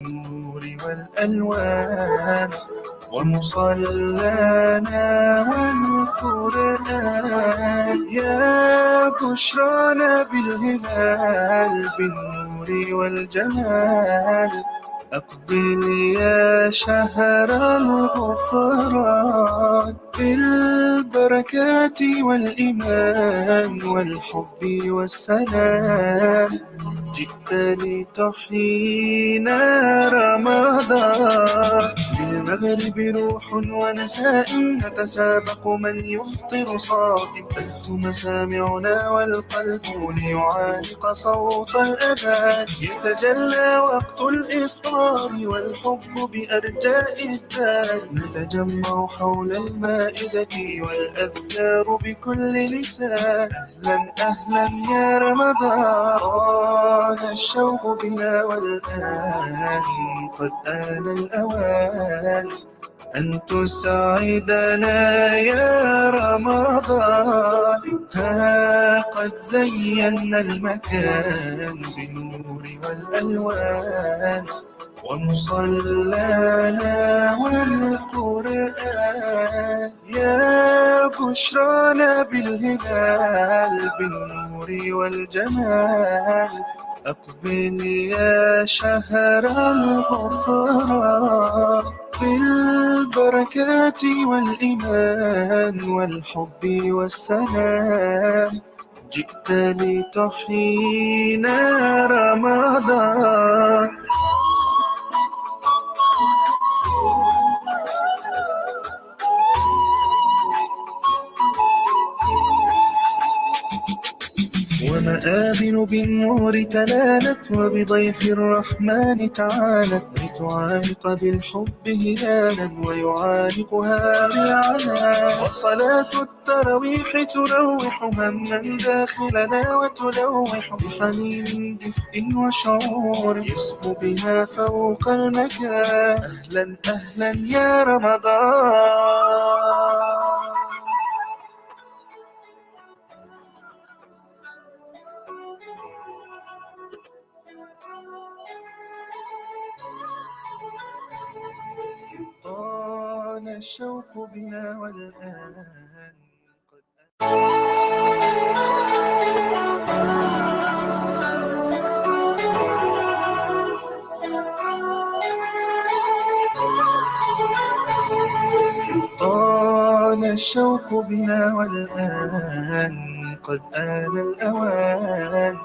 النور والألوان ومصلانا والقرآن يا بشرانا بالهلال بالنور والجمال أقبل يا شهر الغفران بالبركات والإيمان والحب والسلام جئت لتحيينا رمضان للمغرب روح ونساء نتسابق من يفطر صائم تهف مسامعنا والقلب ليعانق صوت الأذان يتجلى وقت الإفطار والحب بأرجاء الدار نتجمع حول المائدة والأذكار بكل لسان أهلا أهلا يا رمضان طال الشوق بنا والآن قد آن الأوان أن تسعدنا يا رمضان ها قد زينا المكان بالنور والألوان ومصلانا والقرآن يا بشرانا بالهلال بالنور والجمال أقبل يا شهر الغفران بالبركات والإيمان والحب والسلام جئت لتحيينا رمضان ومآذن بالنور تلالت وبضيف الرحمن تعالت لتعانق بالحب هلالا ويعانقها بالعنان وصلاة التراويح تروح هما داخلنا وتلوح بحنين دفء وشعور يسمو بها فوق المكان أهلا أهلا يا رمضان طال الشوق بنا والآن قد طال الشوق بنا والآن قد آن الأوان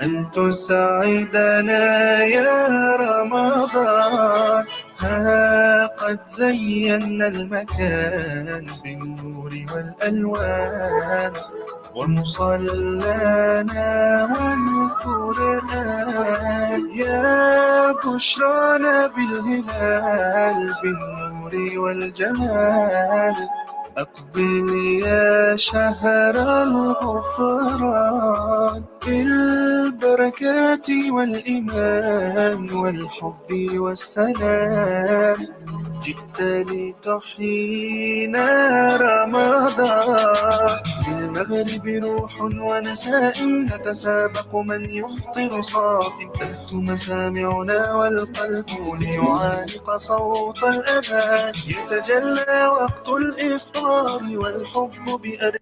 أن تسعدنا يا رمضان ها قد زينا المكان بالنور والألوان ومصلانا والقرآن يا بشرانا بالهلال بالنور والجمال أقبل يا شهر الغفران بالبركات والإيمان والحب والسلام جئت لتحيينا رمضان للمغرب روح ونساء نتسابق من يفطر صائم تهف مسامعنا والقلب ليعانق صوت الأذان يتجلى وقت الإفطار والحب بأرجاء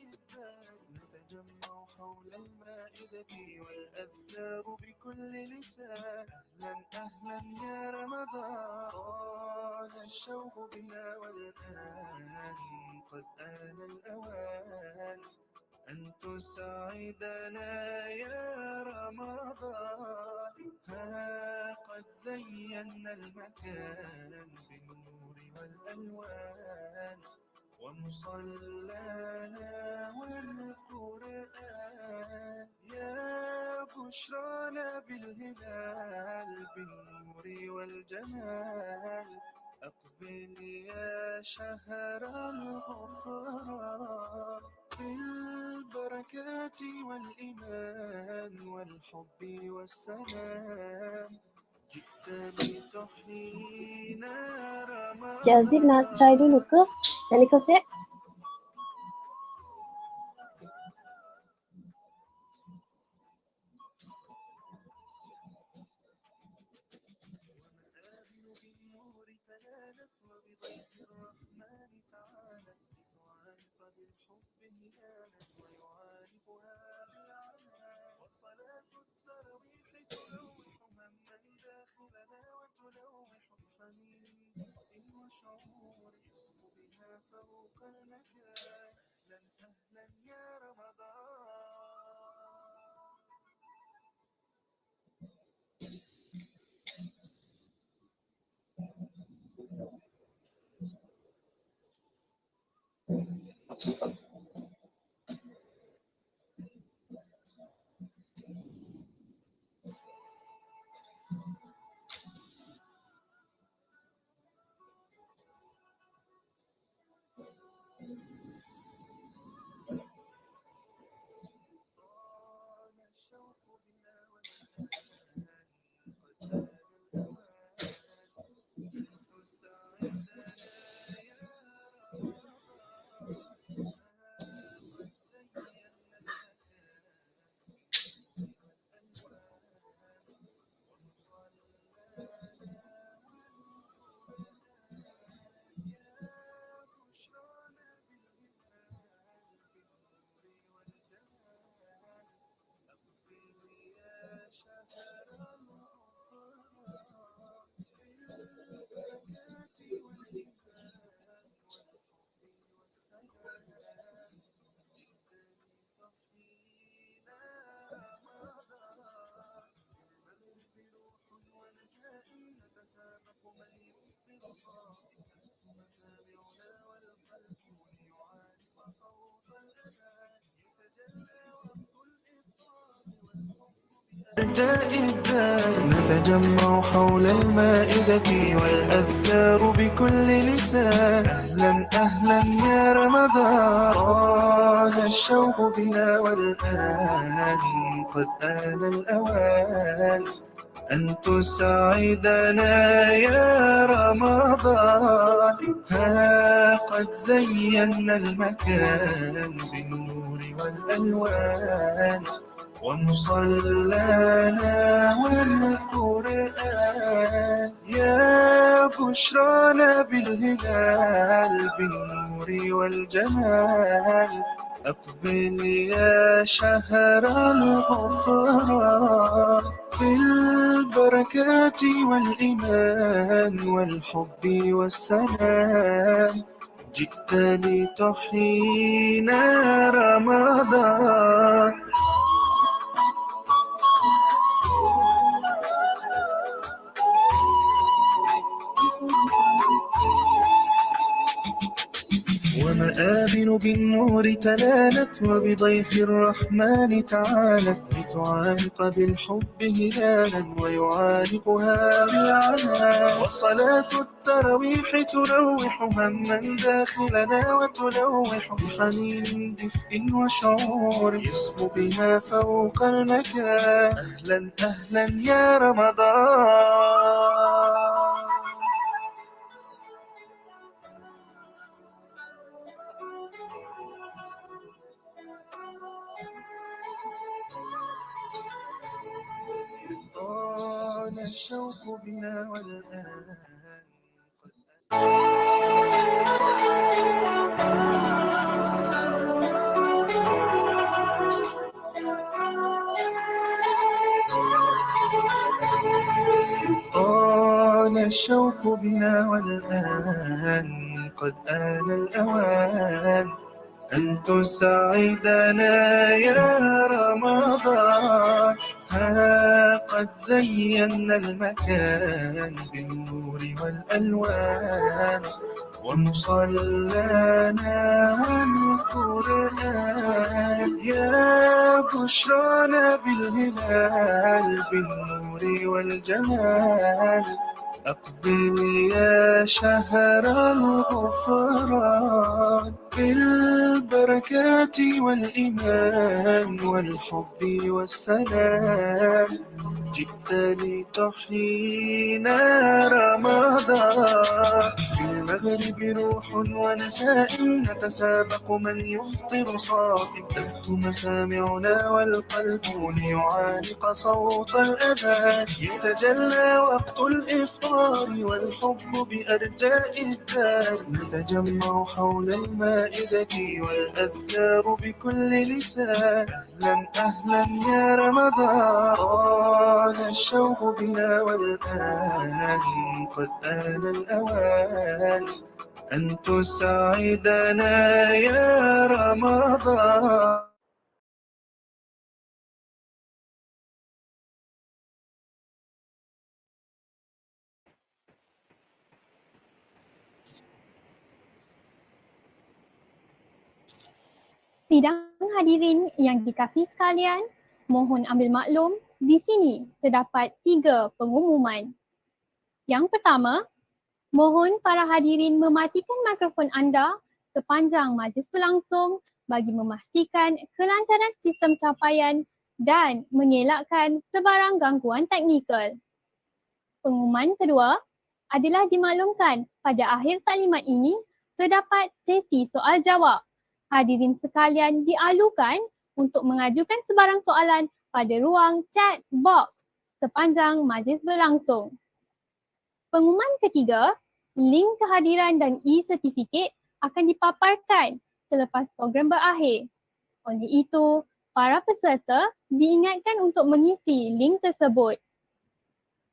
الدار نتجمع حول المائدة والأذكار بكل لسان أهلا أهلا يا رمضان طال الشوق بنا والآن قد آن الأوان أن تسعدنا يا رمضان ها قد زينا المكان بالنور والألوان ومصلانا والقرآن يا بشرانا بالهلال بالنور والجمال أقبل يا شهر الغفران بالبركات والإيمان والحب والسلام جئت لتحيينا رمضان. Cik Aziz nak try dulu ke? Technical check? أحيانا ويعانقها بالعنان، وصلاة التراويح تروح هما داخلنا وتلوح بحنين دفء وشعور يسمو بها فوق المكان. أهلا أهلا يا طال الشوق بنا والآن قد آن الأوان أن تسعدنا يا رمضان. قد زينا المكان بالنور والألوان ومصلانا يا بشرانا بالهلال بالنور والجمال. أقبل يا شهر الغفران بالبركات والإيمان والحب والسلام. جئتني تحيينا رمضان بالمغرب روح ونساء نتسابق من يفطر صائما مسامعنا والقلب ليعانق صوت الأذان يتجلى وقت الإفطار والحب بأرجاء الدار نتجمع حول المائدة والأذكار بكل لسان. أهلا أهلا يا رمضان طال الشوق بنا والآن قد آن الأوان أن تسعدنا يا رمضان. ها قد زينا المكان بالنور والألوان ومصلانا والقرآن يا بشرانا بالهلال بالنور والجمال. أقبل يا شهر الغفران بالبركات والإيمان والحب والسلام. جئت لتحيينا رمضان. ومآذن بالنور تلالت وبضيف الرحمن تعالت لتعانق بالحب هلالا ويعانقها بالعنان. وصلاة التراويح تروح هما داخلنا وتلوح بحنين دفء وشعور يسمو بها فوق المكان. أهلا أهلا يا رمضان. طال الشوق بنا والآن قد طال الشوق بنا والآن قد آن الأوان أن تسعدنا يا رمضان. ها قد زينا المكان بالنور والألوان ومصلانا والقرآن يا بشرانا بالهلال بالنور والجمال. أقبل يا شهر الغفران بالبركات والإيمان والحب والسلام. جئت لتحيينا رمضان المغرب روح ونسائم نتسابق من يفطر صائم تهف مسامعنا والقلب ليعانق صوت الأذان يتجلى وقت الإفطار والحب بأرجاء الدار نتجمع حول المائدة والأذكار بكل لسان أهلا أهلا يا رمضان طال الشوق بنا والآن قد آن الأوان أن تسعدنا يا رمضان. Sidang hadirin yang dikasihi sekalian, mohon ambil maklum, di sini terdapat 3 pengumuman. Yang pertama, mohon para hadirin mematikan mikrofon anda sepanjang majlis berlangsung bagi memastikan kelancaran sistem capaian dan mengelakkan sebarang gangguan teknikal. Pengumuman kedua adalah dimaklumkan pada akhir taklimat ini terdapat sesi soal jawab. Hadirin sekalian dialukan untuk mengajukan sebarang soalan pada ruang chat box sepanjang majlis berlangsung. Pengumuman ketiga, link kehadiran dan e-sertifikat akan dipaparkan selepas program berakhir. Oleh itu, para peserta diingatkan untuk mengisi link tersebut.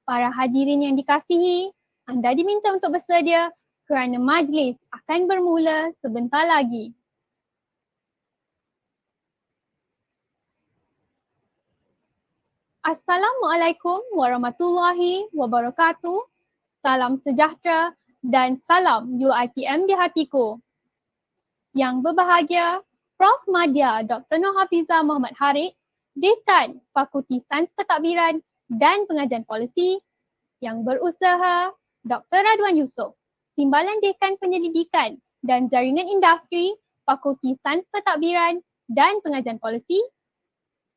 Para hadirin yang dikasihi, anda diminta untuk bersedia kerana majlis akan bermula sebentar lagi. Assalamualaikum warahmatullahi wabarakatuh. Salam sejahtera dan salam UiTM di hatiku. Yang berbahagia, Prof. Madya Dr. Nur Hafizah Muhammad Harik, Dekan Fakulti Sains Pentadbiran dan Pengajian Polisi. Yang berusaha, Dr. Radwan Yusof, Timbalan Dekan Penyelidikan dan Jaringan Industri Fakulti Sains Pentadbiran dan Pengajian Polisi.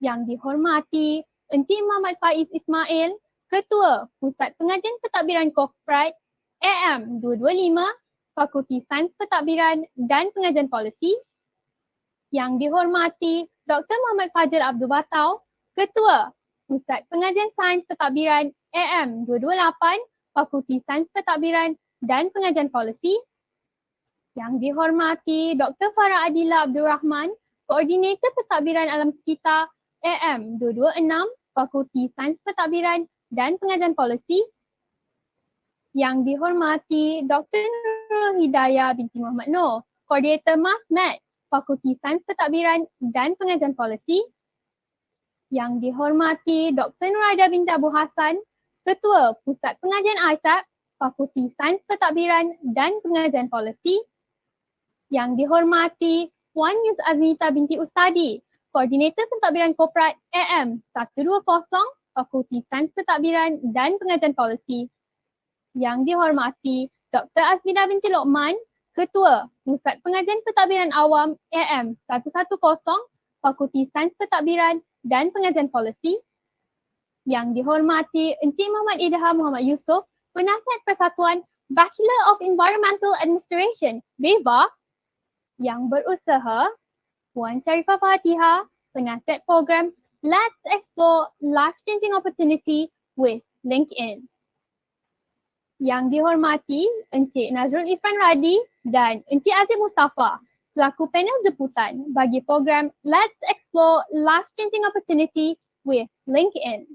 Yang dihormati Encik Muhammad Faiz Ismail, Ketua Pusat Pengajian Pentadbiran Korporat AM 225, Fakulti Sains Pentadbiran dan Pengajian Polisi. Yang dihormati Dr. Muhammad Fajar Abdul Batau, Ketua Pusat Pengajian Sains Pentadbiran AM 228, Fakulti Sains Pentadbiran dan Pengajian Polisi. Yang dihormati Dr. Farah Adila Abdul Rahman, Koordinator Pentadbiran Alam Sekitar AM 226, Fakulti Sains Pentadbiran dan Pengajian Polisi. Yang dihormati Dr. Nurul Hidayah binti Muhammad Noor, Koordinator MASMED, Fakulti Sains Pentadbiran dan Pengajian Polisi. Yang dihormati Dr. Nuraida binti Abu Hassan, Ketua Pusat Pengajian AISAP, Fakulti Sains Pentadbiran dan Pengajian Polisi. Yang dihormati Puan Yus Aznita binti Ustadi, Koordinator Pentadbiran Korporat AM 120, Fakulti Sains Pentadbiran dan Pengajian Polisi. Yang dihormati Dr. Azmina binti Lokman, Ketua Pusat Pengajian Pentadbiran Awam AM 110, Fakulti Sains Pentadbiran dan Pengajian Polisi. Yang dihormati Encik Muhammad Idham Muhammad Yusof, Penasihat Persatuan Bachelor of Environmental Administration, BEVA. Yang berusaha Puan Sharifah Fatihah, Penasihat Program Let's Explore Life-Changing Opportunity with LinkedIn. Yang dihormati Encik Nazrul Irfan Radi dan Encik Aziz Mustafa selaku panel jemputan bagi program Let's Explore Life-Changing Opportunity with LinkedIn.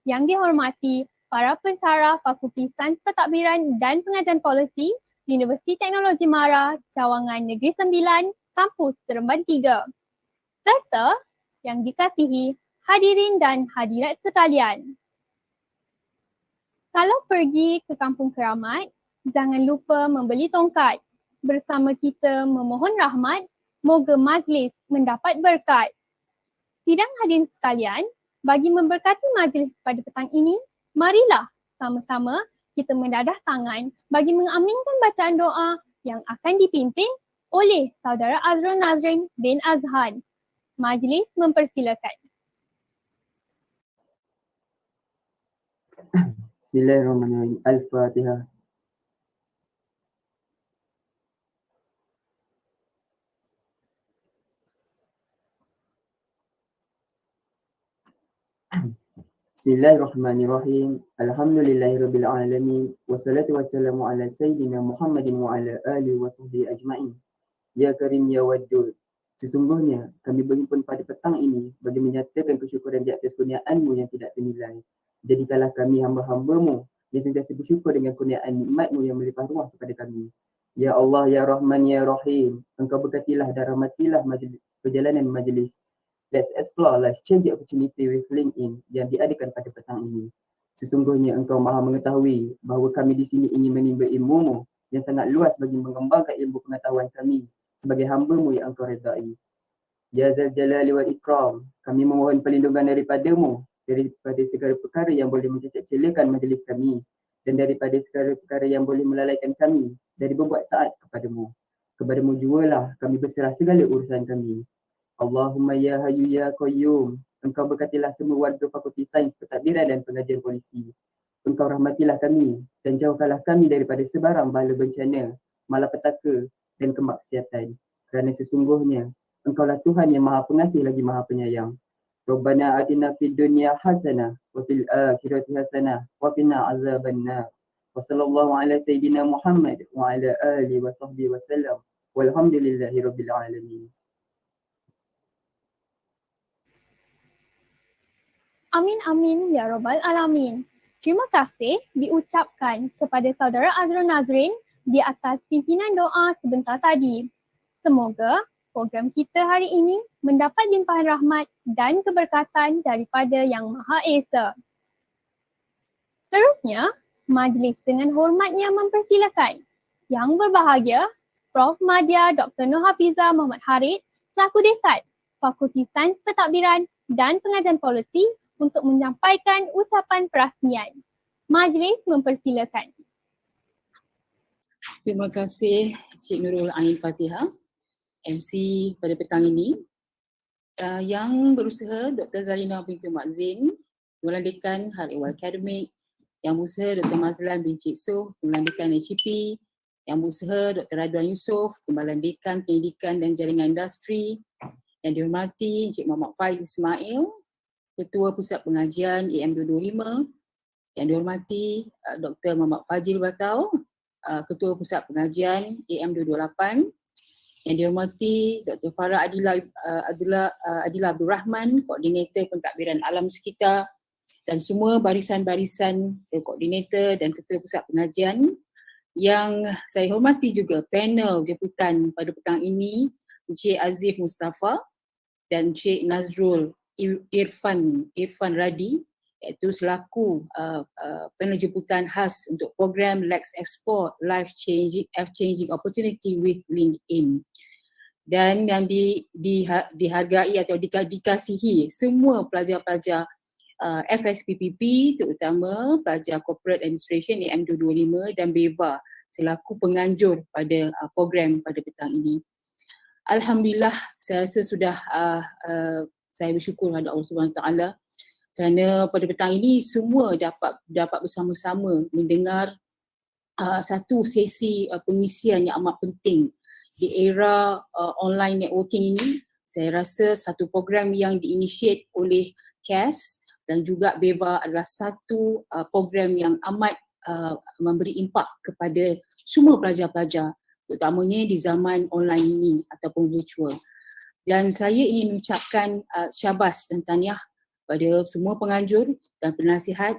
Yang dihormati para pensyarah Fakulti Sains Pentadbiran dan Pengajian Polisi Universiti Teknologi Mara, Cawangan Negeri Sembilan, Kampus Seremban 3. Serta yang dikasihi hadirin dan hadirat sekalian. Kalau pergi ke kampung keramat, jangan lupa membeli tongkat. Bersama kita memohon rahmat, moga majlis mendapat berkat. Sidang hadirin sekalian, bagi memberkati majlis pada petang ini, marilah sama-sama kita mendadah tangan bagi mengaminkan bacaan doa yang akan dipimpin oleh Saudara Azrul Nazrin bin Azhan. Majlis mempersilakan. Bismillahirrahmanirrahim. Al-Fatihah. Bismillahirrahmanirrahim. Alhamdulillahirabbil alamin. Wassalatu wassalamu ala sayyidina Muhammadin wa ala alihi wa sahbihi ajma'in. Ya Karim ya Wadud. Sesungguhnya kami berhimpun pada petang ini bagi menyatakan kesyukuran di atas kurniaan-Mu yang tidak ternilai. Jadikanlah kami hamba-hamba-Mu yang sentiasa bersyukur dengan kurniaan nikmat-Mu yang melimpah ruah kepada kami. Ya Allah, Ya Rahman, Ya Rahim. Engkau berkatilah dan rahmatilah perjalanan majlis Let's Explore Life Changing Opportunity with LinkedIn yang diadakan pada petang ini. Sesungguhnya Engkau maha mengetahui bahawa kami di sini ingin menimba ilmu-Mu yang sangat luas bagi mengembangkan ilmu pengetahuan kami sebagai hamba-Mu yang Engkau redai. Ya Zal Jalali wal Ikram, kami memohon perlindungan daripada-Mu daripada segala perkara yang boleh mencacat celakan majlis kami dan daripada segala perkara yang boleh melalaikan kami dari berbuat taat kepada-Mu. Kepada-Mu jualah kami berserah segala urusan kami. Allahumma ya Hayyu ya Qayyum. Engkau berkatilah semua warga Fakulti Sains Pentadbiran dan Pengajian Polisi. Engkau rahmatilah kami dan jauhkanlah kami daripada sebarang bala bencana, malapetaka dan kemaksiatan. Kerana sesungguhnya Engkaulah Tuhan yang Maha Pengasih lagi Maha Penyayang. Rabbana atina fid dunya hasanah wa fil akhirati hasanah wa qina azabannar. Wa sallallahu ala sayyidina Muhammad wa ala alihi wa sahbihi wa sallam. Walhamdulillahirabbil alamin. Amin amin ya rabbal alamin. Terima kasih diucapkan kepada saudara Azrul Nazrin di atas pimpinan doa sebentar tadi. Semoga program kita hari ini mendapat limpahan rahmat dan keberkatan daripada Yang Maha Esa. Seterusnya, majlis dengan hormatnya mempersilakan Yang berbahagia Prof. Madya Dr. Nur Hafizah Muhammad Harid selaku Dekan Fakulti Sains Pentadbiran dan Pengajian Polisi untuk menyampaikan ucapan perasmian. Majlis mempersilakan. Terima kasih Cik Nurul Ain Fatihah, MC pada petang ini. Yang berusaha Dr. Zarina binti Mak Zain, Timbalan Dekan Hal Ehwal Akademik. Yang berusaha Dr. Mazlan bin Cik Soh, Timbalan Dekan HCP. Yang berusaha Dr. Radwan Yusof, Timbalan Dekan Pendidikan dan Jaringan Industri. Yang dihormati Encik Muhammad Faiz Ismail, Ketua Pusat Pengajian EM225. Yang dihormati Dr. Muhammad Fajil Batau, Ketua Pusat Pengajian EM228. Yang dihormati Dr. Farah Adila Abdul Rahman, Koordinator Pentadbiran Alam Sekitar, dan semua barisan-barisan koordinator dan Ketua Pusat Pengajian. Yang saya hormati juga panel jemputan pada petang ini, Encik Azif Mustafa dan Encik Nazrul Irfan Radi, iaitu selaku panel jemputan khas untuk program Let's Explore Life Changing Opportunity with LinkedIn. Dan yang dihargai atau dikasihi semua pelajar-pelajar FSPPP, terutama pelajar Corporate Administration EM225 dan BEVA selaku penganjur pada program pada petang ini. Alhamdulillah, saya rasa sudah saya bersyukur kepada Allah SWT kerana pada petang ini semua dapat bersama-sama mendengar satu sesi pengisian yang amat penting di era online networking ini. Saya rasa satu program yang diinitiate oleh CAS dan juga BEVA adalah satu program yang amat memberi impak kepada semua pelajar-pelajar, terutamanya di zaman online ini ataupun virtual. Dan saya ingin mengucapkan syabas dan tahniah pada semua penganjur dan penasihat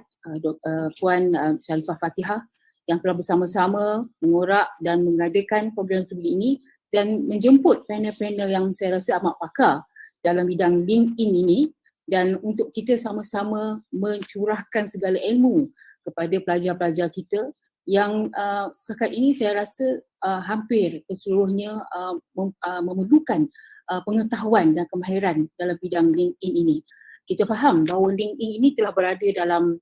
Puan Sharifah Fatihah yang telah bersama-sama mengorak dan mengadakan program sebegini ini dan menjemput panel-panel yang saya rasa amat pakar dalam bidang LinkedIn ini, dan untuk kita sama-sama mencurahkan segala ilmu kepada pelajar-pelajar kita yang setakat ini saya rasa hampir keseluruhnya memerlukan pengetahuan dan kemahiran dalam bidang LinkedIn ini. Kita faham bahawa LinkedIn ini telah berada dalam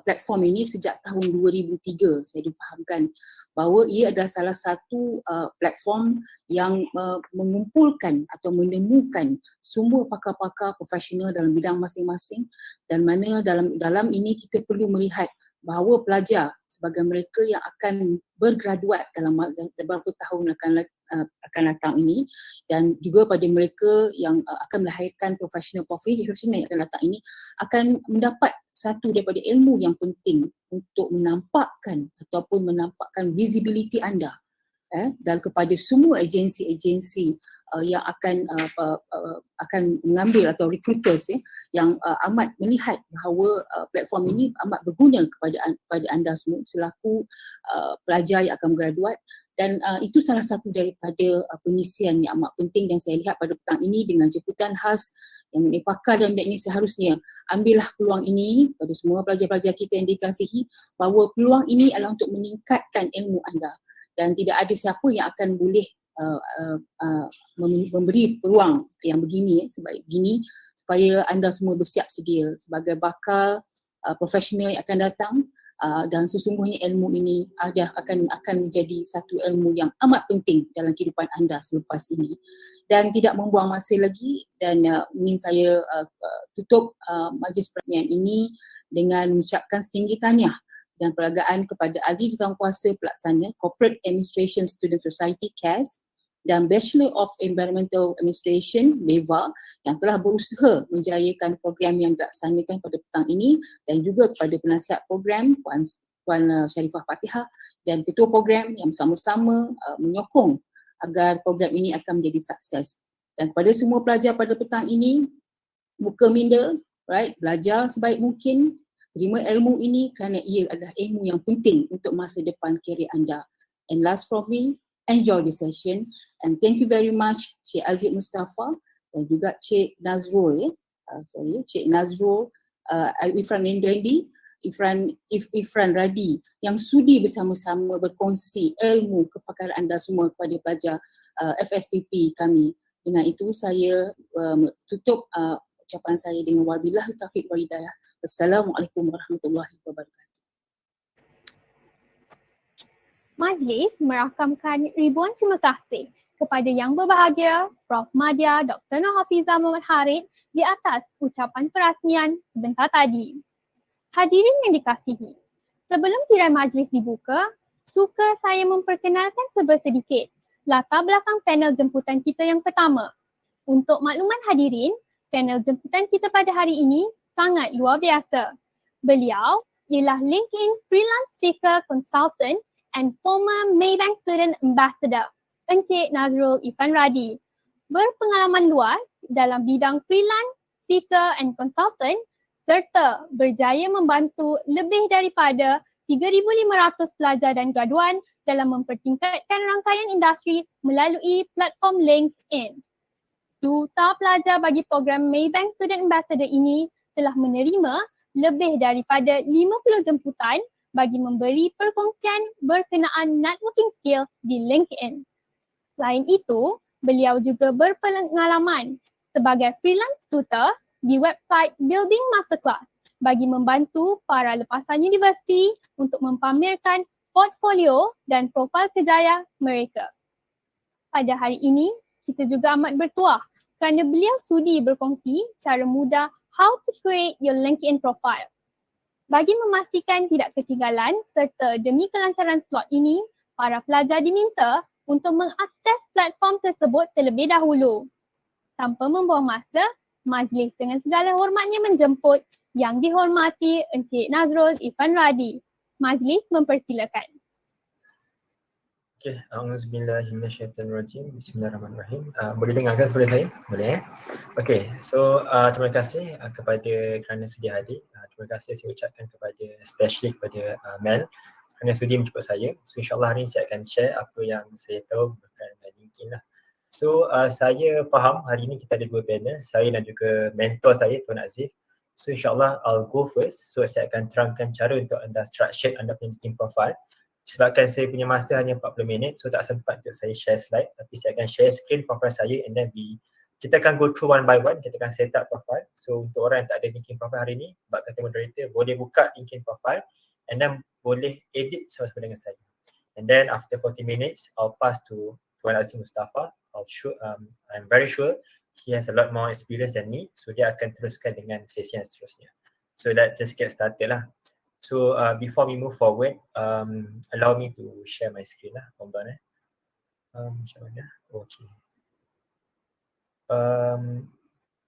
platform ini sejak tahun 2003. Saya difahamkan bahawa ia adalah salah satu platform yang mengumpulkan atau menemukan semua pakar-pakar profesional dalam bidang masing-masing, dan mana dalam ini kita perlu melihat bahawa pelajar sebagai mereka yang akan bergraduat dalam beberapa tahun akan datang ini, dan juga pada mereka yang akan melahirkan profesional yang akan datang ini akan mendapat satu daripada ilmu yang penting untuk menampakkan ataupun menampakkan visibility anda dan kepada semua agensi-agensi yang akan mengambil atau recruiters yang amat melihat bahawa platform ini amat berguna kepada anda semua selaku pelajar yang akan graduate, dan itu salah satu daripada pengisian yang amat penting. Dan saya lihat pada petang ini dengan jemputan khas yang pakar dalam bidang ini, seharusnya ambillah peluang ini pada semua pelajar-pelajar kita yang dikasihi, bahawa peluang ini adalah untuk meningkatkan ilmu anda. Dan tidak ada siapa yang akan boleh memberi peluang yang begini sebaik begini supaya anda semua bersiap sedia sebagai bakal profesional yang akan datang, dan sesungguhnya ilmu ini akan menjadi satu ilmu yang amat penting dalam kehidupan anda selepas ini. Dan tidak membuang masa lagi, dan ingin saya tutup majlis perasmian ini dengan mengucapkan setinggi tahniah dan perhargaan kepada Ahli Jawatankuasa Pelaksana Corporate Administration Student Society CAS dan Bachelor of Environmental Administration BEVA yang telah berusaha menjayakan program yang dilaksanakan pada petang ini, dan juga kepada penasihat program Puan Sharifah Fatihah dan ketua program yang sama-sama menyokong agar program ini akan menjadi sukses. Dan kepada semua pelajar pada petang ini, buka minda, belajar sebaik mungkin, terima ilmu ini kerana ia adalah ilmu yang penting untuk masa depan kerjaya anda. And last from me, enjoy the session, and thank you very much Cik Aziz Mustafa dan juga Cik Nazrul, Cik Nazrul, Ifran Rendendi, Ifran Radi yang sudi bersama-sama berkongsi ilmu kepakaran anda semua kepada pelajar FSPP kami. Dengan itu saya tutup ucapan saya dengan wabillahi taufiq wal hidayah. Assalamualaikum warahmatullahi wabarakatuh. Majlis merakamkan ribuan terima kasih kepada Yang Berbahagia Prof. Madya Dr. Nur Hafizah Muhammad Harith di atas ucapan perasmian sebentar tadi. Hadirin yang dikasihi, sebelum tirai majlis dibuka, suka saya memperkenalkan sedikit latar belakang panel jemputan kita yang pertama. Untuk makluman hadirin, panel jemputan kita pada hari ini sangat luar biasa. Beliau ialah LinkedIn Freelance Speaker Consultant and former Maybank Student Ambassador, Encik Nazrul Ifan Radi. Berpengalaman luas dalam bidang freelance, speaker and consultant serta berjaya membantu lebih daripada 3,500 pelajar dan graduan dalam mempertingkatkan rangkaian industri melalui platform LinkedIn. Duta pelajar bagi program Maybank Student Ambassador ini telah menerima lebih daripada 50 jemputan bagi memberi perkongsian berkenaan networking skill di LinkedIn. Selain itu, beliau juga berpengalaman sebagai freelance tutor di website Building Masterclass bagi membantu para lepasan universiti untuk mempamerkan portfolio dan profil kerjaya mereka. Pada hari ini, kita juga amat bertuah kerana beliau sudi berkongsi cara mudah how to create your LinkedIn profile. Bagi memastikan tidak ketinggalan serta demi kelancaran slot ini, para pelajar diminta untuk mengakses platform tersebut terlebih dahulu. Tanpa membuang masa, majlis dengan segala hormatnya menjemput Yang Dihormati Encik Nazrul Ifan Radi. Majlis mempersilakan. Okay, A'udzubillahiminasyaitanirrajim. Bismillahirrahmanirrahim. Boleh dengarkan suara saya? Boleh Okay, so terima kasih kepada kerana sudi hadir. Terima kasih saya ucapkan kepada especially kepada Mel kerana sudi menjemput saya. So insyaAllah hari ini saya akan share apa yang saya tahu berkaitan dengan LinkedIn lah. So saya faham hari ini kita ada dua panel, saya dan juga mentor saya Tuan Aziz. So insyaAllah I'll go first. So saya akan terangkan cara untuk anda structure anda punya LinkedIn profile. Sebabkan saya punya masa hanya 40 minit, so tak sempat untuk saya share slide, tapi saya akan share screen profile saya and then kita akan go through one by one, kita akan set up profile. So untuk orang yang tak ada LinkedIn profile hari ni, bak kata moderator, boleh buka LinkedIn profile and then boleh edit sama-sama dengan saya. And then after 40 minutes, I'll pass to Tuan Aziz Mustafa. I'm very sure he has a lot more experience than me, so dia akan teruskan dengan sesi yang seterusnya. So that just get started lah. So before we move forward, allow me to share my screen lah, Hold on. Macam mana? Okay.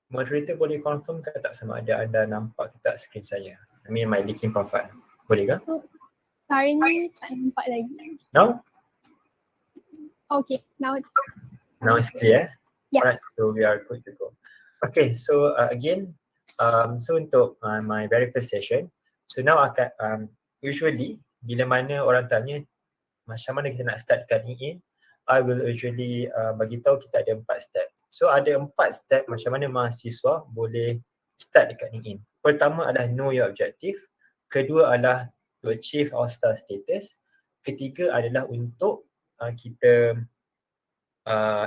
Moderator boleh confirm ke tak sama ada anda nampak ke tak skrin saya? I mean my LinkedIn profile. Boleh ke? Hari ni tak nampak lagi. Now? Okay, now it's Now it's clear? Yeah. Alright, so we are good to go. Okay, so again, so untuk my very first session, so now akan usually bila mana orang tanya macam mana kita nak start cutting in, I will usually bagi tahu kita ada 4 step. So ada 4 step macam mana mahasiswa boleh start cutting in. Pertama adalah know your objective, kedua adalah to achieve All-Star status, ketiga adalah untuk kita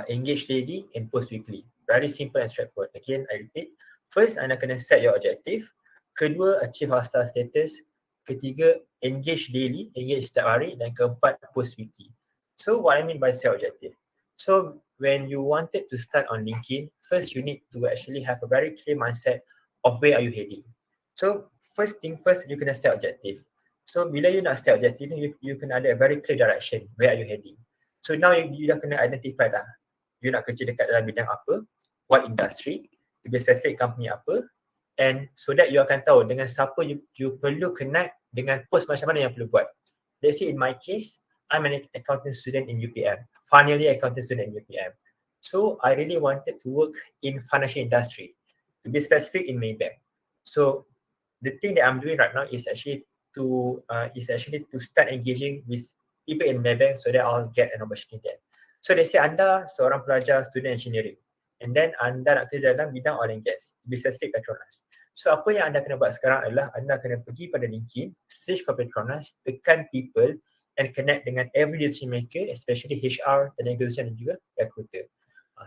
engage daily and post weekly. Very simple and straightforward. Again, I repeat. First, anda kena set your objective. Kedua, achieve All-Star status. Ketiga, engage daily, engage setiap hari. Dan keempat, post weekly. So, what I mean by set objective? So, when you wanted to start on LinkedIn, first you need to actually have a very clear mindset of where are you heading. So, first thing first, you kena set objective. So, bila you nak set objective, you kena ada a very clear direction. Where are you heading? So now you dah kena identify dah. You nak kerja dekat dalam bidang apa, what industry, to be specific company apa, and so that you akan tahu dengan siapa you perlu connect, dengan post macam mana yang perlu buat. Let's say in my case, I'm an accounting student in UPM. Finally accounting student in UPM. So I really wanted to work in financial industry, to be specific in Maybank. So the thing that I'm doing right now is actually to start engaging with people in Maybank so that I'll get an opportunity there. So let's say anda seorang pelajar student engineering and then anda nak kerja dalam bidang oil and gas, be specific Petronas. So apa yang anda kena buat sekarang adalah anda kena pergi pada LinkedIn, search for Petronas, tekan people and connect dengan every decision maker, especially HR, tenaga kerja dan juga recruiter.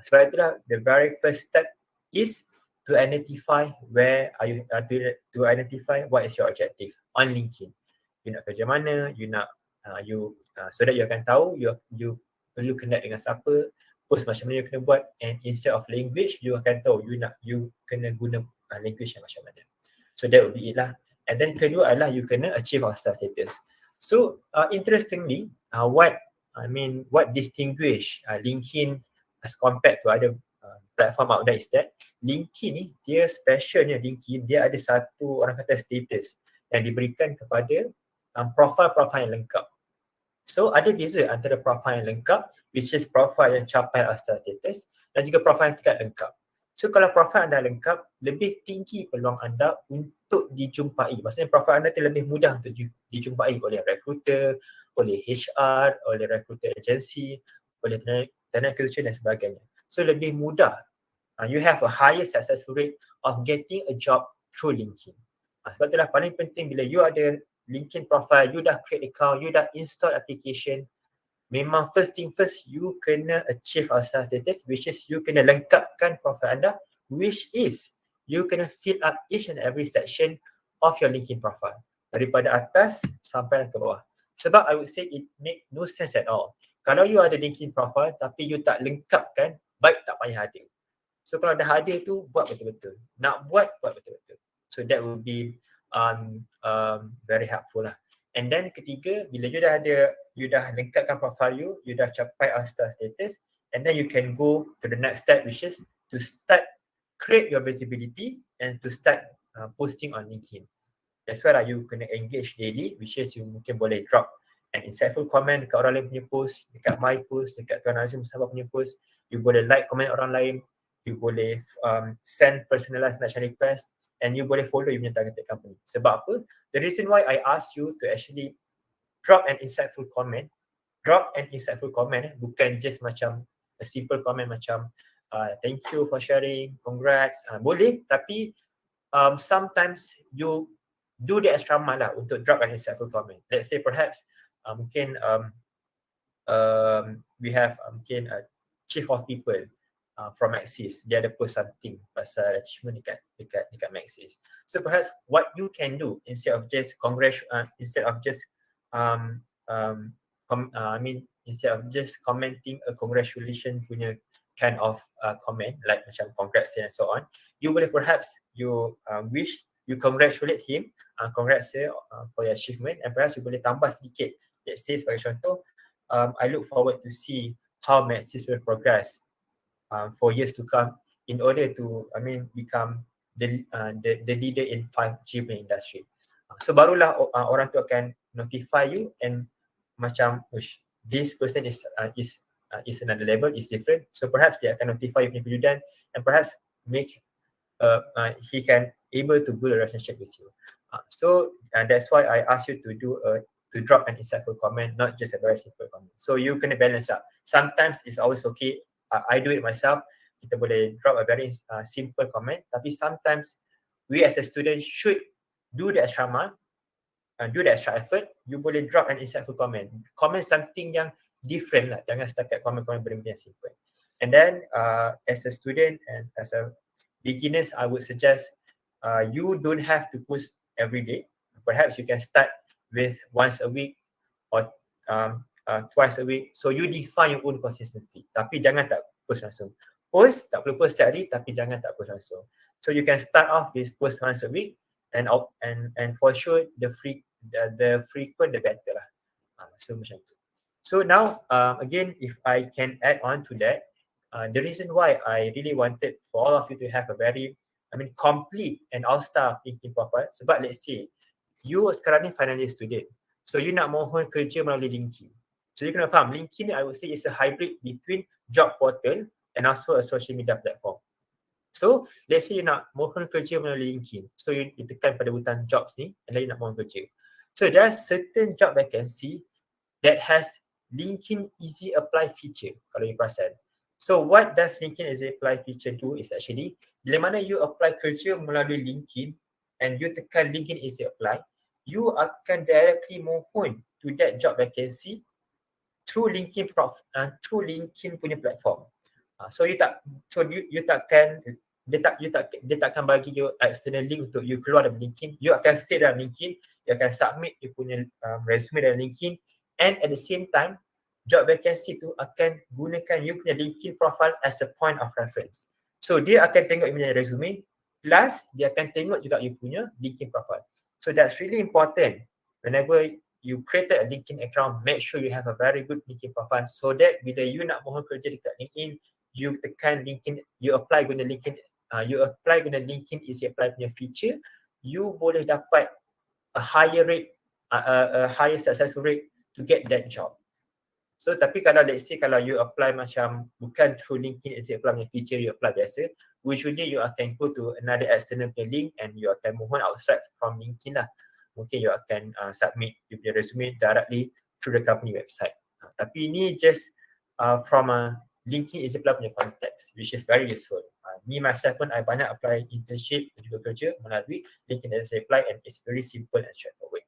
Sebab itulah the very first step is to identify where are you, to identify what is your objective on LinkedIn. You nak kerja mana, you nak so that you akan tahu you perlu connect dengan siapa, post macam mana you kena buat, and instead of language you akan tahu you kena guna language yang macam mana. So that would be it lah. And then kedua adalah you kena achieve All-Star status. So interestingly, what distinguish LinkedIn as compared to other platform out there is that LinkedIn ni dia specialnya, LinkedIn dia ada satu orang kata status yang diberikan kepada profile yang lengkap. So ada beza antara profile yang lengkap, which is profile yang capai All-Star status, dan juga profile yang tidak lengkap. So kalau profile anda lengkap, lebih tinggi peluang anda untuk dijumpai. Maksudnya profile anda lebih mudah untuk dijumpai oleh recruiter, oleh HR, oleh recruiter agency, oleh tenaga kerja dan sebagainya. So lebih mudah. You have a higher successful rate of getting a job through LinkedIn. Sebab itulah paling penting bila you ada LinkedIn profile, you dah create account, you dah install application, memang first thing first, you kena achieve All-Star status, which is you kena lengkapkan profile anda, which is you kena fill up each and every section of your LinkedIn profile. Daripada atas sampai ke bawah. Sebab I would say it make no sense at all. Kalau you ada LinkedIn profile tapi you tak lengkapkan, baik tak payah ada. So kalau dah ada tu, buat betul-betul. Nak buat betul-betul. So that will be very helpful lah. And then ketiga, bila you dah lengkapkan profile you dah capai All-Star status, and then you can go to the next step, which is to start create your visibility and to start posting on LinkedIn. That's why you kena engage daily, which is you mungkin boleh drop an insightful comment dekat orang lain punya post, dekat my post, dekat Tuan Azim Mustafa punya post. You boleh like comment orang lain, you boleh send personalized match request, and you boleh follow you punya targeted company. Sebab apa? The reason why I ask you to actually drop an insightful comment, bukan just macam a simple comment macam thank you for sharing, congrats, boleh, tapi sometimes you do the extra mile lah untuk drop an insightful comment. Let's say perhaps mungkin we have mungkin chief of people from Maxis, dia ada post something pasal achievement dekat Maxis. So perhaps what you can do instead of just commenting a congratulation punya kind of comment like macam congrats and so on, you boleh perhaps you congratulate him, congrats for your achievement, and perhaps you boleh tambah sedikit. Let's say sebagai contoh, I look forward to see how Maxis will progress for years to come in order to, become the leader in 5G punya industry. So barulah orang tu akan notify you and macam, this person is another level, is different. So perhaps dia akan notify you punya kewujudan and perhaps make he can able to build a relationship with you. So that's why I ask you to drop an insightful comment, not just a very simple comment. So you kena balance up. Sometimes it's always okay. I do it myself. Kita boleh drop a very simple comment. Tapi sometimes we as a student should do the extra mile, do the extra effort. You boleh drop an insightful comment. Comment something yang different lah. Jangan setakat komen-komen benda-benda yang simple. And then as a student and as a beginners, I would suggest you don't have to post every day. Perhaps you can start with once a week or twice a week. So you define your own consistency. Tapi jangan tak post langsung. Post, tak perlu post setiap hari, tapi jangan tak post langsung. So you can start off with post once a week, and for sure the frequent the better lah. So macam tu. So now again, if I can add on to that, the reason why I really wanted for all of you to have a very, complete and all-star LinkedIn profile, sebab let's say you sekarang ni final year student, so you nak mohon kerja melalui LinkedIn. So you kena faham, LinkedIn ni I would say is a hybrid between job portal and also a social media platform. So let's say you nak mohon kerja melalui LinkedIn, so you tekan pada butang jobs ni and then you nak mohon kerja. So there are certain job vacancy that has LinkedIn Easy Apply feature, kalau you perasan. So what does LinkedIn Easy Apply feature do is actually, bila mana you apply kerja melalui LinkedIn and you tekan LinkedIn Easy Apply, you akan directly mohon to that job vacancy through LinkedIn punya platform. So you takkan bagi you external link untuk you keluar dari LinkedIn. You akan stay dalam LinkedIn, you akan submit you punya resume dalam LinkedIn, and at the same time job vacancy tu akan gunakan you punya LinkedIn profile as a point of reference. So dia akan tengok you punya resume, plus dia akan tengok juga you punya LinkedIn profile. So that's really important. Whenever you created a LinkedIn account, make sure you have a very good LinkedIn profile, so that bila you nak mohon kerja dekat LinkedIn, you tekan LinkedIn, you apply guna LinkedIn Easy Apply punya feature, you boleh dapat a higher rate, a higher successful rate to get that job. So tapi kalau let's say kalau you apply macam bukan through LinkedIn Easy Apply punya feature, you apply biasa, usually you akan go to another external link and you akan mohon outside from LinkedIn lah. Mungkin you akan submit you punya resume directly through the company website. Tapi ini just from a LinkedIn Easy Apply punya context, which is very useful. Me myself pun I banyak apply internship dan juga kerja melalui LinkedIn Easy Apply, and it's very simple and straightforward.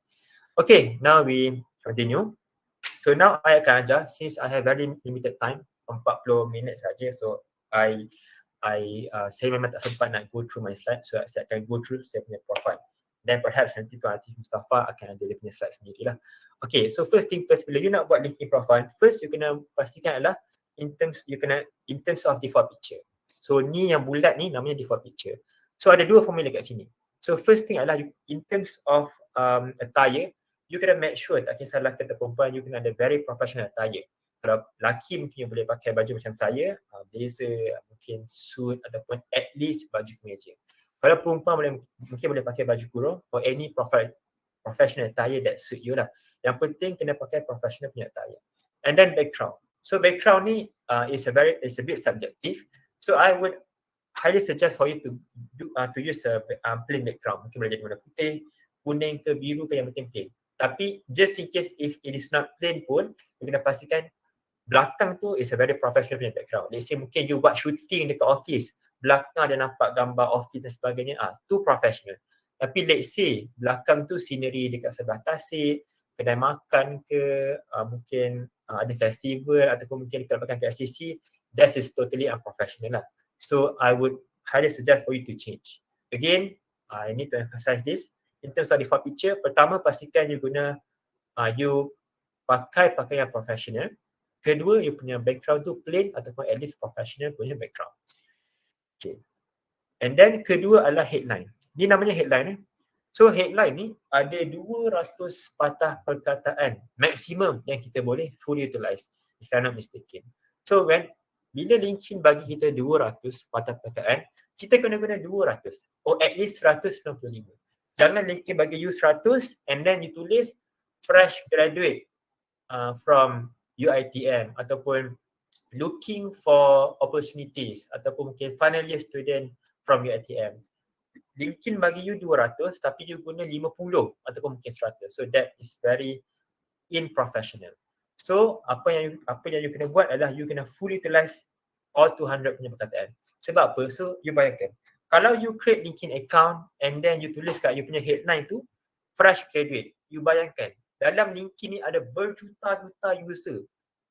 Okay, now we continue. So now I akan ajar, since I have very limited time, 40 minit saja, so saya memang tak sempat nak go through my slide, so saya akan go through saya punya profile. Then perhaps nanti Tuan Atif Mustafa akan ada dia punya slide sendirilah. Okay, so first thing first, bila you nak buat LinkedIn profile, first you kena pastikan adalah in terms of default picture. So ni yang bulat ni namanya default picture. So ada dua formula kat sini. So first thing adalah in terms of attire, you kena make sure, tak kisah lelaki atau perempuan, you kena ada very professional attire. Kalau lelaki mungkin you boleh pakai baju macam saya, blazer, mungkin suit ataupun at least baju kemeja. Kalau perempuan mungkin boleh pakai baju kurung or any professional attire that suit you lah. Yang penting kena pakai professional punya attire. And then background. So background ni is a bit subjective. So I would highly suggest for you to use a plain background. Mungkin boleh jadi warna putih, kuning ke biru ke, yang penting plain. Tapi just in case if it is not plain pun, you kena pastikan belakang tu is a very professional punya background. Let's say mungkin you buat shooting dekat office, belakang dia nampak gambar office dan sebagainya, tu professional. Tapi let's say belakang tu scenery dekat sebelah tasik, kedai makan ke, mungkin ada festival ataupun mungkin dekat belakang KLCC, that is totally unprofessional lah. So I would highly suggest for you to change. Again, I need to emphasize this. In terms of default picture, pertama pastikan you guna, you pakai pakaian professional. Kedua, you punya background tu plain ataupun at least professional punya background. Okay. And then kedua adalah headline. Ni namanya headline. So headline ni ada 200 patah perkataan maksimum yang kita boleh full utilize, if I'm not mistaken. So bila LinkedIn bagi kita 200 perkataan, kita kena guna 200 or at least 195. Jangan LinkedIn bagi you 100 and then you tulis fresh graduate from UiTM ataupun looking for opportunities ataupun mungkin final year student from UiTM. LinkedIn bagi you 200 tapi you guna 50 ataupun mungkin 100. So that is very unprofessional. So apa yang you kena buat adalah you kena fully utilize all 200 punya perkataan. Sebab apa? So you bayangkan, kalau you create LinkedIn account and then you tulis kat you punya headline tu fresh graduate, you bayangkan dalam LinkedIn ni ada berjuta-juta user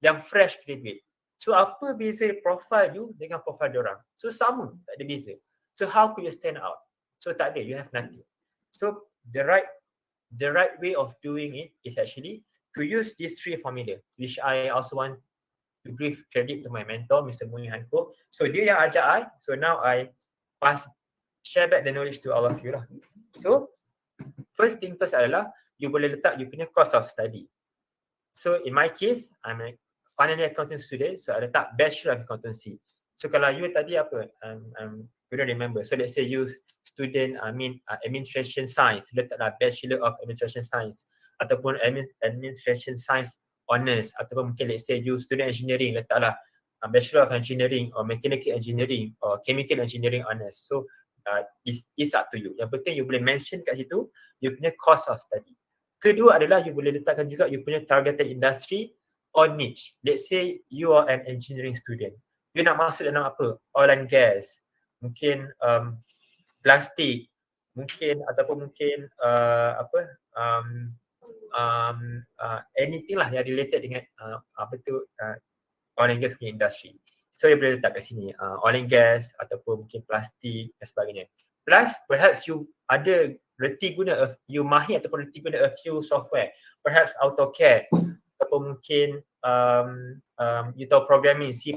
yang fresh graduate. So apa beza profile you dengan profile diorang? So sama, tak ada beza. So how could you stand out? So tak ada, you have nothing. So the right way of doing it is actually to use these three formula, which I also want to give credit to my mentor, Mr. Mui Hanko. So dia yang ajak I, so now I share back the knowledge to all of you lah. So first thing first adalah you boleh letak you punya course of study. So in my case, I'm a final year accounting student, so I letak Bachelor of Accountancy. So kalau you tadi apa, couldn't remember. So let's say you student, administration science, letaklah Bachelor of Administration Science ataupun administration science honors, ataupun mungkin let's say you student engineering, letaklah Bachelor of Engineering or Mechanical Engineering or Chemical Engineering honors. So it's up to you. Yang penting you boleh mention kat situ you punya course of study. Kedua adalah you boleh letakkan juga you punya targeted industry or niche. Let's say you are an engineering student. You nak masuk dalam apa? Oil and gas, mungkin plastik, mungkin ataupun mungkin anything lah yang related dengan oil and gas punya industry. So you boleh letak kat sini oil and gas ataupun mungkin plastik dan sebagainya. Plus perhaps you ada reti guna, you mahir ataupun reti guna a few software, perhaps AutoCAD ataupun mungkin you tahu programming C++.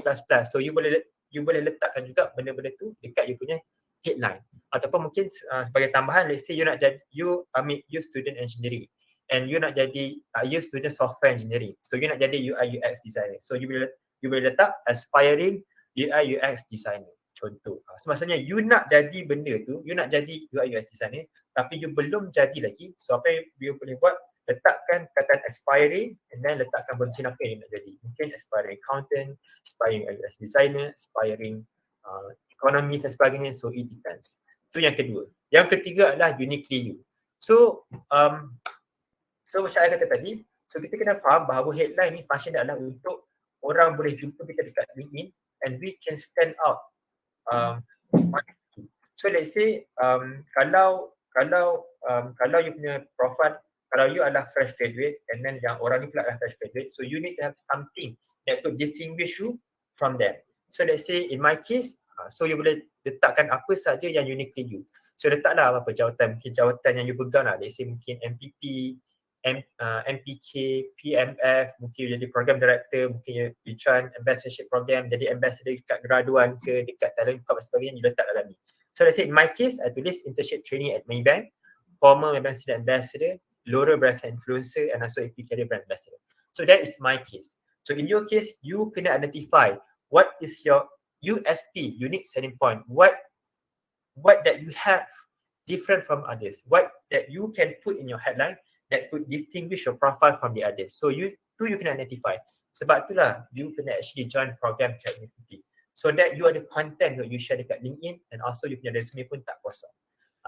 So you boleh letakkan juga benda-benda tu dekat you punya headline. Ataupun mungkin sebagai tambahan, let's say you nak jadi you student engineering and you nak jadi you student software engineering. So you nak jadi UI UX designer. So you boleh letak aspiring UI UX designer. Contoh. So maksudnya you nak jadi benda tu, you nak jadi UI UX designer tapi you belum jadi lagi. So apa yang you boleh buat, letakkan kata aspiring and then letakkan berjenis apa yang nak jadi. Mungkin aspiring accountant, aspiring UX designer, aspiring economist dan sebagainya. So it depends. Itu yang kedua. Yang ketiga adalah uniquely you. So macam saya kata tadi, so kita kena faham bahawa headline ni function dia adalah untuk orang boleh jumpa kita dekat LinkedIn and we can stand out. So let's say kalau you punya profile, kalau you adalah fresh graduate and then yang orang ni pula adalah fresh graduate, so you need to have something that could distinguish you from them. So let's say in my case, so you boleh letakkan apa saja yang uniquely you. So letaklah apa jawatan, mungkin jawatan yang you pegang lah, let's say mungkin MPP, MPK, PMF, mungkin you jadi program director, mungkin you join ambassadorship program, jadi ambassador dekat graduan ke, dekat talent corp dan sebagainya, you letak dalam ni. So let's say in my case, I tulis internship training at Maybank, former Maybank student ambassador, L'Oreal brand influencer and also AP Career brand ambassador. So that is my case. So in your case, you kena identify what is your USP, unique selling point, what that you have different from others, what that you can put in your headline that could distinguish your profile from the others. So you can identify. Sebab itulah you can actually join program ChatGPT. So that you ada content that you share dekat LinkedIn and also you punya resume pun tak kosong.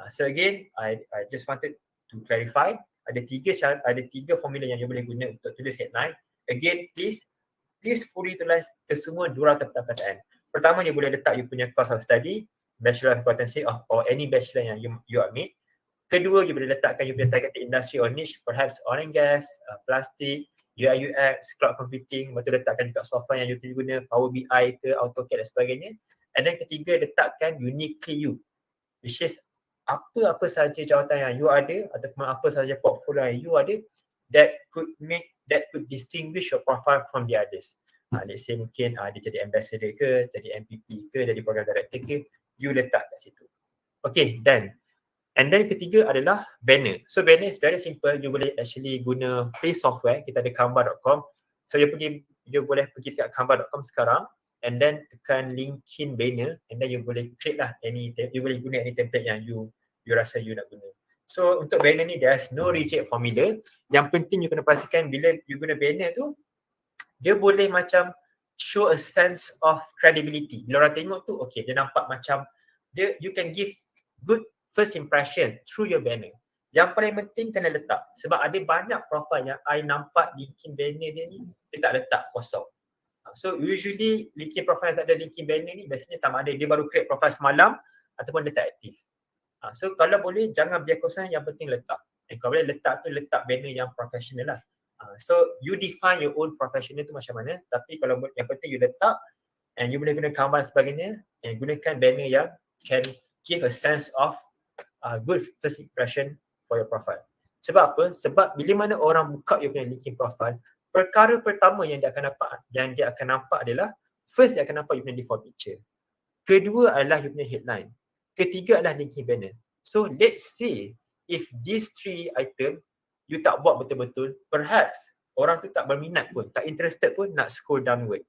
So again, I just wanted to clarify. Ada tiga formula yang you boleh guna untuk tulis headline. Again, please fully tulis kesemua 200 perkataan. Pertama, you boleh letak you punya course of study, Bachelor of Accountancy or any bachelor yang you ambil. Kedua, you boleh letakkan you punya targeted industry or niche, perhaps oil and gas, plastik, UI UX, cloud computing. Lepas tu letakkan juga software yang you guna, Power BI ke, AutoCAD dan sebagainya. And then ketiga, letakkan uniquely you, which is apa sahaja jawatan yang you ada ataupun apa sahaja portfolio yang you ada that could distinguish your profile from the others. Let's say mungkin dia jadi ambassador ke, jadi MPP ke, jadi program director ke, you letak kat situ. Okay, done. And then ketiga adalah banner. So banner is very simple. You boleh actually guna free software. Kita ada canva.com. So you pergi you boleh pergi dekat canva.com sekarang and then tekan LinkedIn banner and then you boleh create lah you boleh guna any template yang you rasa you nak guna. So untuk banner ni there's no rigid formula. Yang penting you kena pastikan bila you guna banner tu dia boleh macam show a sense of credibility. Bila orang tengok tu okay, dia nampak macam you can give good first impression through your banner. Yang paling penting kena letak sebab ada banyak profile yang I nampak LinkedIn banner dia ni dia tak letak, kosong. So usually LinkedIn profile yang tak ada LinkedIn banner ni biasanya sama ada dia baru create profile semalam ataupun dia tak aktif. So kalau boleh jangan biar kosong, yang penting letak. Dan kalau boleh letak banner yang professional lah. So you define your own professional tu macam mana, tapi kalau yang penting you letak and you boleh guna Canva dan sebagainya and gunakan banner yang can give a sense of good first impression for your profile. Sebab apa? Sebab bila mana orang buka you punya LinkedIn profile, perkara pertama yang dia akan nampak adalah first dia akan nampak you punya default picture. Kedua adalah you punya headline. Ketiga adalah LinkedIn banner. So let's say if these 3 item you tak buat betul-betul, perhaps orang tu tak berminat pun, tak interested pun nak scroll downward.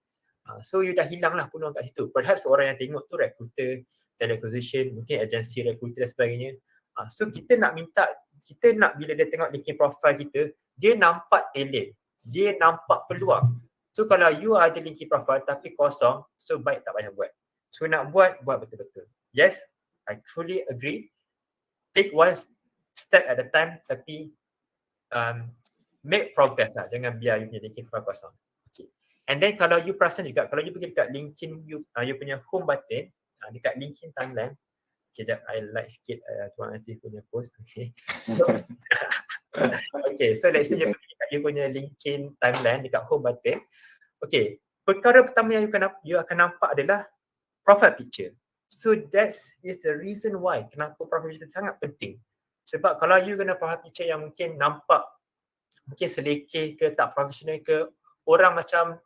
So you dah hilang lah peluang kat situ. Perhaps orang yang tengok tu recruiter, talent acquisition, mungkin agensi recruiter dan sebagainya. So kita nak bila dia tengok LinkedIn profile kita, dia nampak talent, dia nampak peluang. So kalau you ada LinkedIn profile tapi kosong, so baik tak payah buat. So nak buat betul-betul. Yes, I truly agree. Take one step at a time, tapi make progress lah. Jangan biar you punya LinkedIn profile kosong. Okay. And then kalau you perasan juga, kalau you pergi dekat LinkedIn, you punya home button, dekat LinkedIn timeline, sekejap I like sikit Tuan Aziz punya post. Okay. So, okay, so let's say you pergi dekat you punya LinkedIn timeline dekat home button. Okay, perkara pertama yang you akan nampak adalah profile picture. So that is the reason why kenapa profile picture sangat penting. Sebab kalau you guna profile picture yang mungkin nampak mungkin selekeh ke, tak profesional ke, orang macam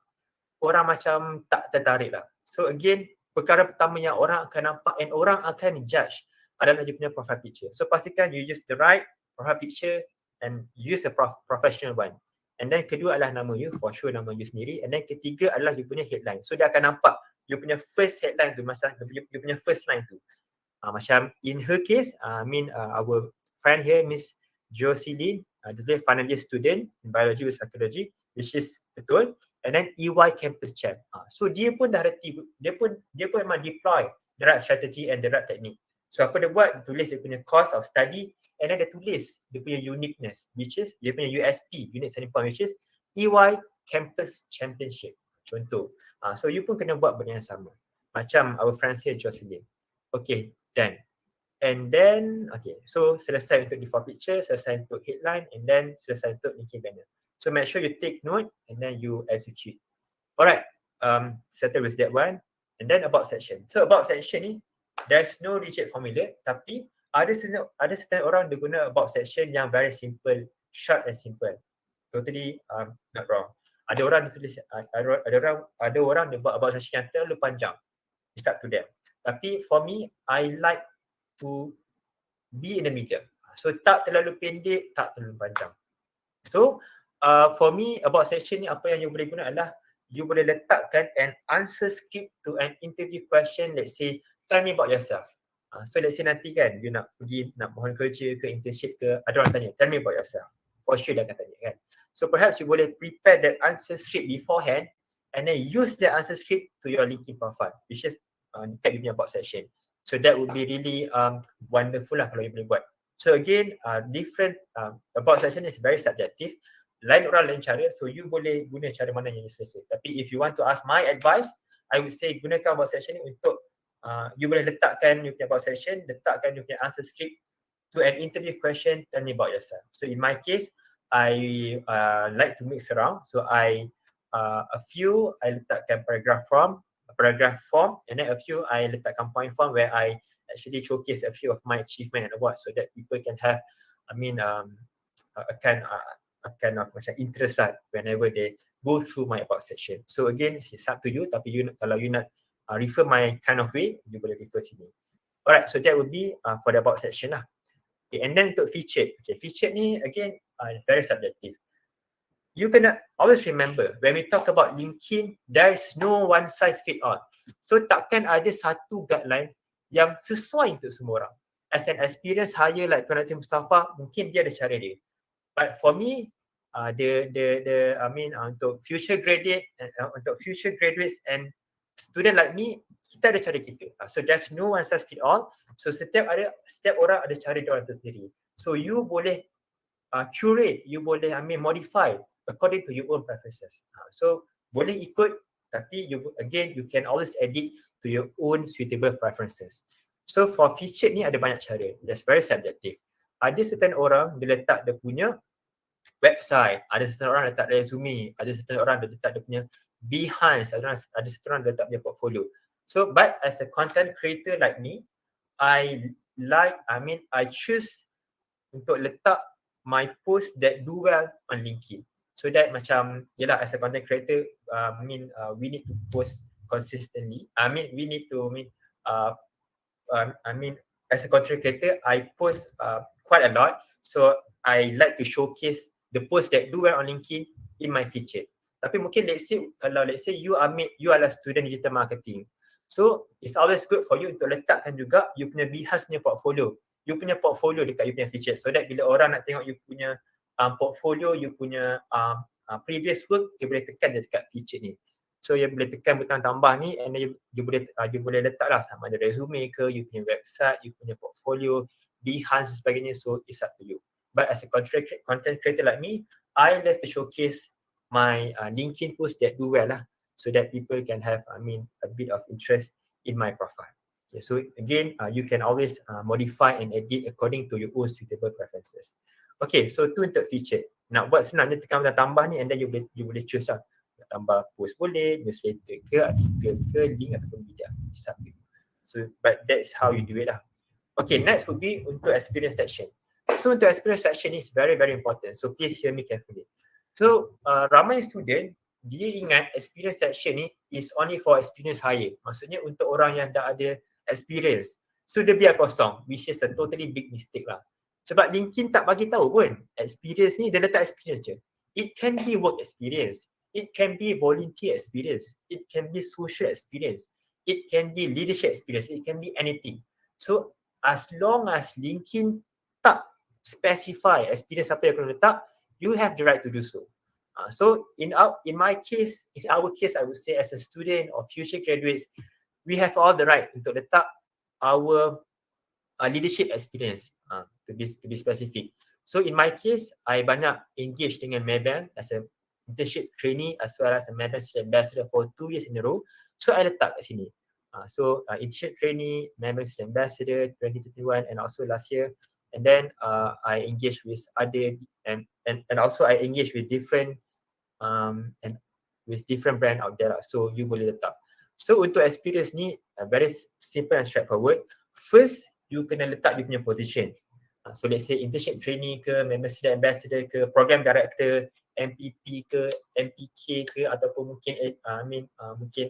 tak tertarik lah. So again, perkara pertama yang orang akan nampak and orang akan judge adalah you punya profile picture. So pastikan you use the right profile picture and use a professional one. And then kedua adalah nama you, for sure nama you sendiri. And then ketiga adalah you punya headline. So dia akan nampak you punya first headline tu, you punya first line tu. Macam in her case, our friend here, Miss Jocelyn, dia final year student in biology with psychology, which is betul. And then EY campus champ. So dia pun dah reti, dia pun memang deploy the right strategy and the right technique. So apa dia buat? Dia tulis dia punya course of study and then dia tulis dia punya uniqueness, which is dia punya USP, unique selling point, which is EY campus championship. Contoh. So you pun kena buat benda yang sama. Macam our friends here, Jocelyn. Okay, done. And then, okay, so selesai untuk default picture, selesai untuk headline, and then selesai untuk LinkedIn banner. So make sure you take note and then you execute. Alright, settle with that one. And then about section. So about section ni, there's no rigid formula, tapi ada certain orang dia guna about section yang very simple, short and simple. Totally not wrong. Ada orang dia buat about section yang terlalu panjang. It's up to them. Tapi for me, I like to be in the middle. So tak terlalu pendek, tak terlalu panjang. So for me about section ni apa yang you boleh guna adalah you boleh letakkan an answer script to an interview question. Let's say tell me about yourself. So let's say nanti kan you nak mohon kerja ke internship ke, ada orang tanya tell me about yourself. For sure dia akan tanya kan. So perhaps you boleh prepare that answer script beforehand and then use that answer script to your LinkedIn profile, which is dekat you punya about section. So that would be really wonderful lah kalau you boleh buat. So again, different about section is very subjective. Lain orang lain cara, so you boleh guna cara mana yang you selesa. Tapi if you want to ask my advice, I would say gunakan about section ni untuk you boleh letakkan you punya about section, letakkan you punya answer script to an interview question, tell me about yourself. So in my case, I like to mix around. So I letakkan paragraph form and then a few I letakkan point form where I actually showcase a few of my achievement and awards so that people can have a kind of macam interest lah whenever they go through my about section. So again, it's up to you, tapi kalau you nak refer my kind of way, you boleh refer sini. Alright, so that would be for the about section lah. Okay, and then untuk featured. Okay, featured ni again very subjective. you kena always remember when we talk about LinkedIn, there is no one size fit all. So takkan ada satu guideline yang sesuai untuk semua orang. As an experienced hire like Tuan Azim Mustafa, mungkin dia ada cara dia. But for me, untuk future graduates and student like me, kita ada cara kita. So there's no one size fit all. So setiap orang ada cara dia orang tersendiri. So you boleh curate, you boleh modify according to your own preferences. So boleh ikut, tapi you can always edit to your own suitable preferences. So for featured ni ada banyak cara. That's very subjective. Ada certain orang dia letak dia punya website, ada certain orang letak resume, ada certain orang dia letak dia punya Behance, ada certain orang dia letak dia portfolio. So but as a content creator like me, I choose untuk letak my post that do well on LinkedIn. So that macam, yelah, as a content creator, we need to post consistently. We need to as a content creator, I post quite a lot. So I like to showcase the posts that do well on LinkedIn in my feature. Tapi mungkin let's say you adalah student digital marketing. So it's always good for you untuk letakkan juga you punya Behance punya portfolio. You punya portfolio dekat you punya feature. So that bila orang nak tengok you punya portfolio, you punya previous work, dia boleh tekan dekat feature ni. So you boleh tekan butang tambah ni, and then you boleh letak lah sama ada resume ke, you punya website, you punya portfolio, Behance dan sebagainya. So it's up to you. But as a content creator like me, I love to showcase my LinkedIn posts that do well lah, so that people can have a bit of interest in my profile. Okay, so again, you can always modify and edit according to your own suitable preferences. Okay, so tu untuk feature. Nak buat senang, dia tekan butang tambah ni, and then you boleh choose lah. Nak tambah post boleh, newsletter ke, artikel ke, link ataupun video. It's up to you. So, but that's how you do it lah. Okay, next would be untuk experience section. So untuk experience section is very, very important. So please hear me carefully. So ramai student, dia ingat experience section ni is only for experience hire. Maksudnya untuk orang yang dah ada experience. So dia biar kosong, which is a totally big mistake lah. Sebab LinkedIn tak bagi tahu pun experience ni, dia letak experience je. It can be work experience, it can be volunteer experience, it can be social experience, it can be leadership experience, it can be anything. So as long as LinkedIn tak specify experience apa yang kena letak, you have the right to do so. So in our case, I would say as a student or future graduates, we have all the right untuk letak our leadership experience, to be specific. So in my case, I banyak engage dengan Maybank as a internship trainee as well as a Maybank student ambassador for 2 years in a row. So I letak kat sini. So internship trainee, Maybank student ambassador 2021, and also last year. And then I engage with other and also I engage with different and with different brand out there. So you boleh letak. So untuk experience ni very simple and straightforward. First, you kena letak you punya position. So let's say internship trainee ke, member student ambassador ke, program director, MPP ke, MPK ke, ataupun mungkin mungkin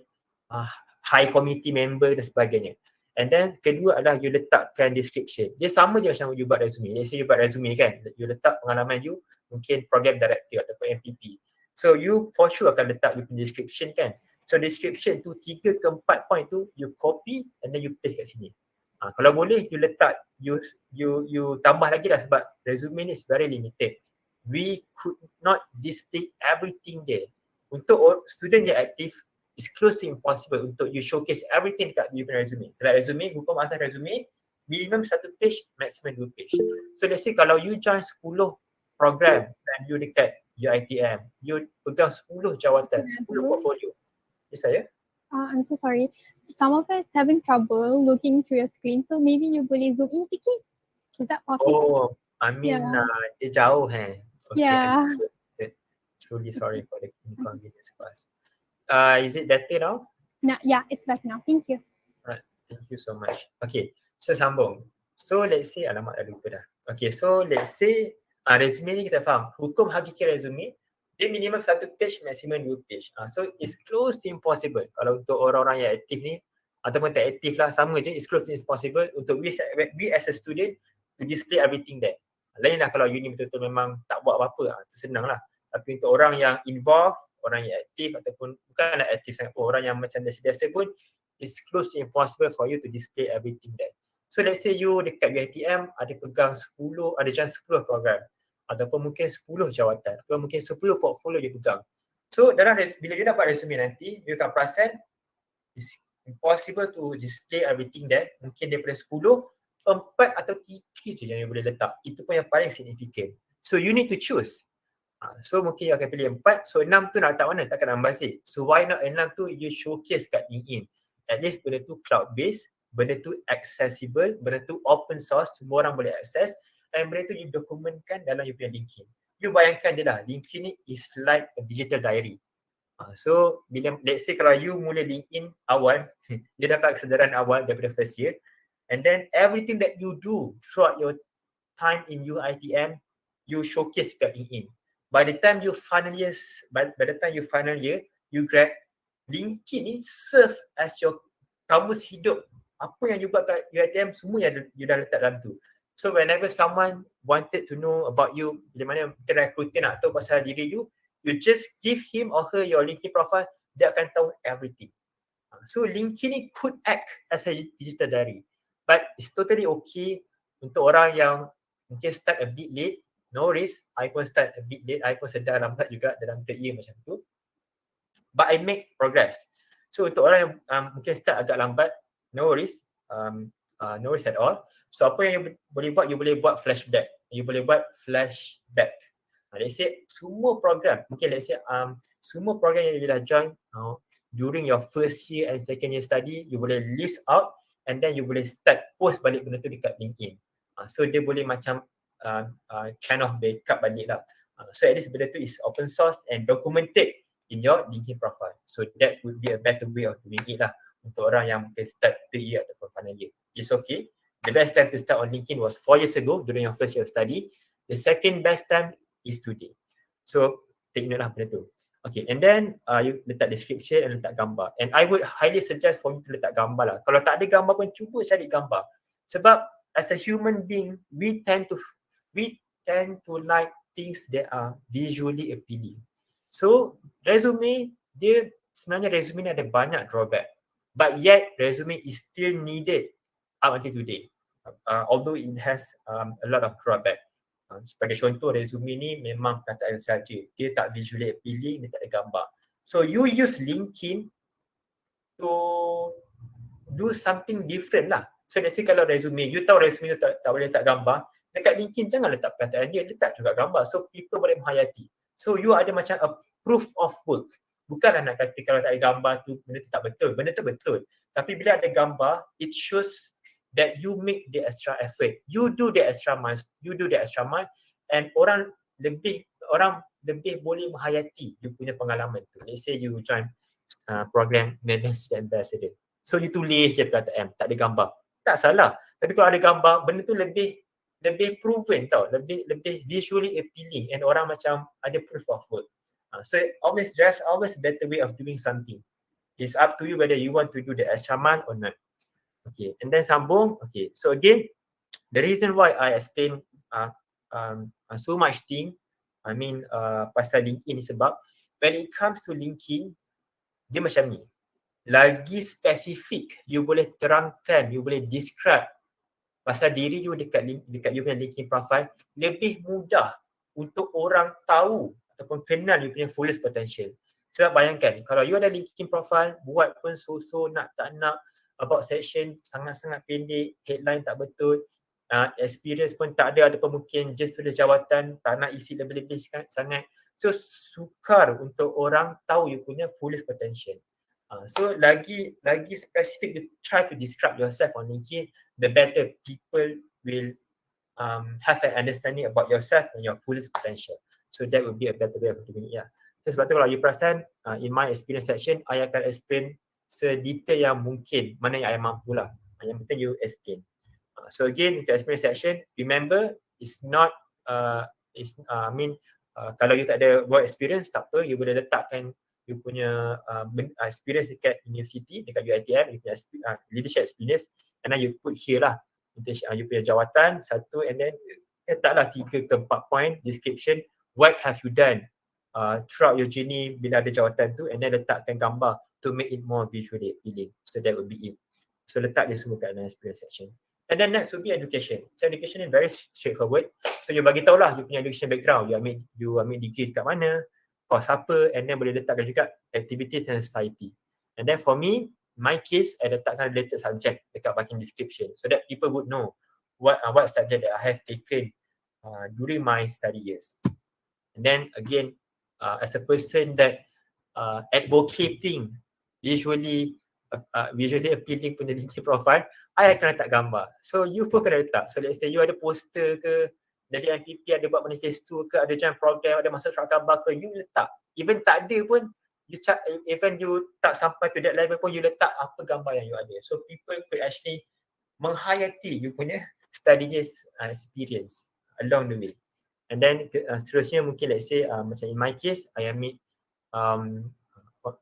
high committee member dan sebagainya. And then kedua adalah you letakkan description. Dia sama je macam you buat resume. Let's say you buat resume kan, you letak pengalaman you mungkin program director ataupun MPP. So you for sure akan letak you punya description kan. So description tu 3 ke 4 point tu you copy and then you paste kat sini. Kalau boleh you letak, you tambah lagi lah sebab resume ni is very limited. We could not display everything there. Untuk student yang aktif, it's close to impossible untuk you showcase everything dekat you punya resume. Sebab resume, hukum asas resume, minimum 1 page, maximum 2 page. So let's say kalau you join 10 program dan you dekat UiTM, you pegang 10 jawatan, 10 portfolio. Yes, saya? I'm so sorry. Some of us having trouble looking through your screen, so maybe you boleh zoom in sikit. Is that possible? Oh, dia jauh Okay, Yeah. Truly sorry for the inconvenience for us. Is it better now? Nah, yeah, it's better now. Thank you. Right, thank you so much. Okay, so sambung. So let's say, alamak dah lupa dah. Okay, so let's say resume ni kita faham. Hukum hakiki resume, dia minimum 1 page, maximum 2 page. So it's close to impossible. Kalau untuk orang-orang yang aktif ni, ataupun tak aktif lah, sama je, it's close to impossible untuk we as a student to display everything there. Lain lah kalau you ni betul-betul memang tak buat apa-apa, tu senang lah. Tapi untuk orang yang involved, orang yang aktif ataupun bukanlah aktif sangat pun, orang yang macam biasa pun, it's close to impossible for you to display everything there. So let's say you dekat UiTM ada pegang 10, ada macam 10 program ataupun mungkin 10 jawatan atau mungkin 10 portfolio dia pegang. So bila you dapat resume nanti, you akan perasan it's impossible to display everything there. Mungkin daripada 10, 4 atau 3 je yang you boleh letak. Itu pun yang paling significant. So you need to choose. So mungkin you akan pilih 4, so 6 tu nak letak mana? Takkan nak ambassador. So why not 6 tu you showcase kat LinkedIn. At least benda tu cloud based, benda tu accessible, benda tu open source, semua orang boleh access, dan benda tu you dokumentkan dalam you punya LinkedIn. You bayangkan je lah, LinkedIn ni is like a digital diary. So bila let's say kalau you mula LinkedIn awal, dia dapat kesedaran awal daripada first year, and then everything that you do throughout your time in UiTM, you showcase kat LinkedIn. By the time you final year, you grad, LinkedIn ni serve as your kamus hidup. Apa yang you buat kat UiTM, semua yang you dah letak dalam tu. So whenever someone wanted to know about you, bila mana recruiter nak tahu pasal diri you, you just give him or her your LinkedIn profile, dia akan tahu everything. So LinkedIn ni could act as a digital diary. But it's totally okay untuk orang yang mungkin start a bit late, no worries. I pun start a bit late, I pun sedar lambat juga dalam third year macam tu. But I make progress. So untuk orang yang mungkin start agak lambat, no worries. No worries at all. So apa yang you boleh buat, you boleh buat flashback. You boleh buat flashback. Let's say semua program, mungkin let's say semua program yang you dah join during your first year and second year study, you boleh list out and then you boleh start post balik benda tu dekat LinkedIn. So dia boleh macam kind of backup balik lah. So at least benda tu is open source and documented in your LinkedIn profile. So that would be a better way of doing it lah untuk orang yang mungkin start 3 year ataupun final year. It's okay. The best time to start on LinkedIn was 4 years ago during your first year of study. The second best time is today. So take note lah benda tu. Okay, and then you letak description and letak gambar. And I would highly suggest for you to letak gambar lah. Kalau tak ada gambar pun cuba cari gambar. Sebab as a human being, we tend to like things that are visually appealing. So resume dia sebenarnya resume ni ada banyak drawback. But yet resume is still needed up until today. Although it has a lot of drawback. Sebagai contoh, resume ni memang perkataan saja. Dia tak visually appealing, dia tak ada gambar. So you use LinkedIn to do something different lah. So let's say kalau resume, you tahu resume tu tak boleh letak gambar, dekat LinkedIn jangan letak perkataan dia, letak juga gambar. So people boleh menghayati. So you ada macam a proof of work. Bukanlah nak kata kalau tak ada gambar tu, benda tu tak betul. Benda tu betul. Tapi bila ada gambar, it shows that you make the extra effort. You do the extra mile. And orang lebih boleh menghayati you punya pengalaman tu. Let's say you join program Student Ambassador. So you tulis je perkataan, tak ada gambar. Tak salah. Tapi kalau ada gambar, benda tu lebih proven tau. Lebih visually appealing and orang macam ada proof of work. So there's always a better way of doing something. It's up to you whether you want to do the extra mile or not. Okay, and then sambung. Okay, so again, the reason why I explain so much thing, pasal LinkedIn ni sebab when it comes to LinkedIn, dia macam ni. Lagi spesifik, you boleh terangkan, you boleh describe pasal diri you dekat you punya LinkedIn profile, lebih mudah untuk orang tahu ataupun kenal you punya fullest potential. Sebab bayangkan, kalau you ada LinkedIn profile, buat pun so-so, nak tak nak, about section sangat-sangat pendek, headline tak betul, experience pun tak ada ataupun mungkin just tulis jawatan, tak nak isi lebih-lebih sangat. So sukar untuk orang tahu you punya fullest potential. So lagi specific you try to describe yourself on LinkedIn, the better people will have an understanding about yourself and your fullest potential. So that would be a better way of doing it. So sebab tu kalau you perasan, in my experience section, I akan explain sedetail yang mungkin, mana yang I mampu lah. Yang penting you explain. So again, untuk experience section, remember, it's not, kalau you tak ada work experience, tak apa, you boleh letakkan you punya experience dekat university, dekat UiTM, you punya leadership experience, and then you put here lah, you punya jawatan, satu, and then letaklah 3 ke 4 point description, what have you done throughout your journey bila ada jawatan tu, and then letakkan gambar to make it more visually appealing. So that would be it. So letak dia semua kat dalam experience section. And then next would be education. So education is very straightforward. So you bagi tahulah you punya education background. You ambil degree dekat mana, course apa, and then boleh letakkan juga activities and society. And then for me, my case, I letakkan related subject dekat bahagian description so that people would know what subject that I have taken during my study years. And then again, as a person that advocating visually appealing punya LinkedIn profile, I akan letak gambar. So you pun kena letak. So let's say you ada poster ke, dari MPP ada buat manifesto ke, ada join program, ada masuk surat khabar ke, you letak. Even tak ada pun, even you tak sampai to that level pun, you letak apa gambar yang you ada. So people could actually menghayati you punya study years experience along the way. And then seterusnya mungkin let's say macam in my case, I ambil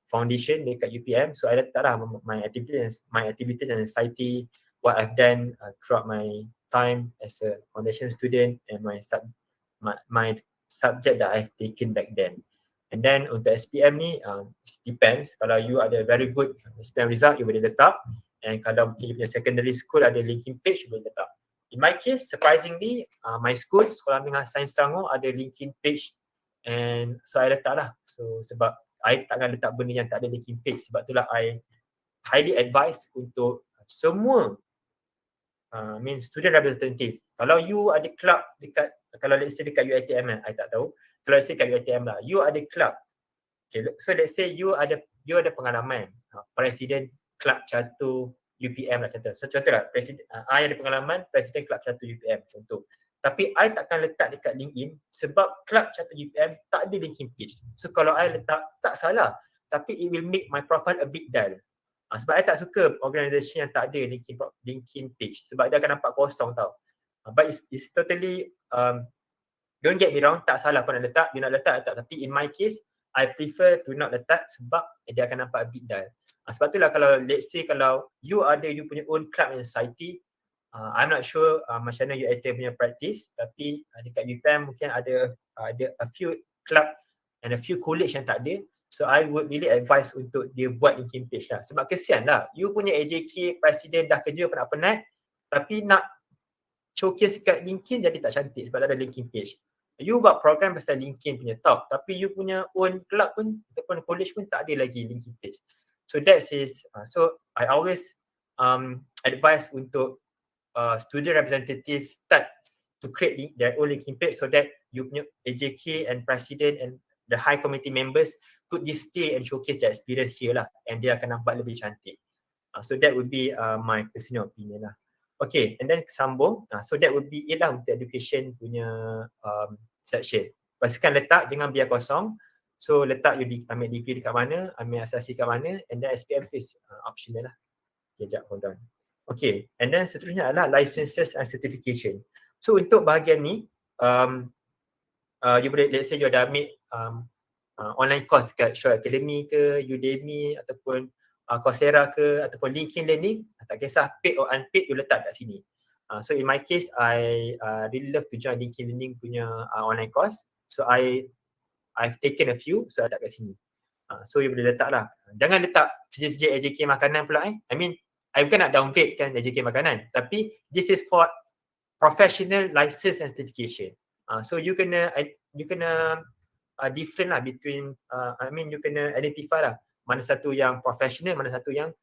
foundation dekat UPM, so I letaklah my activities and society, what I've done throughout my time as a foundation student, and my subject that I've taken back then. And then untuk SPM ni, it depends. Kalau you ada very good SPM result, you boleh letak. And kalau mungkin you punya secondary school ada linking page, you boleh letak. In my case, surprisingly, my school, Sekolah Menengah Sains Selangor ada linking page, and so I letak lah. So sebab I takkan letak benda yang tak ada linking page, sebab itulah I highly advise untuk semua student representative. Kalau you ada club dekat, kalau let's say dekat UiTM kan, I tak tahu. Kalau let's say dekat UiTM lah, you ada club. Okay, so let's say you ada pengalaman presiden club catur UPM lah contoh. So contoh lah, I ada pengalaman presiden club catur UPM contoh. Tapi I takkan letak dekat LinkedIn sebab club catur UPM tak ada linking page. So kalau I letak, tak salah. Tapi it will make my profile a bit dull. Sebab I tak suka organisasi yang tak ada linking page. Sebab dia akan nampak kosong tau. But it's totally, don't get me wrong, tak salah kau nak letak, you nak letak. Tapi in my case, I prefer to not letak sebab dia akan nampak a bit dull. Sebab itulah kalau let's say kalau you ada you punya own club and society, I'm not sure macam mana UiTM punya practice, tapi dekat UPM mungkin ada a few club and a few college yang tak ada. So I would really advise untuk dia buat linking page lah. Sebab kesian lah, you punya AJK presiden dah kerja penat-penat, tapi nak showcase kat LinkedIn jadi tak cantik sebab ada linking page. You buat program pasal LinkedIn punya top, tapi you punya own club pun ataupun college pun tak ada lagi linking page. So that is, so I always advise untuk student representative start to create their own linking page so that you punya AJK and president and the high committee members could display and showcase their experience here lah, and dia akan nampak lebih cantik. So that would be my personal opinion lah. Okay, and then sambung. So that would be it lah untuk education punya section. Pastikan letak, jangan biar kosong. So letak you ambil degree dekat mana, ambil asasi kat mana, and then SPM is optional lah. Okay, sekejap, hold on. Okay, and then seterusnya adalah licenses and certification. So untuk bahagian ni, you boleh, let's say you ada ambil online course dekat Show Academy ke, Udemy ataupun Coursera ke, ataupun LinkedIn Learning, tak kisah paid or unpaid, you letak kat sini. So in my case, I really love to join LinkedIn Learning punya online course. So I've taken a few, so I letak kat sini. So you boleh letak lah. Jangan letak sejak AJK makanan pula I mean, I bukan nak downgrade kan AJK makanan, tapi this is for professional license and certification. So you kena different lah between, I mean you kena identify lah mana satu yang professional, mana satu yang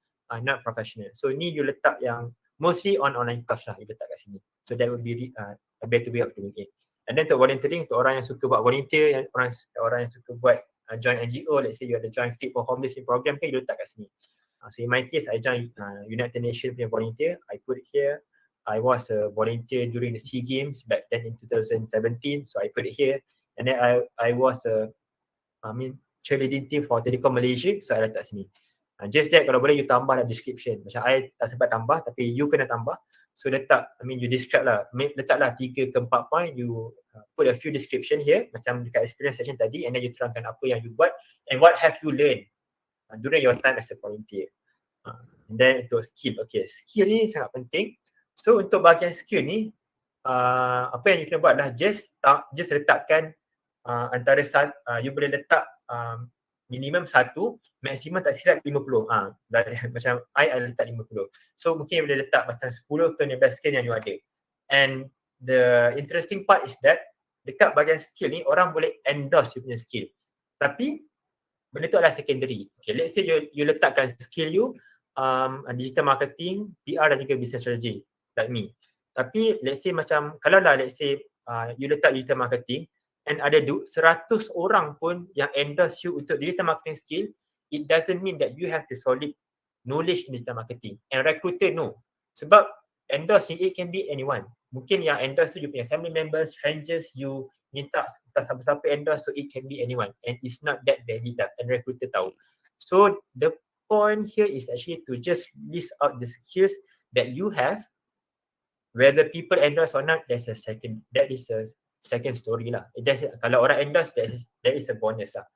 not professional. So ni you letak yang mostly on online course lah, you letak kat sini. So that would be a better way of doing it. And then untuk volunteering, untuk orang yang suka buat volunteer, orang yang suka buat join NGO, let's say you ada join Fit for Homeless program kan, you letak kat sini. So in my case, I joined United Nations punya volunteer. I put it here. I was a volunteer during the SEA Games back then in 2017, so I put it here. And then I was cheerleading team for Telecom Malaysia, so I letak sini. Just that kalau boleh you tambah dalam description. Macam I tak sempat tambah, tapi you kena tambah. So letak, you describe lah, letaklah 3 ke 4 point, you put a few description here, macam dekat experience session tadi, and then you terangkan apa yang you buat and what have you learned during your time as a volunteer. And then untuk skill, okay, skill ni sangat penting. So untuk bahagian skill ni, apa yang you kena buat adalah just letakkan antara you boleh letak minimum 1, maksimum tak silap 50. Macam I letak 50. So mungkin you boleh letak macam 10 ke 15 skill yang you ada. And the interesting part is that dekat bahagian skill ni orang boleh endorse you punya skill. Tapi benda tu adalah secondary. Okay, let's say you letakkan skill you digital marketing, PR dan juga business strategy like me. Tapi let's say macam kalau lah let's say you letak digital marketing and ada 100 orang pun yang endorse you untuk digital marketing skill, it doesn't mean that you have the solid knowledge in digital marketing. And recruiter no. Sebab endorsing it can be anyone. Mungkin yang endorse tu you punya family members, strangers, you minta siapa-siapa endorse, so it can be anyone. And it's not that valid lah, and recruiter tahu. So the point here is actually to just list out the skills that you have. Whether people endorse or not, that is a second story lah. Kalau orang endorse, that is a bonus lah.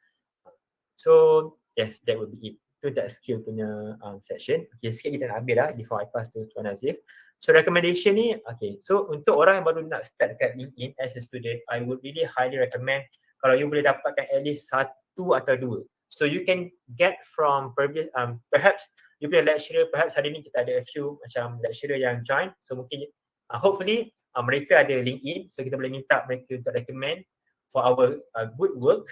So yes, that would be it. Itu that skill punya section. Okay, sikit kita nak habis dah before I pass to Tuan Nazif. So recommendation ni, okay, so untuk orang yang baru nak start dekat LinkedIn as a student, I would really highly recommend kalau you boleh dapatkan at least 1 atau 2. So you can get from previous, perhaps you punya lecturer, perhaps hari ni kita ada a few macam lecturer yang join, so mungkin hopefully mereka ada LinkedIn, so kita boleh minta mereka untuk recommend for our good work.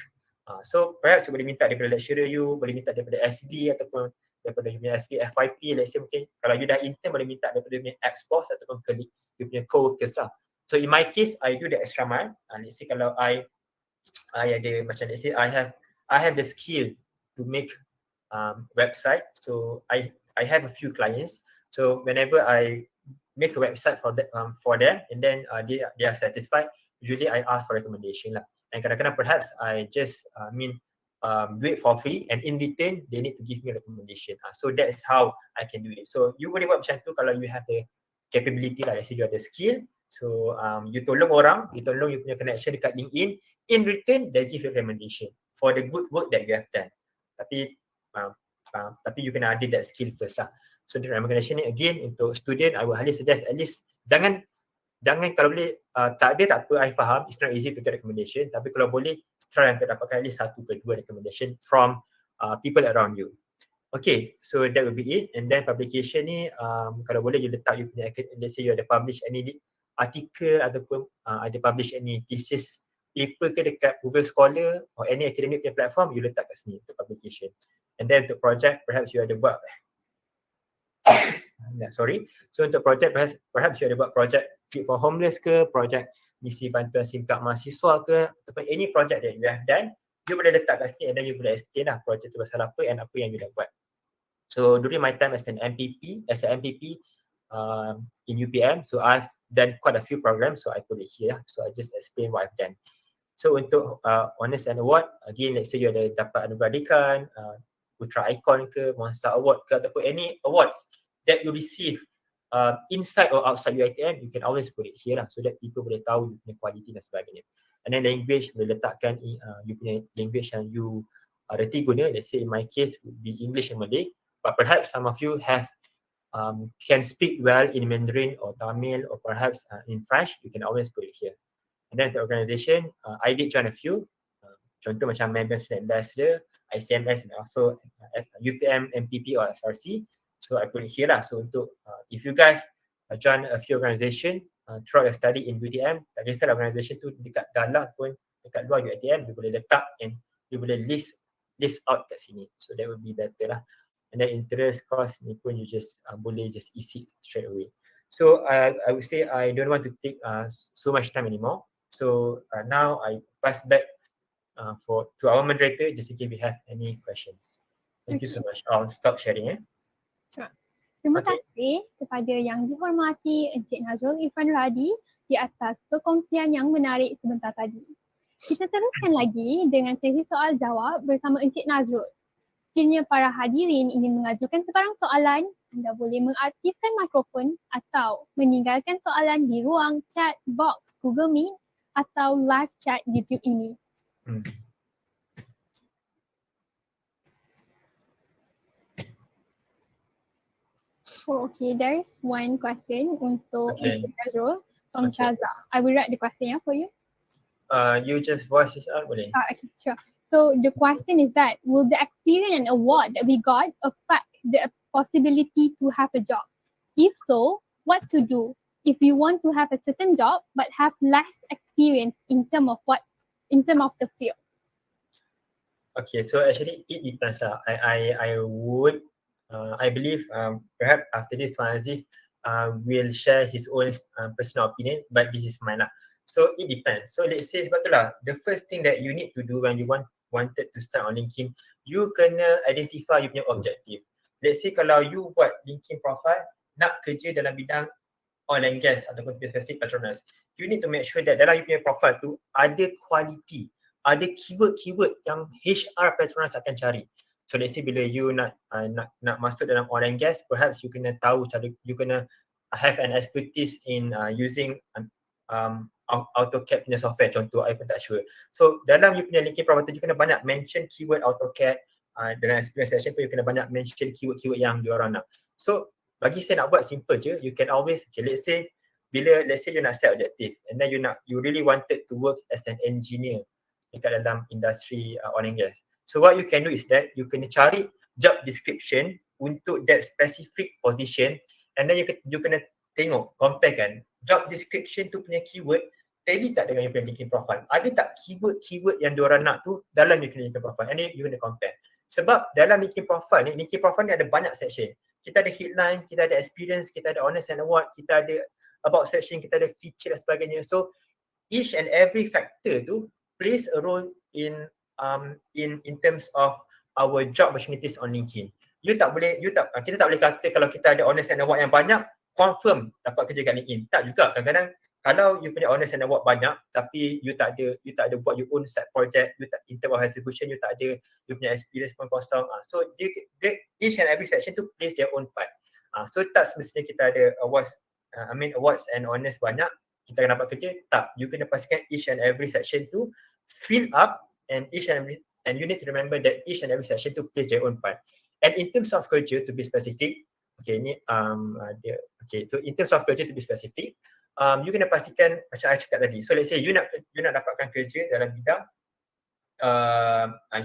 So perhaps you boleh minta daripada lecturer you, boleh minta daripada SB ataupun daripada you punya SB FYP, let's say mungkin kalau you dah intern boleh minta daripada you punya ex-boss ataupun colleague, you punya co-workers lah. So in my case, I do the extra mile. Let's say kalau I ada macam let's say I have the skill to make website. So I have a few clients. So whenever I make a website for them and then they are satisfied, usually I ask for recommendation lah. And kadang-kadang perhaps I just do it for free and in return they need to give me a recommendation. So that's how I can do it. So you boleh buat macam tu kalau you have the capability lah. Let's say you have the skill. So you tolong orang, you tolong you punya connection dekat LinkedIn. In return, they give you recommendation for the good work that you have done. Tapi you kena ada that skill first lah. So the recommendation ni again untuk student, I would highly suggest at least jangan kalau boleh tak ada tak apa, I faham it's not easy to get recommendation, tapi kalau boleh try untuk dapatkan at least 1 ke 2 recommendation from people around you. Okay, so that will be it. And then publication ni kalau boleh you letak you punya, let's say you ada publish any article ataupun ada publish any thesis paper ke dekat Google Scholar or any academic platform, you letak kat sini untuk publication. And then untuk project, perhaps you ada buat So untuk project, perhaps you ada buat project Fit for Homeless ke, project misi bantuan SIM card mahasiswa ke, ataupun any project that you have done, you boleh letak kat sini and then you boleh explain lah project tu pasal apa and apa yang you dah buat. So during my time as an MPP in UPM, so I've done quite a few programs, so I put it here. So I just explain what I've done. So untuk Honors and Award, again, let's say you ada dapat anugerah Dekan, Putra Icon ke, Monster Award ke, ataupun any awards that you receive inside or outside UiTM, you can always put it here lah, so that people boleh tahu you punya quality dan sebagainya. And then language, boleh letakkan you punya language yang you reti guna. Let's say in my case would be English and Malay, but perhaps some of you have can speak well in Mandarin or Tamil or perhaps in French, you can always put it here. And then the organization, I did join a few, contoh macam Member Student Ambassador, ICMS, and also UPM, MPP or SRC. So I put it here lah. So untuk if you guys join a few organisation throughout your study in UTM, tak kisah organisation tu dekat dalam pun, dekat luar UTM, you boleh letak and you boleh list out kat sini. So that would be better lah. And then interest, cost ni pun you just boleh just isi straight away. So I would say I don't want to take so much time anymore. So now I pass back to our moderator just in case we have any questions. Thank you so much. I'll stop sharing. Terima kasih kepada yang dihormati Encik Nazrul Irfan Radi di atas perkongsian yang menarik sebentar tadi. Kita teruskan lagi dengan sesi soal jawab bersama Encik Nazrul. Sekiranya para hadirin ingin mengajukan sebarang soalan, anda boleh mengaktifkan mikrofon atau meninggalkan soalan di ruang chat box Google Meet atau live chat YouTube ini. Oh, okay, there's one question untuk Encik Nazrul from Chaza. I will read the question for you. You just voice this out boleh? Okay, sure. So the question is that will the experience and award that we got affect the possibility to have a job? If so, what to do if you want to have a certain job but have less experience in term of the field? Okay, so actually it depends lah. I would I believe perhaps after this Tuan Azif will share his own personal opinion, but this is mine lah. So it depends. So let's say sebab tu lah, the first thing that you need to do when you wanted to start on LinkedIn, you kena identify you punya objective. Let's say kalau you buat LinkedIn profile nak kerja dalam bidang oil and gas ataupun spesifik Petronas, you need to make sure that dalam you punya profile tu ada quality, ada keyword-keyword yang HR Petronas akan cari. So let's say bila you nak masuk dalam oil and gas, perhaps you kena tahu cara, you kena have an expertise in using AutoCAD punya software, contoh I pun tak sure. So dalam you punya LinkedIn profile tu, you kena banyak mention keyword AutoCAD, dalam experience section pun you kena banyak mention keyword-keyword yang diorang nak. So bagi saya nak buat simple je, you can always, okay, let's say you nak set objective and then you really wanted to work as an engineer dekat dalam industri oil and gas. So what you can do is that you kena cari job description untuk that specific position and then you kena tengok, compare kan, job description tu punya keyword tally tak dengan you punya LinkedIn profile. Ada tak keyword yang diorang nak tu dalam you punya LinkedIn profile, and then you kena compare. Sebab dalam LinkedIn profile ni ada banyak section. Kita ada headline, kita ada experience, kita ada honors and award, kita ada about section, kita ada feature dan sebagainya. So each and every factor tu plays a role in terms of our job opportunities on LinkedIn. Kita tak boleh kata kalau kita ada honors and award yang banyak, confirm dapat kerja kat LinkedIn. Tak juga. Kadang-kadang kalau you punya honors and award banyak tapi you tak ada buat your own side project, you tak, in terms of execution you tak ada, you punya experience pun kosong. So each and every section tu plays their own part. So tak semestinya kita ada awards and honors banyak kita akan dapat kerja. Tak, you kena pastikan each and every section tu fill up, and you need to remember that each and every section tu plays their own part. And in terms of kerja, to be specific, okay, ni so in terms of kerja to be specific, you kena pastikan macam I cakap tadi. So let's say you nak dapatkan kerja dalam bidang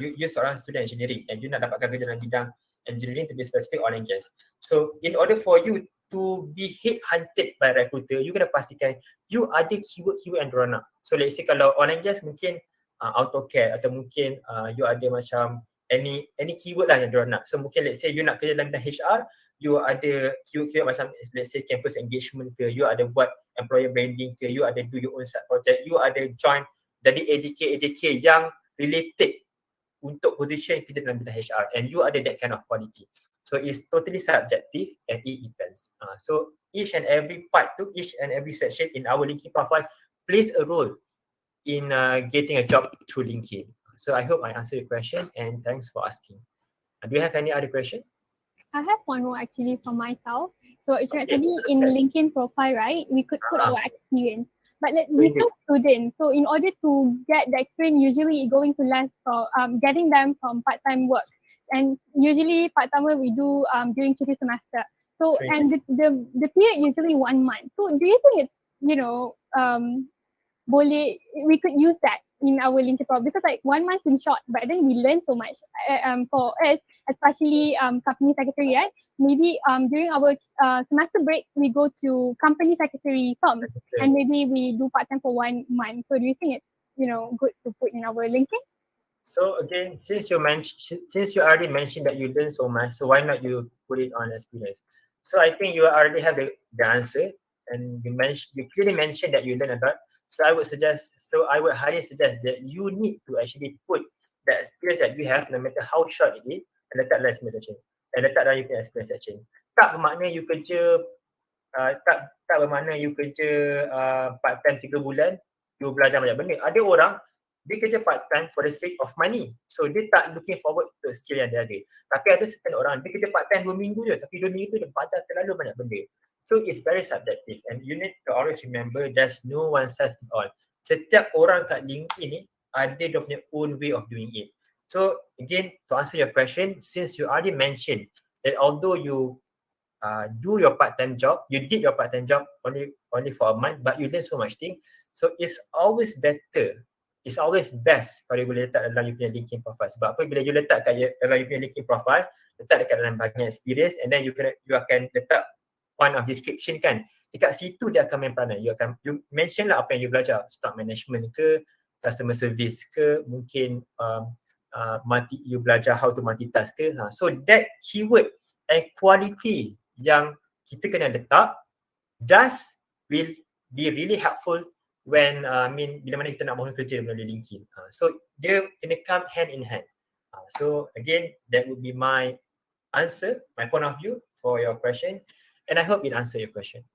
you seorang student engineering and you nak dapatkan kerja dalam bidang engineering, to be specific, oil and gas. So in order for you to be headhunted by recruiter, you kena pastikan you ada keyword-keyword yang diorang nak. So let's say kalau oil and gas mungkin AutoCAD atau mungkin you ada macam any keyword lah yang diorang nak. So mungkin let's say you nak kerja dalam bidang HR, you ada keyword macam let's say campus engagement ke, you ada buat employer branding ke, you ada do your own side project, you ada join dari AJK yang related untuk position kerja dalam bidang HR, and you ada that kind of quality. So it's totally subjective and it depends. So each and every part to each and every section in our LinkedIn profile plays a role in getting a job through LinkedIn. So I hope I answered your question and thanks for asking. Do you have any other question? I have one more actually from myself. So actually in LinkedIn profile, right, we could put our experience. But we still students. So in order to get the experience, usually going to less for getting them from part-time work. And usually part-time work we do during cuti semester. So and the period usually 1 month. So do you think it's, we could use that in our LinkedIn profile, because like 1 month in short, but then we learn so much for us, especially company secretary, right? Maybe during our semester break, we go to company secretary firm and maybe we do part-time for 1 month. So do you think it's, good to put in our LinkedIn? So again, since you already mentioned that you learn so much, so why not you put it on experience? So I think you already have the answer, and you clearly mentioned that you learn a lot. So I would highly suggest that you need to actually put the experience that you have, no matter how short it is, and letak dalam experience section. And letak dalam your experience section. Tak bermakna you kerja part-time 3 bulan, you belajar banyak benda. Ada orang, dia kerja part-time for the sake of money. So dia tak looking forward to skill yang dia ada. Tapi ada certain orang, dia kerja part-time 2 minggu je, tapi 2 minggu tu dia belajar terlalu banyak benda. So it's very subjective, and you need to always remember there's no one size fits all. Setiap orang kat LinkedIn ni ada dia punya own way of doing it. So again, to answer your question, since you already mentioned that although you do your part-time job, you did your part-time job only for a month, but you learn so much thing. So it's always better it's always best kalau you boleh letak dalam you punya LinkedIn profile. Sebab apa, bila you letak kat dalam you punya LinkedIn profile, letak dekat dalam bahagian experience, and then you akan letak one of description kan. Dekat situ dia akan main peranan. You mention lah apa yang you belajar, stock management ke, customer service ke, mungkin you belajar how to multitask ke. So that keyword and quality yang kita kena letak will be really helpful when bila mana kita nak mohon kerja melalui LinkedIn. So dia kena come hand in hand. So again, that would be my answer, my point of view for your question, and I hope it answered your question.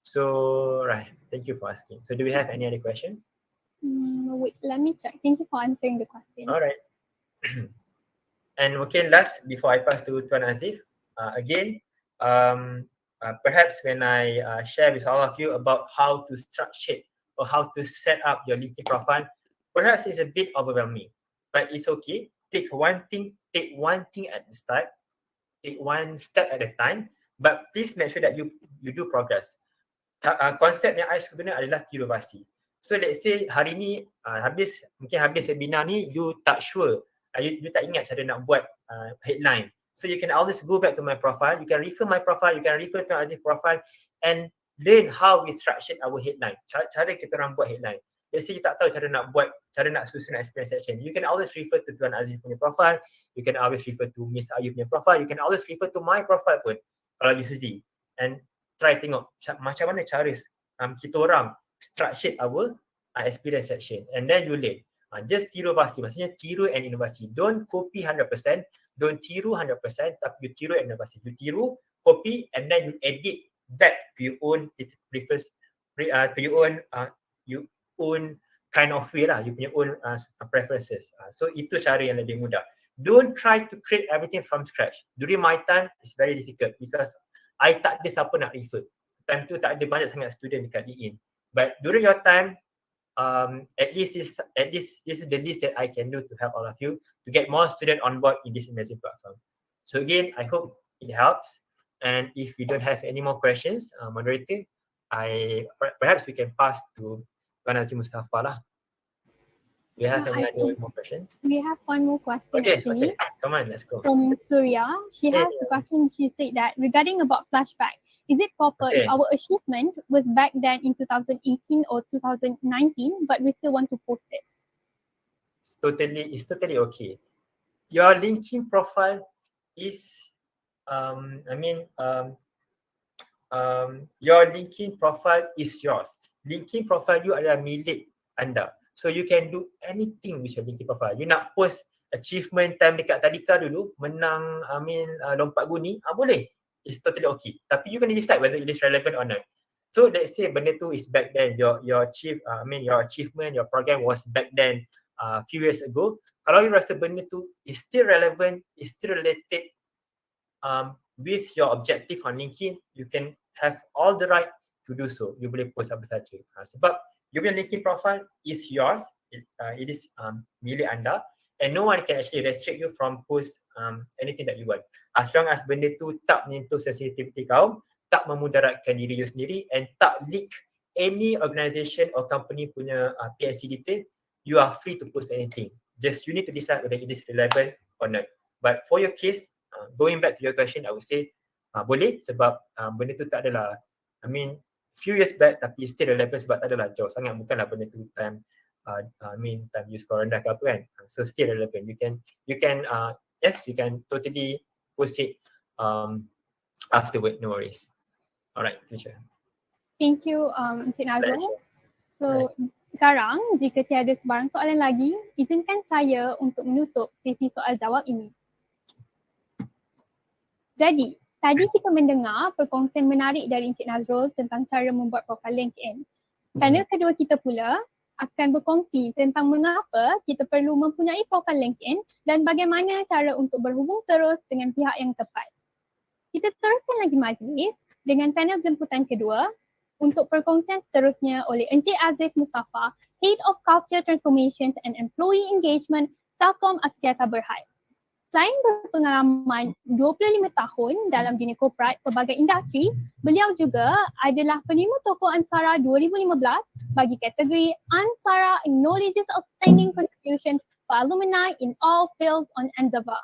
So right, thank you for asking. So do we have any other question? Wait, let me check. Thank you for answering the question. All right. And okay, last before I pass to Tuan Azif, again, perhaps when I share with all of you about how to structure or how to set up your LinkedIn profile, perhaps it's a bit overwhelming, but it's okay. Take one thing at the start, take one step at a time, but please make sure that you do progress. Konsep yang I suka guna adalah tiru pasti. So let's say hari ni mungkin habis webinar ni, you tak sure, you tak ingat cara nak buat headline. So you can always go back to my profile, you can refer my profile, you can refer to Azif profile and learn how we structured our headline. Cara kita orang buat headline. Let's say you tak tahu cara nak susun experience section, you can always refer to Tuan Azif punya profile, you can always refer to Miss Ayu punya profile, you can always refer to my profile pun kalau you suzy, and try tengok macam mana cara kita orang structure our experience section, and then you learn. Just tiru pasti, maksudnya tiru and inovasi. Don't copy 100%, don't tiru 100%, tapi you tiru and inovasi. You tiru, copy, and then you edit back to your own own kind of way lah, you punya own preferences. So itu cara yang lebih mudah. Don't try to create everything from scratch. During my time, it's very difficult because I tak ada siapa nak refer. Time tu tak ada banyak sangat student dekat LinkedIn. But during your time, at least this is the least that I can do to help all of you to get more students on board in this amazing platform. So again, I hope it helps. And if we don't have any more questions, moderator, perhaps we can pass to Tuan Azim Mustafa lah. Do you have any other more questions? We have one more question actually. Okay, come on, let's go. From Surya, she has the question. She said that regarding about flashback, is it proper if our achievement was back then in 2018 or 2019, but we still want to post it? It's totally okay. Your LinkedIn profile is, your LinkedIn profile is yours. LinkedIn profile you adalah milik anda. So you can do anything with your LinkedIn profile. You nak post achievement time dekat Tadika dulu, menang lompat guni, boleh. It's totally okay. Tapi you kena decide whether it is relevant or not. So let's say benda tu is back then, your achievement, your program was back then few years ago. Kalau you rasa benda tu is still relevant, is still related with your objective on LinkedIn, you can have all the right to do so. You boleh post apa saja. Sebab your LinkedIn profile is yours, it is milik anda, and no one can actually restrict you from post anything that you want. As long as benda tu tak menyentuh sensitivity kau, tak memudaratkan diri you sendiri, and tak leak any organisation or company punya PNC detail, you are free to post anything. Just you need to decide whether it is relevant or not. But for your case, going back to your question, I would say boleh, sebab benda tu tak adalah, few years back tapi still relevant sebab tak adalah jauh sangat, bukanlah benda tu time time use for rendah ke apa kan. So still relevant. You can yes, you can totally post it afterward, no worries. Alright, teacher. Thank you Encik Nazrul. So sekarang jika tiada sebarang soalan lagi, izinkan saya untuk menutup sesi soal jawab ini. Jadi, tadi kita mendengar perkongsian menarik dari Encik Nazrul tentang cara membuat profil LinkedIn. Panel kedua kita pula akan berkongsi tentang mengapa kita perlu mempunyai profil LinkedIn dan bagaimana cara untuk berhubung terus dengan pihak yang tepat. Kita teruskan lagi majlis dengan panel jemputan kedua untuk perkongsian seterusnya oleh Encik Azif Mustafa, Head of Culture Transformations and Employee Engagement, Telkom Axiata Berhad. Selain berpengalaman 25 tahun dalam dunia korporat pelbagai industri, beliau juga adalah penerima tokoh Ansara 2015 bagi kategori Ansara Acknowledges Outstanding Contribution for Alumni in All Fields on Endeavour.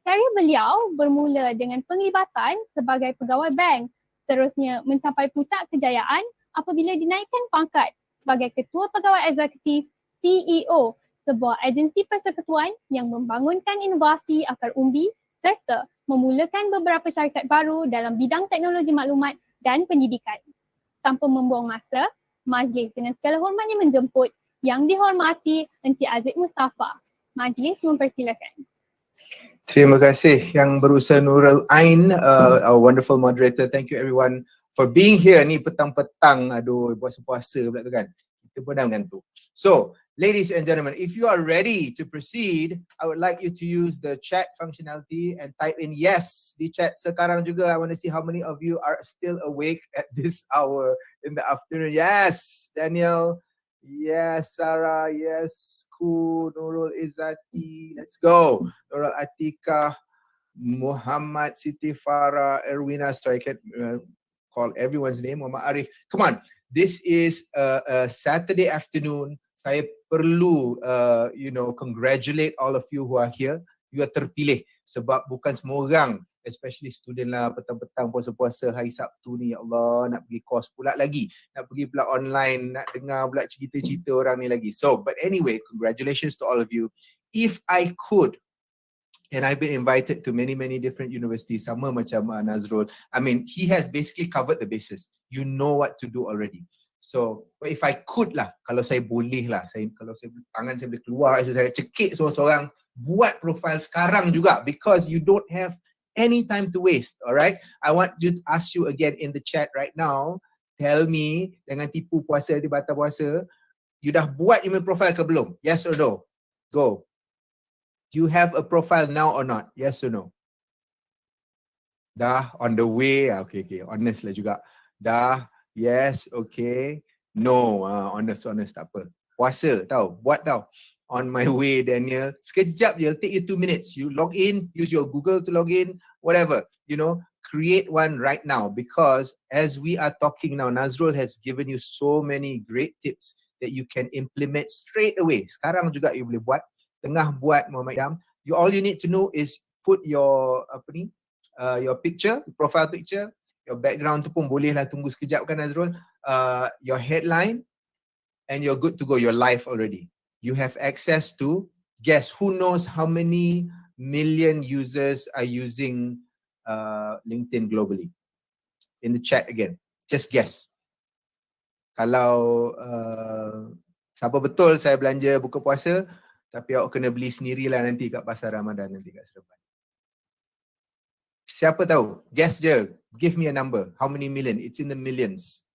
Karier beliau bermula dengan penglibatan sebagai pegawai bank, seterusnya mencapai puncak kejayaan apabila dinaikkan pangkat sebagai Ketua Pegawai Eksekutif CEO, sebuah agensi persekutuan yang membangunkan inovasi akar umbi serta memulakan beberapa syarikat baru dalam bidang teknologi maklumat dan pendidikan. Tanpa membuang masa, majlis dengan segala hormatnya menjemput Yang Dihormati Encik Aziz Mustafa. Majlis mempersilakan. Terima kasih Yang Berusaha Nurul Ain, our wonderful moderator. Thank you everyone for being here. Ni petang-petang, aduh puasa-puasa pula tu kan. Kita pun dah mengantuk. So, ladies and gentlemen, if you are ready to proceed, I would like you to use the chat functionality and type in yes di chat sekarang juga. I want to see how many of you are still awake at this hour in the afternoon. Yes, Daniel. Yes, Sarah. Yes, Ku, Nurul Izzati. Let's go. Nurul Atika, Muhammad, Siti Farah, Erwina. Sorry, I can't call everyone's name. Muhammad Arif. Come on. This is a Saturday afternoon. Saya perlu, congratulate all of you who are here. You are terpilih sebab bukan semua orang, especially student lah, petang-petang puasa-puasa hari Sabtu ni, ya Allah, nak pergi course pula lagi, nak pergi pula online, nak dengar pula cerita-cerita orang ni lagi. So, but anyway, congratulations to all of you. If I could, and I've been invited to many different universities, sama macam Nazrul. I mean, he has basically covered the bases. You know what to do already. So, if I could lah, kalau saya boleh lah, kalau saya tangan saya boleh keluar, saya cekik seorang-seorang, buat profile sekarang juga, because you don't have any time to waste, alright? I want to ask you again in the chat right now, tell me, jangan tipu puasa, tiba batal puasa, you dah buat email profile ke belum? Yes or no? Go. Do you have a profile now or not? Yes or no? Dah, on the way, okay, honest lah juga. Dah, yes, okay. No, honest, tak apa. Puasa, tahu, buat tahu. On my way, Daniel. Sekejap je, it'll take you 2 minutes. You log in, use your Google to log in, whatever. Create one right now, because as we are talking now, Nazrul has given you so many great tips that you can implement straight away. Sekarang juga you boleh buat. Tengah buat Muhammad Idham. All you need to know is put your your picture, profile picture, your background tu pun boleh lah, tunggu sekejap kan Nazrul. Your headline, and you're good to go. You're live already. You have access to, guess who knows how many million users are using LinkedIn globally? In the chat again, just guess. Kalau siapa betul saya belanja buka puasa, tapi awak kena beli sendirilah nanti kat pasar Ramadan, nanti kat Seremban. Siapa tahu? Guess je. Give me a number. How many million? It's in the millions.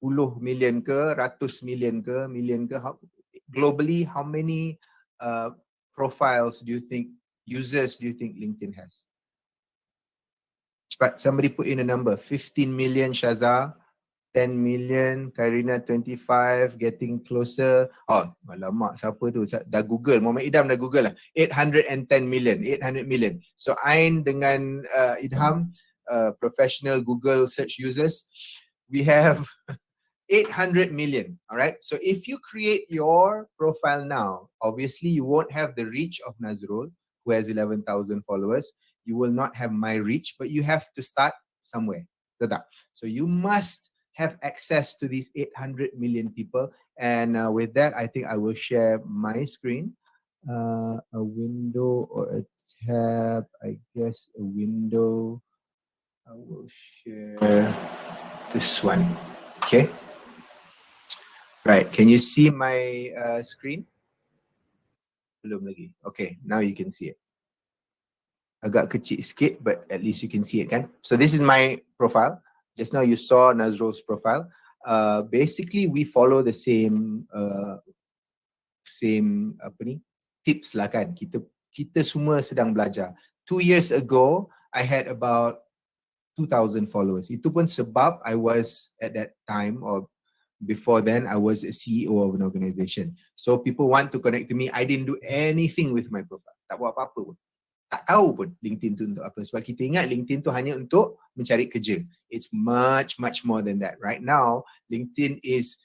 10 million ke, 100 million ke, million ke? Globally, how many profiles do you think, users do you think LinkedIn has? But somebody put in a number. 15 million, Shaza. 10 million, Karina 25, getting closer. Oh, alamak, siapa tu? Dah Google, Muhammad Idham dah Google lah. 810 million, 800 million. So, Ain dengan Idham, professional Google search users, we have 800 million, all right? So, if you create your profile now, obviously you won't have the reach of Nazrul, who has 11,000 followers. You will not have my reach, but you have to start somewhere. So, you must have access to these 800 million people. And with that, I think I will share my screen. A window or a tab, I guess a window. I will share this one, okay? Right, can you see my screen? Belum lagi. Okay, now you can see it. Agak kecil sikit, but at least you can see it kan? So this is my profile. Just now you saw Nazrul's profile. Basically, we follow the same tips lah kan. Kita semua sedang belajar. 2 years ago, I had about 2,000 followers. Itu pun sebab I was at that time, or before then, I was a CEO of an organization. So people want to connect to me. I didn't do anything with my profile. Tak buat apa-apa pun. tak tahu pun LinkedIn tu untuk apa. Sebab kita ingat LinkedIn tu hanya untuk mencari kerja. It's much more than that. Right now, LinkedIn is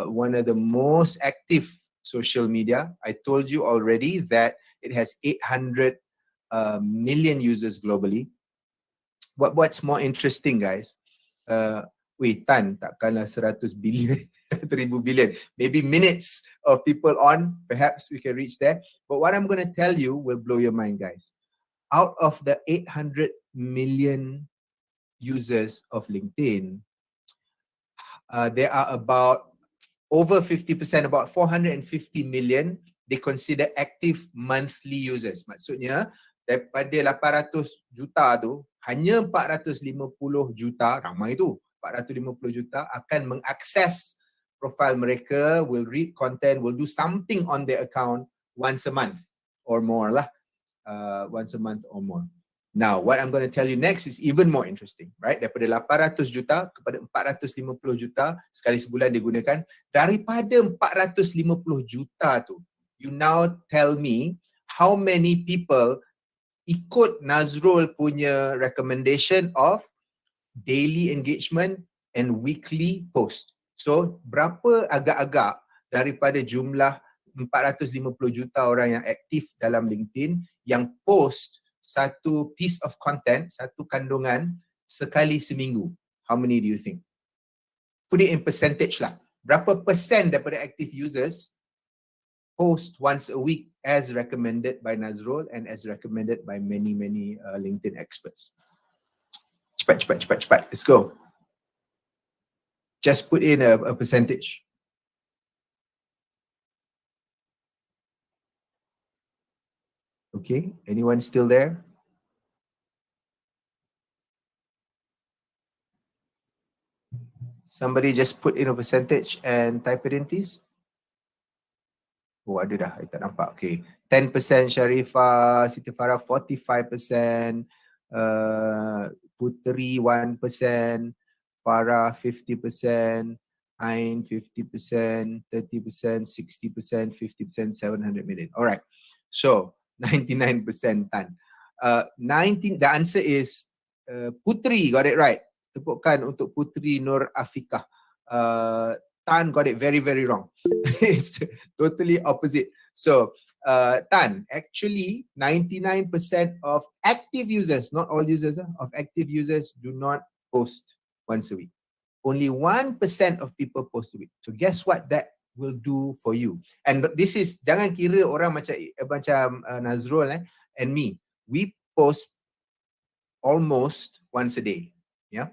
one of the most active social media. I told you already that it has 800 million users globally. What's more interesting, guys? Tan, takkanlah 100 billion, 1000 billion. Maybe minutes of people on, perhaps we can reach there. But what I'm going to tell you will blow your mind, guys. Out of the 800 million users of LinkedIn, there are about over 50%, about 450 million, they consider active monthly users. Maksudnya, daripada 800 juta tu, hanya 450 juta, ramai tu, 450 juta akan mengakses profile mereka, will read content, will do something on their account once a month or more lah. Once a month or more. Now, what I'm going to tell you next is even more interesting, right? Daripada 800 juta kepada 450 juta sekali sebulan digunakan. Daripada 450 juta tu, you now tell me how many people ikut Nazrul punya recommendation of daily engagement and weekly post. So, berapa agak-agak daripada jumlah 450 juta orang yang aktif dalam LinkedIn yang post satu piece of content, satu kandungan sekali seminggu? How many do you think? Put it in percentage lah. Berapa persen daripada active users post once a week as recommended by Nazrul and as recommended by many LinkedIn experts? Cepat. Let's go. Just put in a percentage. Okay, anyone still there? Somebody just put in a percentage and type it in, please. Oh, ada dah. I tak nampak. Okay. 10% Sharifah, Siti Farah 45%, Putri 1%, Farah 50%, Ain 50%, 30%, 60%, 50%, 700 million. All right. So, 99% Tan. The answer is Putri got it right. Tepukkan untuk Putri Nur Afiqah. Tan got it very wrong. It's totally opposite. So, Tan, actually 99% of active users, not all users, of active users do not post once a week. Only 1% of people post a week. So guess what that will do for you? And this is, jangan kira orang macam Nazrul and me. We post almost once a day. Yeah.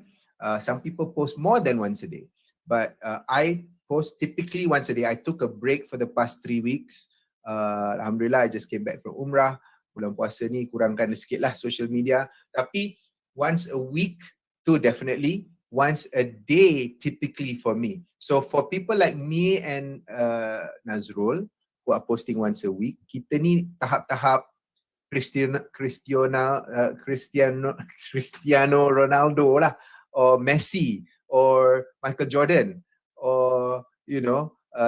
Some people post more than once a day. But I post typically once a day. I took a break for the past 3 weeks. Alhamdulillah, I just came back from Umrah. Bulan puasa ni kurangkan sikit lah social media. Tapi once a week tu definitely. Once a day typically for me. So for people like me and Nazrul who are posting once a week, kita ni tahap-tahap Cristiano Ronaldo lah, or Messi, or Michael Jordan, or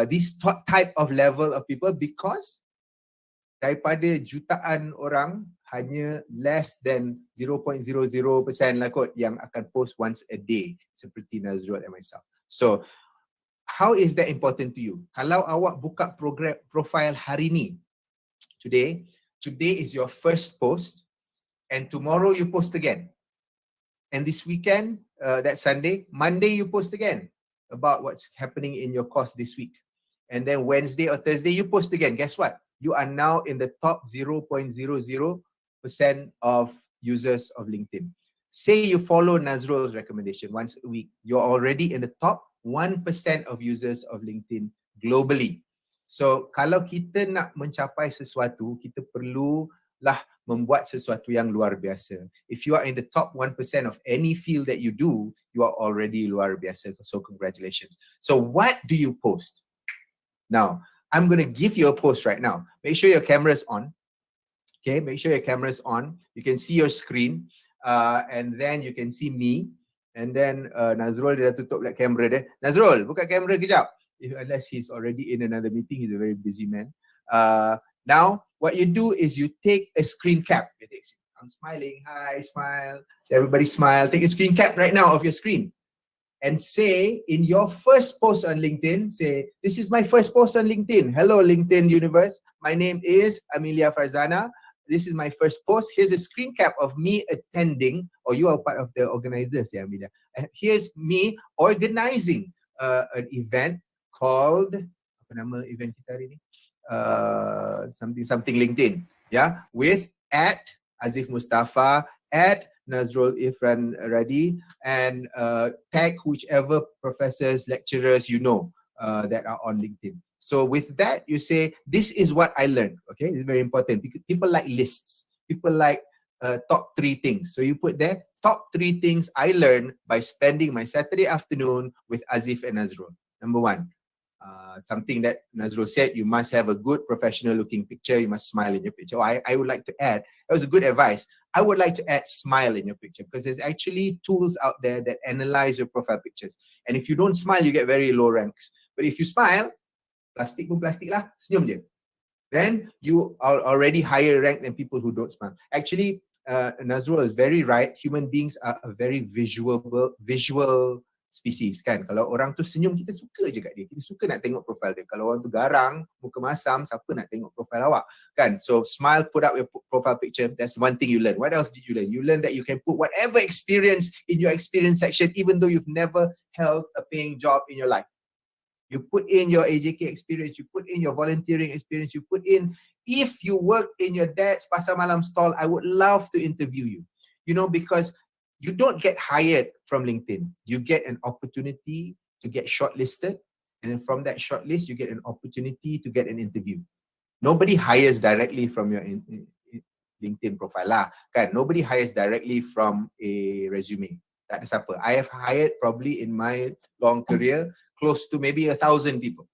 this type of level of people, because daripada jutaan orang, hanya less than 0.00% lah kot yang akan post once a day seperti Nazrul and myself. So, how is that important to you? Kalau awak buka profile hari ni, today is your first post, and tomorrow you post again. And this weekend, that Sunday, Monday you post again about what's happening in your course this week. And then Wednesday or Thursday you post again. Guess what? You are now in the top 0.00% of users of LinkedIn. Say you follow Nazrul's recommendation once a week, you're already in the top 1% of users of LinkedIn globally. So, kalau kita nak mencapai sesuatu, kita perlulah membuat sesuatu yang luar biasa. If you are in the top 1% of any field that you do, you are already luar biasa. So, congratulations. So, what do you post? Now, I'm going to give you a post right now. Make sure your camera is on. Okay, make sure your camera is on. You can see your screen, and then you can see me. And then Nazrul dia dah tutup like kamera dia. Nazrul, buka kamera kejap. Unless he's already in another meeting, he's a very busy man. Now, what you do is you take a screen cap. I'm smiling, hi, smile. So everybody smile. Take a screen cap right now of your screen and say in your first post on LinkedIn, say, this is my first post on LinkedIn. Hello, LinkedIn universe. My name is Amelia Farzana. This is my first post. Here's a screen cap of me attending, or you are part of the organizers, yeah, Amelia. Here's me organizing an event called, apa nama event kita hari ni? Something LinkedIn, yeah, with @Azif Mustafa, @Nazrul Ifran Radi, and tag whichever professors, lecturers you know that are on LinkedIn. So with that, you say, this is what I learned. Okay, it's very important because people like lists. People like top 3 things. So you put there, top 3 things I learned by spending my Saturday afternoon with Azif and Nazrul. Number 1, something that Nazrul said, you must have a good professional looking picture. You must smile in your picture. I would like to add, that was a good advice. I would like to add smile in your picture because there's actually tools out there that analyze your profile pictures. And if you don't smile, you get very low ranks. But if you smile, plastik pun plastik lah, senyum je. Then you are already higher rank than people who don't smile. Actually, Nazrul is very right. Human beings are a very visual species kan. Kalau orang tu senyum, kita suka je kat dia. Kita suka nak tengok profile dia. Kalau orang tu garang, muka masam, siapa nak tengok profile awak kan? So smile, put up your profile picture. That's one thing you learn. What else did you learn? You learn that you can put whatever experience in your experience section, even though you've never held a paying job in your life. You put in your AJK experience, you put in your volunteering experience, you put in, if you work in your dad's Pasar Malam stall, I would love to interview you. You know, because you don't get hired from LinkedIn. You get an opportunity to get shortlisted. And then from that shortlist, you get an opportunity to get an interview. Nobody hires directly from your LinkedIn profile lah, kan? Nobody hires directly from a resume. Tak ada siapa. I have hired probably in my long career close to maybe 1,000 people.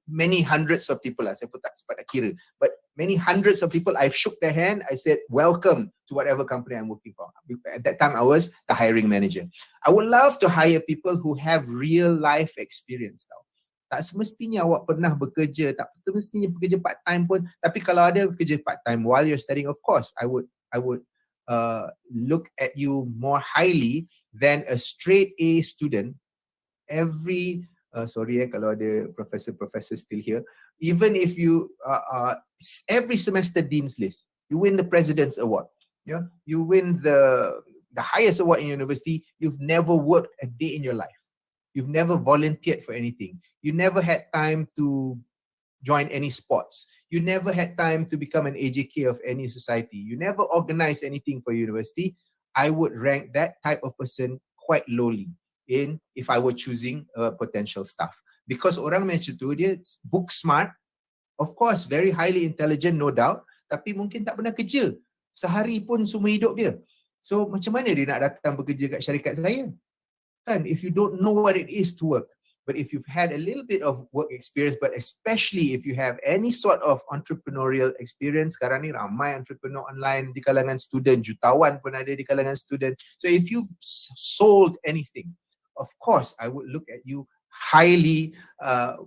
Many hundreds of people lah, saya pun tak sempat nak kira. But many hundreds of people, I've shook their hand, I said, welcome to whatever company I'm working for. At that time, I was the hiring manager. I would love to hire people who have real life experience tau. Tak semestinya awak pernah bekerja, tak semestinya bekerja part time pun, tapi kalau ada bekerja part time while you're studying, of course, I would look at you more highly than a straight A student. Every sorry kalau ada professor still here, even if you every semester dean's list, you win the president's award, yeah, you win the highest award in university, you've never worked a day in your life, you've never volunteered for anything, you never had time to join any sports, you never had time to become an AJK of any society, you never organized anything for university, I would rank that type of person quite lowly in if I were choosing a potential staff. Because orang macam tu, dia book smart, of course, very highly intelligent, no doubt, tapi mungkin tak pernah kerja sehari pun semua hidup dia. So macam mana dia nak datang bekerja kat syarikat saya? Kan, if you don't know what it is to work. But if you've had a little bit of work experience, but especially if you have any sort of entrepreneurial experience, sekarang ni ramai entrepreneur online di kalangan student, jutawan pun ada di kalangan student. So if you've sold anything, of course, I would look at you highly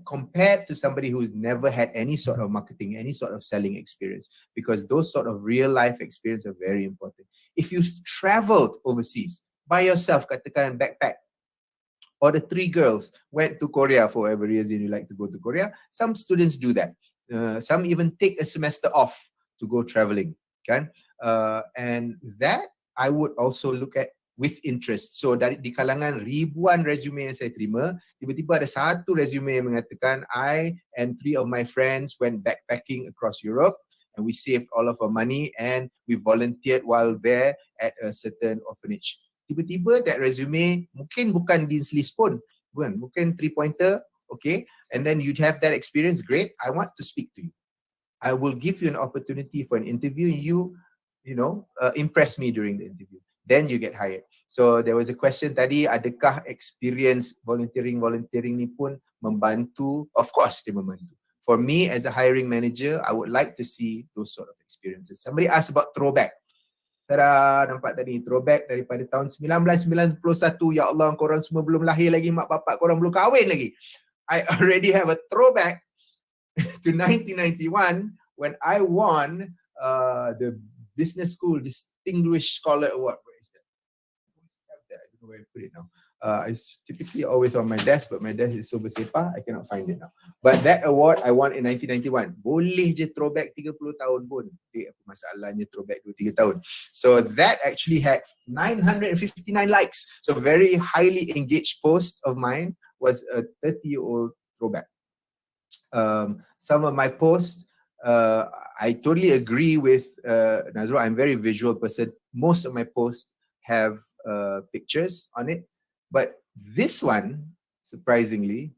compared to somebody who's never had any sort of marketing, any sort of selling experience, because those sort of real life experience are very important. If you've traveled overseas by yourself, katakan backpack, or the 3 girls went to Korea for whatever reason you like to go to Korea, some students do that. Some even take a semester off to go traveling, kan? And that I would also look at with interest. So dari di kalangan ribuan resume yang saya terima, tiba-tiba ada satu resume yang mengatakan I and 3 of my friends went backpacking across Europe and we saved all of our money and we volunteered while there at a certain orphanage. Tiba-tiba that resume mungkin bukan dean's list pun, mungkin 3-pointer, okay, and then you'd have that experience, great, I want to speak to you. I will give you an opportunity for an interview, you know, impress me during the interview. Then you get hired. So there was a question tadi, adakah experience volunteering ni pun membantu? Of course, dia membantu. For me as a hiring manager, I would like to see those sort of experiences. Somebody asked about throwback. Tada, nampak tadi throwback daripada tahun 1991. Ya Allah, korang semua belum lahir lagi, mak bapak korang belum kahwin lagi. I already have a throwback to 1991 when I won the Business School Distinguished Scholar Award. Where is that? I don't know where I put it now. It's typically always on my desk, but my desk is so bersepah, I cannot find it now. But that award I won in 1991. Boleh je throwback 30 tahun pun. Apa masalahnya throwback 2-3 tahun. So that actually had 959 likes. So very highly engaged post of mine was a 30-year-old throwback. Some of my posts, I totally agree with Nazrul. I'm a very visual person. Most of my posts have pictures on it. But this one, surprisingly,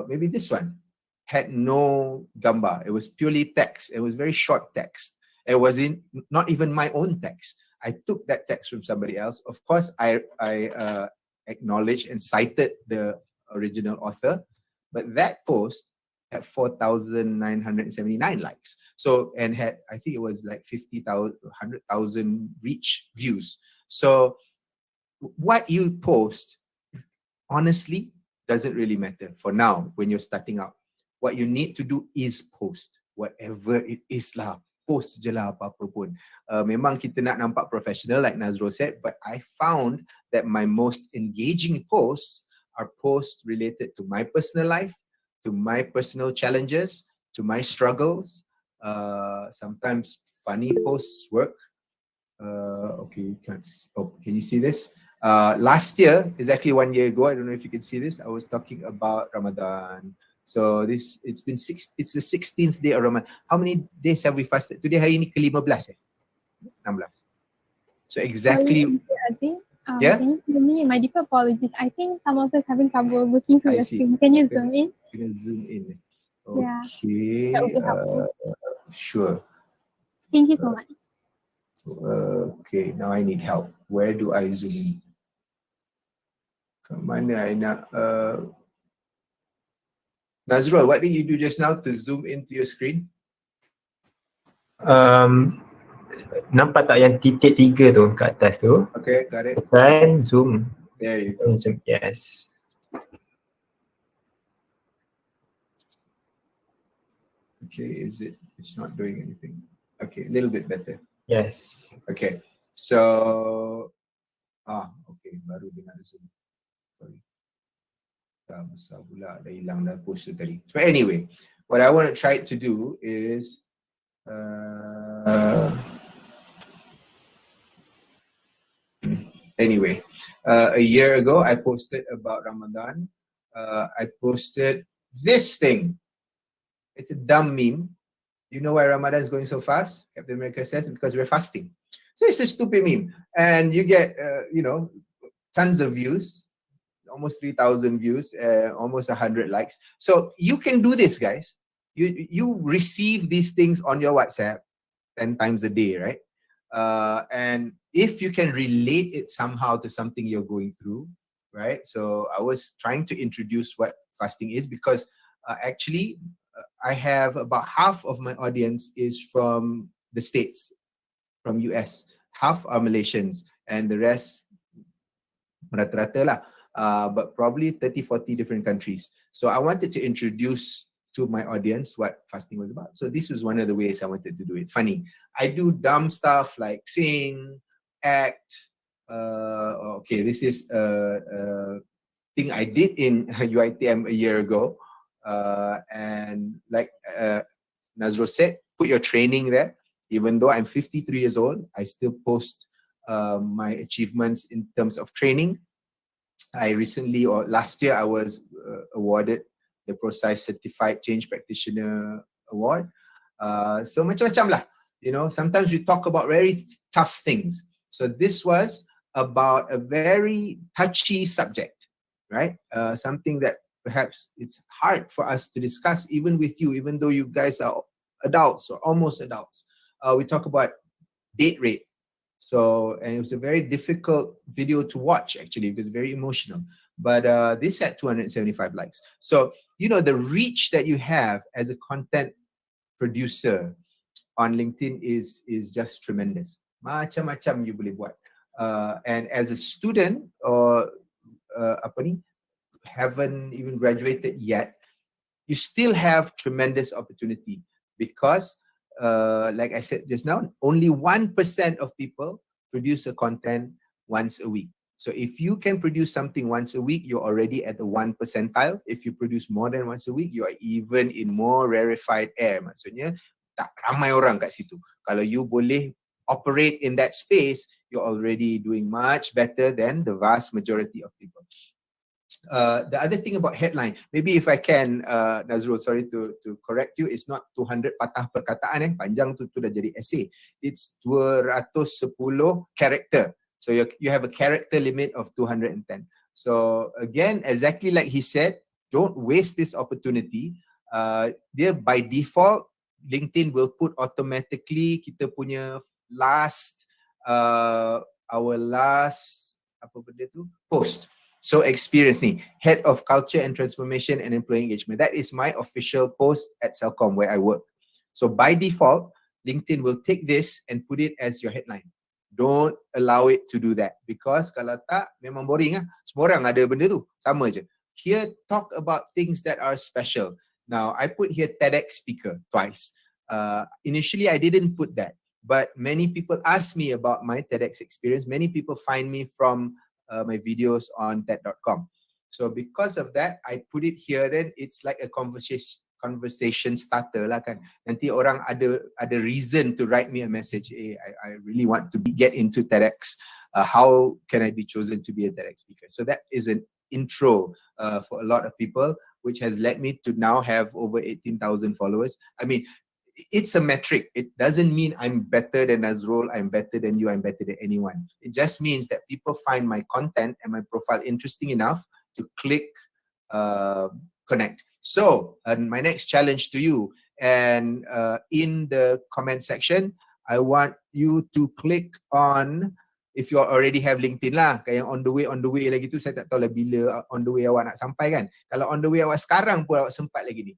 maybe this one, had no gambar. It was purely text. It was very short text. It was not even my own text. I took that text from somebody else. Of course, I acknowledged and cited the original author, but that post had 4,979 likes. So, and had, I think it was like 50,000, 100,000 reach views. So what you post, honestly, doesn't really matter for now when you're starting out. What you need to do is post. Whatever it is lah, post je lah apa-apa pun. Memang kita nak nampak professional like Nazrul said, but I found that my most engaging posts are posts related to my personal life, to my personal challenges, to my struggles. Sometimes funny posts work. Okay, can you see this? Last year, exactly 1 year ago, I don't know if you can see this, I was talking about Ramadan. So it's the 16th day of Ramadan. How many days have we fasted? Today hari ini ke-15 16. So exactly. Yeah? My deep apologies. I think some of us having trouble looking through your screen. Can you zoom in? Can you zoom in? Yeah. Okay. That would be helpful. Sure. Thank you so much. Okay, now I need help. Where do I zoom in? Mana I nak Nazrul, what did you do just now to zoom into your screen? Nampak tak yang titik 3 tu kat atas tu? Okay, got it. Dan zoom. There you go. Zoom, yes. Okay, it's not doing anything. Okay, a little bit better. Yes. Okay, so okay, baru dia nak zoom. Sorry. Dah besar pula, dah hilang dah post tu tadi. So anyway, what I want to try to do is anyway, a year ago I posted about Ramadan. I posted this thing. It's a dumb meme. You know why Ramadan is going so fast? Captain America says because we're fasting. So it's a stupid meme, and you get tons of views, almost 3,000 views, almost 100 likes. So you can do this, guys. You receive these things on your WhatsApp 10 times a day, right? And if you can relate it somehow to something you're going through, right? So I was trying to introduce what fasting is because actually I have about half of my audience is from the States, from US. Half are Malaysians and the rest rata-rata lah. But probably 30-40 different countries. So I wanted to introduce to my audience what fasting was about. So this was one of the ways I wanted to do it. Funny. I do dumb stuff like sing, act. Okay, this is a thing I did in UiTM a year ago. And like Nazrul said, put your training there. Even though I'm 53 years old, I still post my achievements in terms of training. I recently, or last year, I was awarded the ProScience Certified Change Practitioner Award. So macam-macam lah. Sometimes we talk about very tough things. So this was about a very touchy subject, right? Something that perhaps it's hard for us to discuss even with you, even though you guys are adults or almost adults. We talk about date rape. So, and it was a very difficult video to watch actually because it's very emotional. But this had 275 likes. So, the reach that you have as a content producer on LinkedIn is just tremendous. Macam-macam you boleh buat. And as a student or haven't even graduated yet, you still have tremendous opportunity because like I said just now, only 1% of people produce a content once a week. So if you can produce something once a week, you're already at the 1 percentile. If you produce more than once a week, you are even in more rarefied air. Maksudnya, tak ramai orang kat situ. Kalau you boleh operate in that space, you're already doing much better than the vast majority of people. The other thing about headline, maybe if I can, Nazrul, sorry to correct you, it's not 200 patah perkataan panjang tu dah jadi essay. It's 210 character. So you have a character limit of 210. So again, exactly like he said, don't waste this opportunity. Dia by default, LinkedIn will put automatically kita punya last, our last, apa benda tu? Post. So experience ni, Head of Culture and Transformation and Employee Engagement. That is my official post at Celcom where I work. So by default, LinkedIn will take this and put it as your headline. Don't allow it to do that, because kalau tak, memang boring lah. Semua orang ada benda tu, sama je. Here, talk about things that are special. Now, I put here TEDx speaker twice. Initially, I didn't put that, but many people ask me about my TEDx experience. Many people find me from my videos on TED.com. So because of that, I put it here. Then it's like a conversation starter lah kan. Nanti orang ada reason to write me a message. Hey, I really want to get into TEDx. How can I be chosen to be a TEDx speaker? So that is an intro for a lot of people, which has led me to now have over 18,000 followers. I mean, it's a metric. It doesn't mean I'm better than Nazrul, I'm better than you, I'm better than anyone. It just means that people find my content and my profile interesting enough to click connect. So my next challenge to you, and in the comment section, I want you to click on, if you already have LinkedIn lah, kayak on the way lagi tu, saya tak tahu lah bila on the way awak nak sampai kan. Kalau on the way awak sekarang pun awak sempat lagi ni,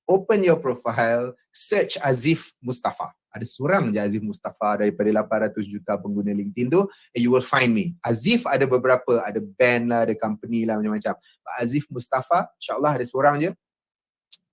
open your profile, search Azif Mustafa. Ada seorang je Azif Mustafa daripada 800 juta pengguna LinkedIn tu, and you will find me. Azif ada beberapa, ada band lah, ada company lah, macam-macam. Azif Mustafa, insyaAllah ada seorang je.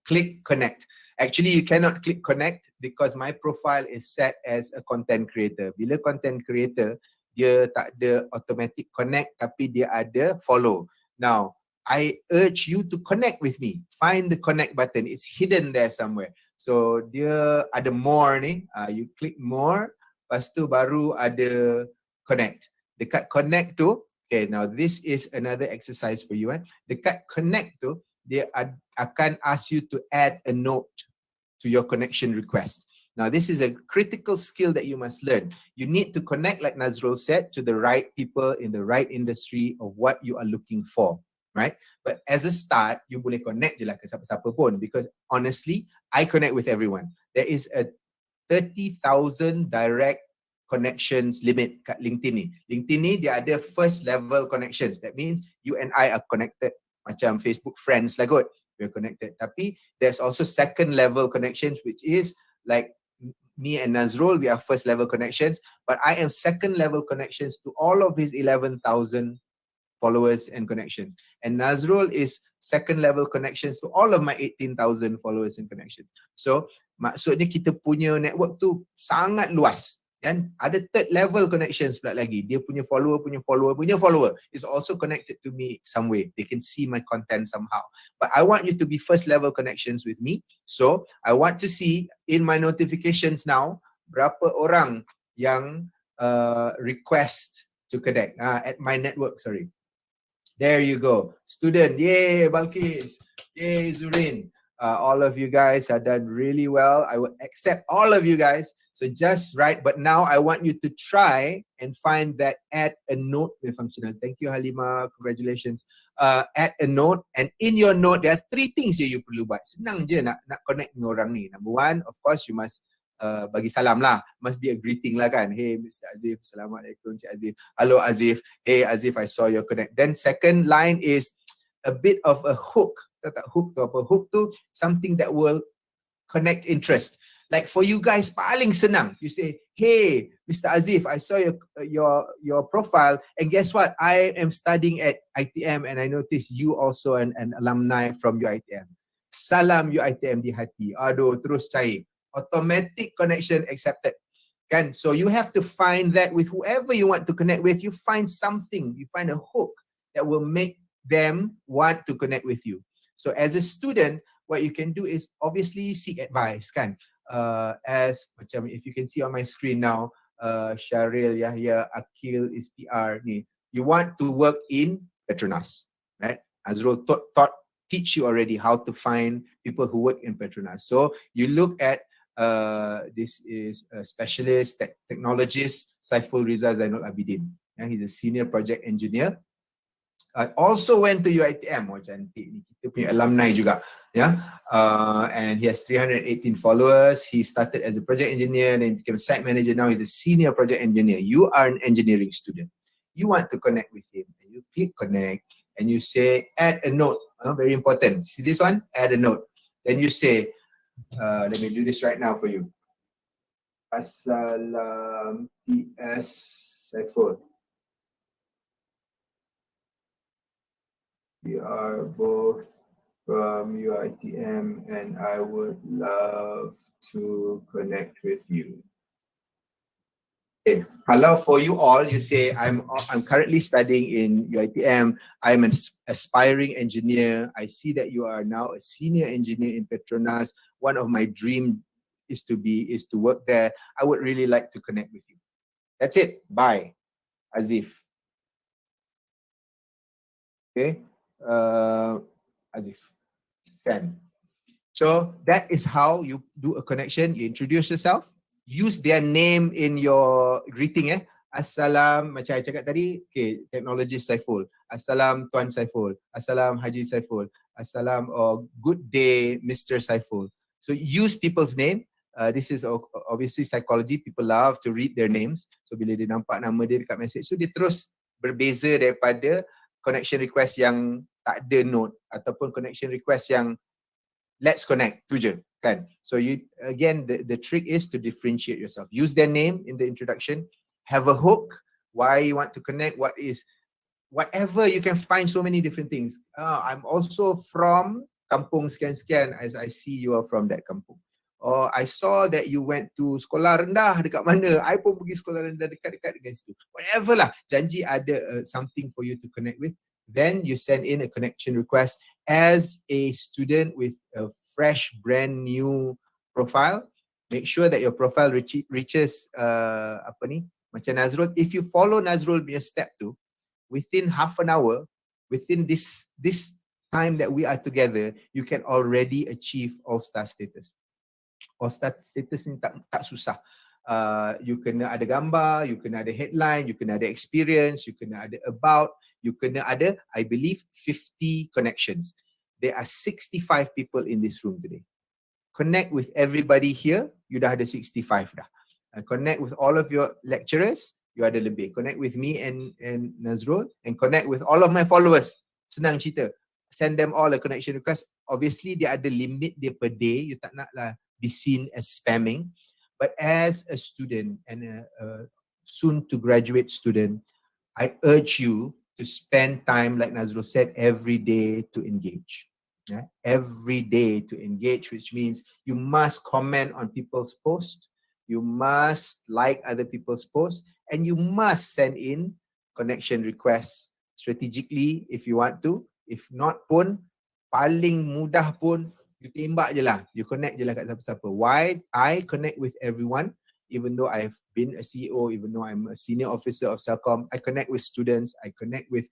Click connect. Actually, you cannot click connect because my profile is set as a content creator. Bila content creator, dia tak ada automatic connect, tapi dia ada follow. Now, I urge you to connect with me. Find the connect button. It's hidden there somewhere. So dia ada more ni. You click more. Lepas tu baru ada connect. Dekat connect tu, okay, now this is another exercise for you. Dekat connect tu, dia akan ask you to add a note to your connection request. Now this is a critical skill that you must learn. You need to connect, like Nazrul said, to the right people in the right industry of what you are looking for. Right? But as a start, you boleh connect je lah ke siapa-siapa pun, because honestly, I connect with everyone. There is a 30,000 direct connections limit kat LinkedIn ni. LinkedIn ni dia ada first level connections. That means you and I are connected. Macam Facebook friends lah kot, we're connected. Tapi there's also second level connections, which is like me and Nazrul, we are first level connections, but I am second level connections to all of his 11,000 followers and connections. And Nazrul is second level connections to all of my 18,000 followers and connections. So maksudnya kita punya network tu sangat luas. Dan ada third level connections pula lagi. Dia punya follower is also connected to me some way. They can see my content somehow. But I want you to be first level connections with me. So I want to see in my notifications now, berapa orang yang request to connect at my network, sorry. There you go. Student, yay, Balkis, yay, Zurin. All of you guys have done really well. I will accept all of you guys. So just write, but now I want you to try and find that add a note functional. Thank you, Halima. Congratulations. Add a note, and in your note, there are 3 things you perlu buat. Senang je nak connect dengan orang ni. Number 1, of course, you must bagi salam lah. Must be a greeting lah kan. Hey, Mr. Azif. Assalamualaikum, Cik Azif. Hello, Azif. Hey, Azif, I saw your connect. Then second line is a bit of a hook. Hook tu apa? Hook tu something that will connect interest. Like for you guys, paling senang. You say, hey, Mr. Azif, I saw your profile, and guess what? I am studying at ITM, and I noticed you also an alumni from UITM. Salam UITM di hati. Aduh, terus cair. automatic connection accepted. Kan? So you have to find that with whoever you want to connect with, you find something, you find a hook that will make them want to connect with you. So as a student, what you can do is obviously seek advice, kan? As macam if you can see on my screen now, Syaril, Yahya, Akil is PR ni. You want to work in Petronas, right? Azrul teach you already how to find people who work in Petronas. So you look at this is a specialist technologist, Saiful Riza Zainul Abidin. He's a senior project engineer. Also went to UiTM. Oh, cantik ni. Kita punya alumni juga. And he has 318 followers. He started as a project engineer, then became a site manager. Now he's a senior project engineer. You are an engineering student. You want to connect with him. And you click connect and you say add a note. Very important. See this one? Add a note. Then you say, let me do this right now for you. Assalam TS Saiful. We are both from UiTM and I would love to connect with you. Okay. Hello for you all. You say I'm currently studying in UiTM. I'm an aspiring engineer. I see that you are now a senior engineer in Petronas. One of my dreams is to work there. I would really like to connect with you. That's it. Bye. Azif. Okay. Azif. Send. So that is how you do a connection. You introduce yourself. Use their name in your greeting. Assalam, macam I cakap tadi, okay, technologist Saiful. Assalam Tuan Saiful. Assalam Haji Saiful. Assalam or good day Mr. Saiful. So use people's name. This is obviously psychology. People love to read their names. So bila dia nampak nama dia dekat message, so dia terus berbeza daripada connection request yang tak ada note ataupun connection request yang let's connect tu je, kan? So you again the trick is to differentiate yourself. Use their name in the introduction. Have a hook. Why you want to connect? What is whatever you can find so many different things. I'm also from kampung sekian-sekian as I see you are from that kampung. Or I saw that you went to sekolah rendah dekat mana. I pun pergi sekolah rendah dekat-dekat dengan situ. Whatever lah. Janji ada something for you to connect with. Then you send in a connection request as a student with a fresh, brand new profile. Make sure that your profile reaches macam Nazrul. If you follow Nazrul punya step tu, within half an hour, within this time that we are together, you can already achieve all-star status. All-star status ni tak susah. You kena ada gambar, you kena ada headline, you kena ada experience, you kena ada about, you kena ada, I believe, 50 connections. There are 65 people in this room today. Connect with everybody here, you dah ada 65 dah. Connect with all of your lecturers, you ada lebih. Connect with me and Nazrul, and connect with all of my followers. Senang cerita. Send them all a connection request. Obviously, dia ada limit dia per day. You tak nak lah be seen as spamming. But as a student and a soon to graduate student, I urge you to spend time, like Nazrul said, every day to engage. Yeah? Every day to engage, which means you must comment on people's posts, you must like other people's posts, and you must send in connection requests strategically if you want to. If not pun, paling mudah pun, you tembak je lah. You connect je lah kat siapa-siapa. Why? I connect with everyone, even though I've been a CEO, even though I'm a senior officer of Celcom. I connect with students. I connect with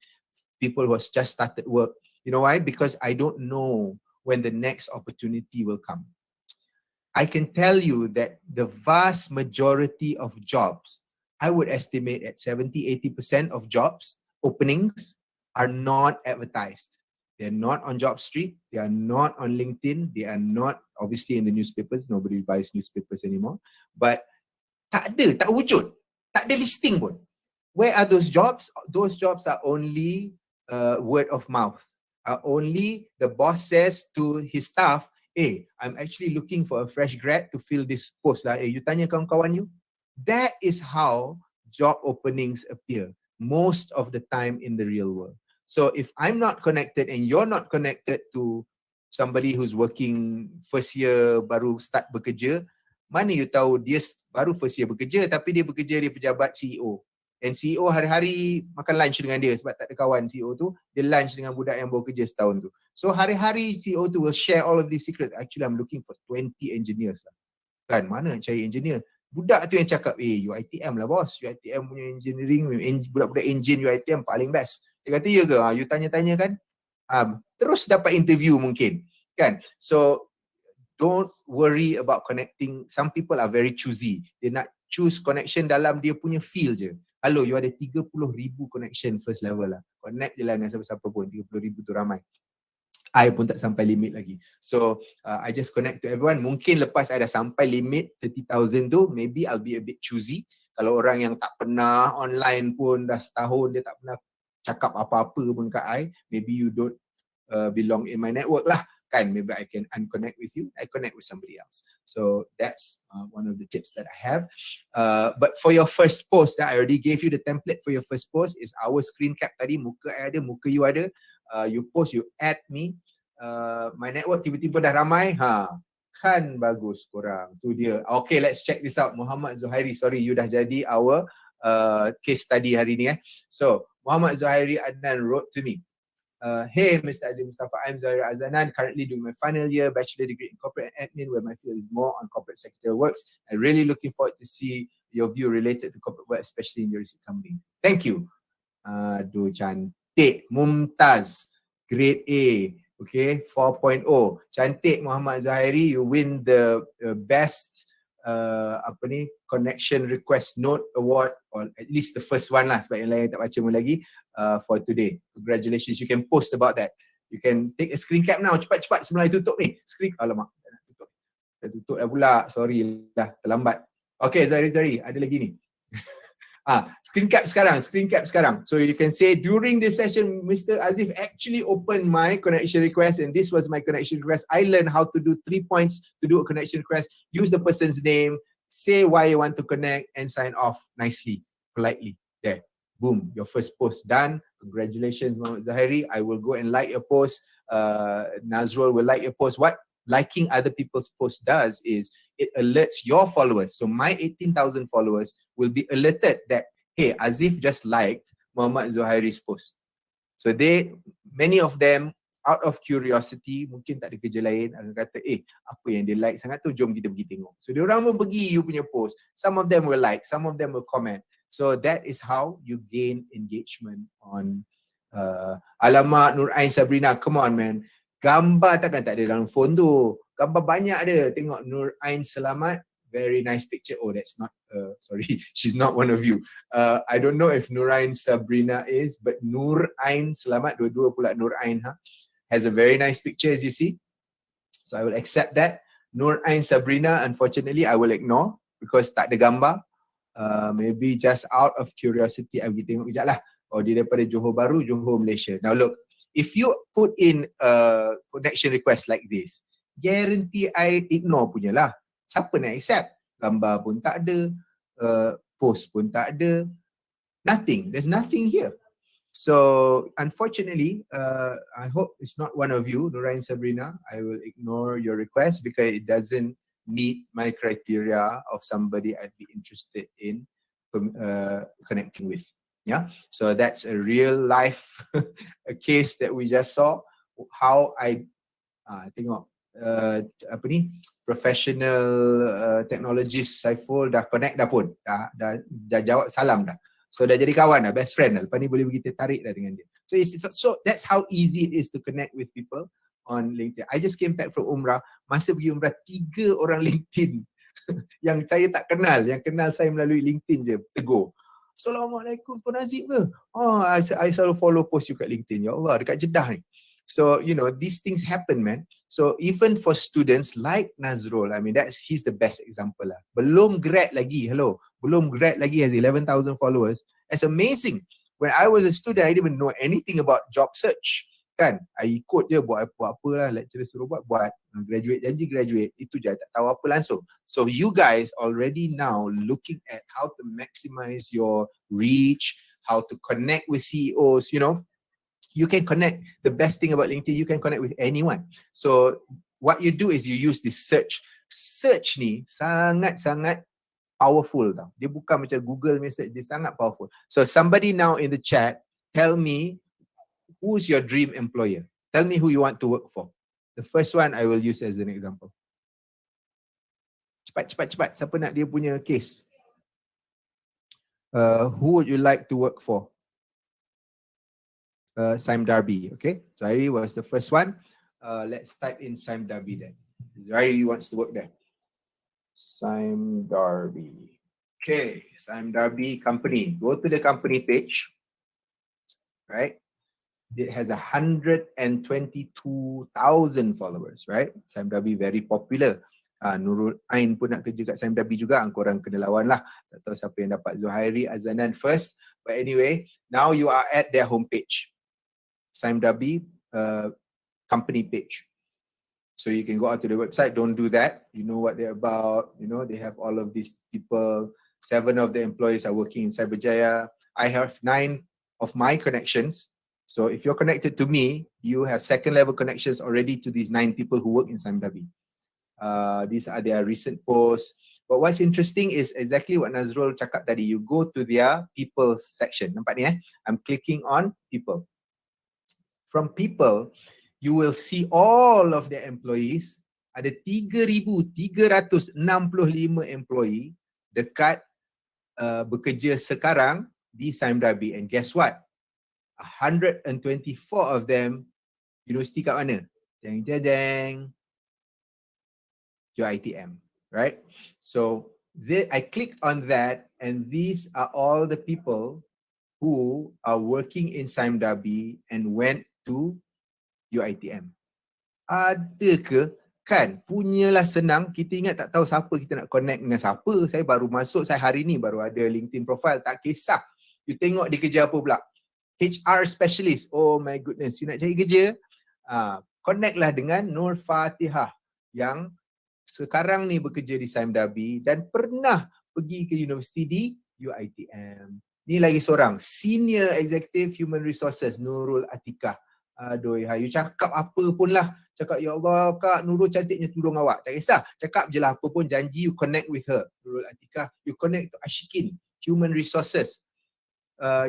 people who have just started work. You know why? Because I don't know when the next opportunity will come. I can tell you that the vast majority of jobs, I would estimate at 70-80% of jobs openings are not advertised. They're not on JobStreet. They are not on LinkedIn. They are not obviously in the newspapers. Nobody buys newspapers anymore. But tak ada, tak wujud. Tak ada listing pun. Where are those jobs? Those jobs are only word of mouth. Only the boss says to his staff, hey, I'm actually looking for a fresh grad to fill this post. Hey, you tanya kawan-kawan you. That is how job openings appear most of the time in the real world. So if I'm not connected and you're not connected to somebody who's working first year baru start bekerja, Mana you tahu dia baru first year bekerja tapi dia bekerja dia pejabat CEO. And CEO hari-hari makan lunch dengan dia sebab tak ada kawan CEO tu, dia lunch dengan budak yang baru kerja setahun tu. So hari-hari CEO tu will share all of these secrets. Actually I'm looking for 20 engineers lah. Kan, mana nak cari engineer? Budak tu yang cakap, UiTM lah bos, UiTM punya engineering, budak-budak engine UiTM paling best. Dia kata, ya ke? You tanya-tanya kan? Terus dapat interview mungkin. Kan? So, don't worry about connecting. Some people are very choosy. Dia nak choose connection dalam dia punya feel je. Hello, you ada 30,000 connection first level lah. Connect je lah dengan siapa-siapa pun. 30,000 tu ramai. I pun tak sampai limit lagi. So, I just connect to everyone. Mungkin lepas I dah sampai limit 30,000 tu, maybe I'll be a bit choosy. Kalau orang yang tak pernah online pun dah setahun, dia tak pernah cakap apa-apa pun kat I, maybe you don't belong in my network lah. Kan, maybe I can unconnect with you, I connect with somebody else. So that's one of the tips that I have. But for your first post, I already gave you the template for your first post. Is our screen cap tadi, muka I ada, muka you ada. You post, you add me. My network tiba-tiba dah ramai. Kan bagus korang. Tu dia. Okay, let's check this out. Muhammad Zuhairi, sorry, you dah jadi our case study hari ni. So, Muhammad Zuhairi Adnan wrote to me. Hey, Mr. Azim Mustafa, I'm Zuhairi Azanan, currently doing my final year bachelor degree in corporate admin, where my field is more on corporate secretarial works. I'm really looking forward to see your view related to corporate work, especially in your recent company. Thank you. Aduh, cantik. Mumtaz, grade A, okay, 4.0. Cantik Muhammad Zuhairi, you win the best connection request note award, or at least the first one lah, sebab yang lain tak baca pun lagi, for today. Congratulations, you can post about that. You can take a screen cap now, cepat-cepat sebelum I tutup ni. Alamak, dah tutup dah pula, sorry lah, terlambat. Okay, Zuhairi, ada lagi ni. Screen cap sekarang. So you can say, during this session, Mr. Azif actually opened my connection request, and this was my connection request. I learned how to do 3 points to do a connection request. Use the person's name, say why you want to connect, and sign off nicely, politely. There, boom, your first post done. Congratulations, Muhammad Zuhairi. I will go and like your post. Nazrul will like your post. What liking other people's posts does is it alerts your followers. So my 18,000 followers will be alerted that, hey, Azif just liked Muhammad Zuhairi's post. So many of them, out of curiosity, mungkin tak ada kerja lain, akan kata, apa yang dia like sangat tu, jom kita pergi tengok. So diorang pun pergi you punya post. Some of them will like, some of them will comment. So that is how you gain engagement on alamak, Nur Ain Sabrina, come on man. Gambar takkan tak ada dalam phone tu. Gambar banyak ada. Tengok Nur Ain Selamat. Very nice picture. Oh, that's not, sorry, she's not one of you. I don't know if Nur Ain Sabrina is, but Nur Ain Selamat, dua-dua pula Nur Ain, has a very nice picture as you see. So I will accept that. Nur Ain Sabrina, unfortunately, I will ignore because tak ada gambar. Maybe just out of curiosity, I will tengok kejap lah. Oh, dia daripada Johor Bahru, Johor, Malaysia. Now look, if you put in a connection request like this, guarantee I ignore punya lah. Siapa nak accept? Gambar pun tak ada, post pun tak ada, nothing. There's nothing here. So unfortunately, I hope it's not one of you, Nurain Sabrina. I will ignore your request because it doesn't meet my criteria of somebody I'd be interested in connecting with. Yeah, so that's a real life a case that we just saw. How I tengok professional technologist Saiful dah connect dah pun, dah jawab salam dah. So dah jadi kawan dah, best friend dah. Lepas ni boleh kita tarik dah dengan dia. So that's how easy it is to connect with people on LinkedIn. I just came back from Umrah. Masa pergi Umrah, 3 orang LinkedIn yang saya tak kenal, yang kenal saya melalui LinkedIn je, tegur. Assalamualaikum, Tuan Azif ke? Oh, I selalu follow post you kat LinkedIn. Ya Allah, dekat Jeddah ni. So, you know, these things happen, man. So, even for students like Nazrul, I mean, he's the best example lah. Belum grad lagi, belum grad lagi, has 11,000 followers. That's amazing. When I was a student, I didn't even know anything about job search. Kan? I ikut je, buat apa-apa lah. Lecturer suruh buat. Graduate, janji graduate. Itu je, tak tahu apa langsung. So you guys already now looking at how to maximize your reach, how to connect with CEOs, you know. You can connect. The best thing about LinkedIn, you can connect with anyone. So what you do is you use this search search ni sangat-sangat powerful tau. Dia bukan macam Google message, dia sangat powerful. So somebody now in the chat, tell me who's your dream employer. Tell me who you want to work for. The first one I will use as an example. Cepat. Siapa nak dia punya case? Who would you like to work for? Sime Darby, okay? Zahiri was the first one. Let's type in Sime Darby then. Zahiri wants to work there. Sime Darby. Okay, Sime Darby company. Go to the company page, right? It has 122,000 followers, right? Sime Darby very popular. Nurul Ain pun nak kerja kat Sime Darby juga. Korang kena lawan lah. Tak tahu siapa yang dapat Zuhairi Azanan first. But anyway, now you are at their homepage. Sime Darby company page. So you can go out to the website. Don't do that. You know what they're about. You know, they have all of these people. 7 of the employees are working in Cyberjaya. I have 9 of my connections. So if you're connected to me, you have second level connections already to these 9 people who work in Sime Darby. These are their recent posts. But what's interesting is exactly what Nazrul cakap tadi. You go to their people section. Nampak ni I'm clicking on people. From people, you will see all of their employees. Ada 3,365 employee dekat bekerja sekarang di Sime Darby. And guess what? 124 of them universiti kat mana? Jeng. UiTM, right? So I clicked on that, and these are all the people who are working in Sime Darby and went to UiTM. Ada ke? Kan, punyalah senang. Kita ingat tak tahu siapa kita nak connect dengan siapa. Saya baru masuk, saya hari ni baru ada LinkedIn profile. Tak kisah. You tengok dia kerja apa pula. HR specialist. Oh my goodness. You nak cari kerja? Connect lah dengan Nur Fatihah yang sekarang ni bekerja di Sime Darby dan pernah pergi ke universiti di UiTM. Ni lagi seorang, Senior Executive Human Resources, Nurul Atikah. Aduh, you cakap apa pun lah. Cakap, ya Allah Kak, Nurul cantiknya tudung awak. Tak kisah, cakap je lah apa pun, janji you connect with her. Nurul Atikah, you connect to Ashikin, Human Resources.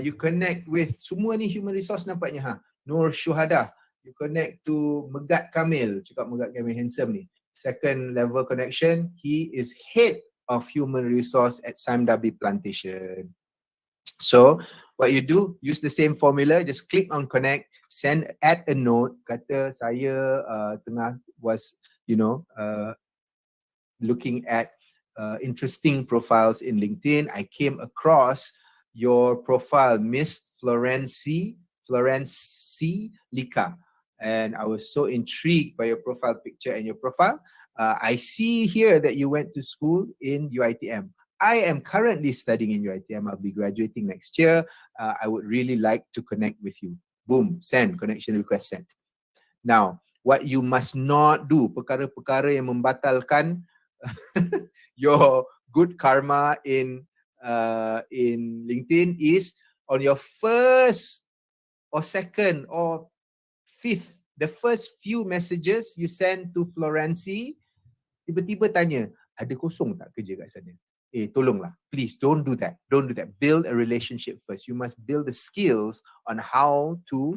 You connect with, semua ni human resource nampaknya. Nur Syuhada, you connect to Megat Kamil. Cakap Megat Kamil handsome ni. Second level connection, he is head of human resource at Sime Darby Plantation. So what you do, use the same formula, just click on connect, add a note, kata saya tengah was, looking at interesting profiles in LinkedIn. I came across your profile, Miss Florenci Lika. And I was so intrigued by your profile picture and your profile. I see here that you went to school in UiTM. I am currently studying in UiTM. I'll be graduating next year. I would really like to connect with you. Boom, send, connection request sent. Now, what you must not do, perkara-perkara yang membatalkan your good karma in LinkedIn is on your first or second or fifth, the first few messages you send to Florenci, tiba-tiba tanya, ada kosong tak kerja kat sana? Tolonglah, please don't do that. Don't do that. Build a relationship first. You must build the skills on how to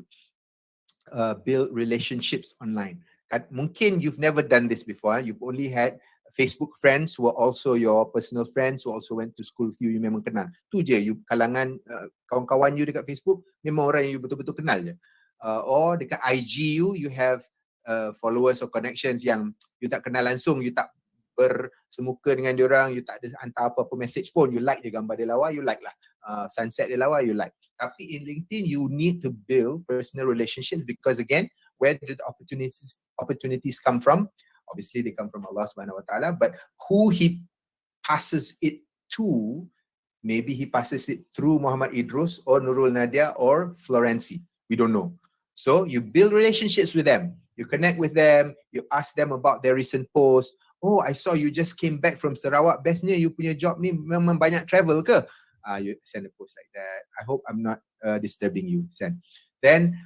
build relationships online. Mungkin you've never done this before. You've only had Facebook friends who are also your personal friends who also went to school with you. You memang kenal. Tu je, you kalangan kawan-kawan you dekat Facebook memang orang yang you betul-betul kenal je. Or dekat IG you have followers or connections yang you tak kenal langsung, you tak bersemuka dengan diorang, you tak ada hantar apa-apa message pun, you like je gambar dia lawa, you like lah. Sunset dia lawa, you like. Tapi in LinkedIn, you need to build personal relationships because again, where do the opportunities come from? Obviously, they come from Allah Subhanahu Wa Taala, but who he passes it to, maybe he passes it through Muhammad Idrus or Nurul Nadia or Florenci. We don't know. So you build relationships with them. You connect with them. You ask them about their recent posts. Oh, I saw you just came back from Sarawak. Bestnya you punya job ni memang banyak travel ke? You send a post like that. I hope I'm not disturbing you. Send. Then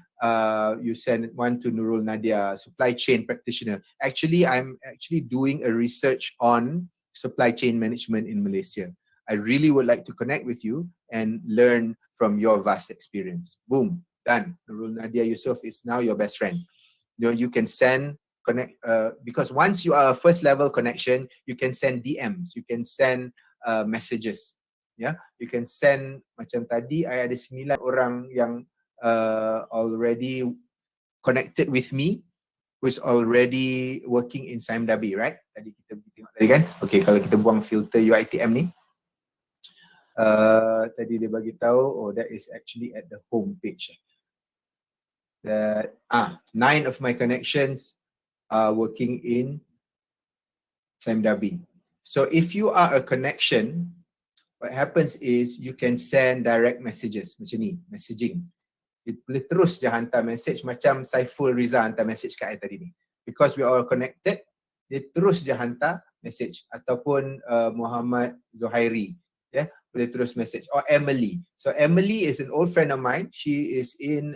you send one to Nurul Nadia, supply chain practitioner. Actually, I'm actually doing a research on supply chain management in Malaysia. I really would like to connect with you and learn from your vast experience. Boom, done. Nurul Nadia Yusof is now your best friend. You can send connect because once you are a first level connection, you can send DMs, you can send messages. Yeah, you can send macam tadi I ada 9 orang yang already connected with me, who's already working in SIMDABI, right? Tadi kita tengok tadi kan. Okay, kalau kita buang filter UiTM ni, tadi dia bagi tahu, oh that is actually at the home page. That 9 of my connections are working in SIMDABI. So if you are a connection, what happens is you can send direct messages macam ni, messaging. You boleh terus je hantar message macam Saiful Riza hantar message kat saya tadi ni. Because we are connected, dia terus je hantar message. Ataupun Muhammad Zuhairi, yeah, boleh terus message. Or Emily. So Emily is an old friend of mine. She is in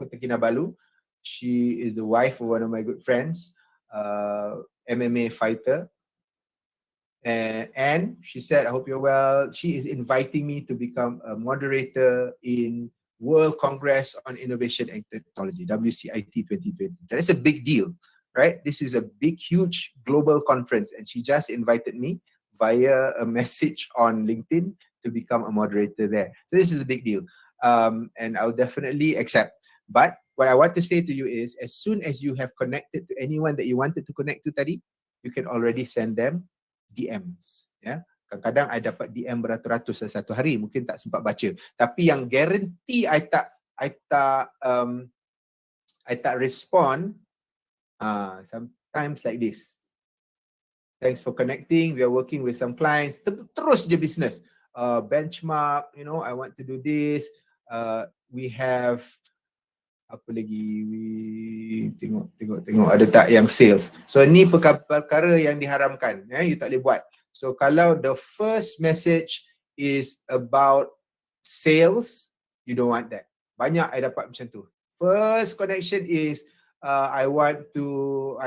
Kota Kinabalu. She is the wife of one of my good friends, MMA fighter. And she said, I hope you're well. She is inviting me to become a moderator in World Congress on Innovation and Technology, WCIT 2020. That is a big deal, right? This is a big, huge global conference. And she just invited me via a message on LinkedIn to become a moderator there. So this is a big deal. And I'll definitely accept. But what I want to say to you is, as soon as you have connected to anyone that you wanted to connect to tadi, you can already send them DMs. Yeah? Kadang-kadang I dapat DM beratus-ratus dalam satu hari, mungkin tak sempat baca. Tapi yang guarantee I tak respond, sometimes like this. Thanks for connecting. We are working with some clients. Terus je business. Benchmark, you know, I want to do this. We have apa lagi, we tengok ada tak yang sales. So ni perkara yang diharamkan, you tak boleh buat. So kalau the first message is about sales, you don't want that. Banyak I dapat macam tu. First connection is I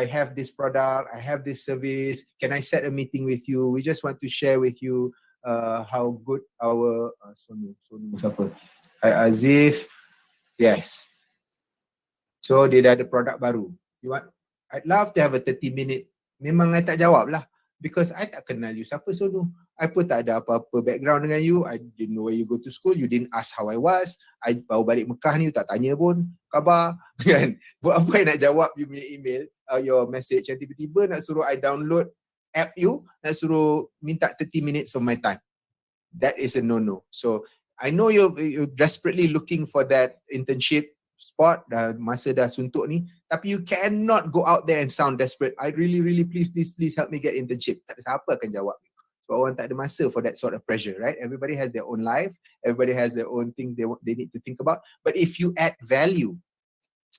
have this product, I have this service, can I set a meeting with you? We just want to share with you how good our Sonu siapa? Azif, yes. So dia dah ada produk baru. I'd love to have a 30-minute. Memang I tak jawab lah. Because I tak kenal you siapa Sonu. I pun tak ada apa-apa background dengan you. I didn't know where you go to school. You didn't ask how I was. I baru balik Mekah ni, you tak tanya pun khabar. Kan? Buat apa I nak jawab you punya email, your message. Yang tiba-tiba nak suruh I download app you, nak suruh minta 30 minutes of my time. That is a no-no. So I know you're desperately looking for that internship spot, masa dah suntuk ni, tapi you cannot go out there and sound desperate. I really please help me get internship. Tak ada siapa akan jawab. So orang tak ada masa for that sort of pressure, right? Everybody has their own life, everybody has their own things they need to think about. But if you add value,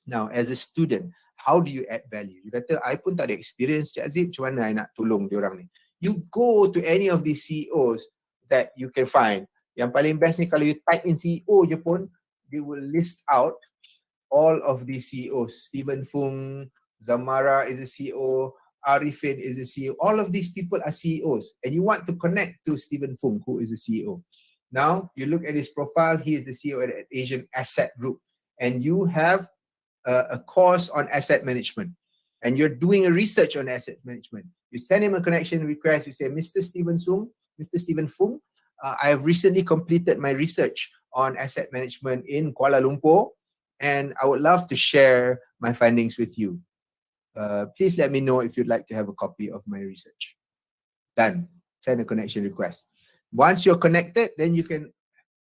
now as a student, how do you add value? You kata I pun tak ada experience, Cik Azib, macam mana I nak tolong diorang ni? You go to any of these CEOs that you can find. Yang paling best ni kalau you type in CEO je pun, they will list out all of these CEOs. Stephen Fung, Zamara is a CEO, Arifin is a CEO. All of these people are CEOs. And you want to connect to Stephen Fung, who is a CEO. Now, you look at his profile, he is the CEO at Asian Asset Group. And you have a course on asset management. And you're doing a research on asset management. You send him a connection request, you say, Mr. Stephen Fung, I have recently completed my research on asset management in Kuala Lumpur. And I would love to share my findings with you. Please let me know if you'd like to have a copy of my research. Done. Send a connection request. Once you're connected, then you can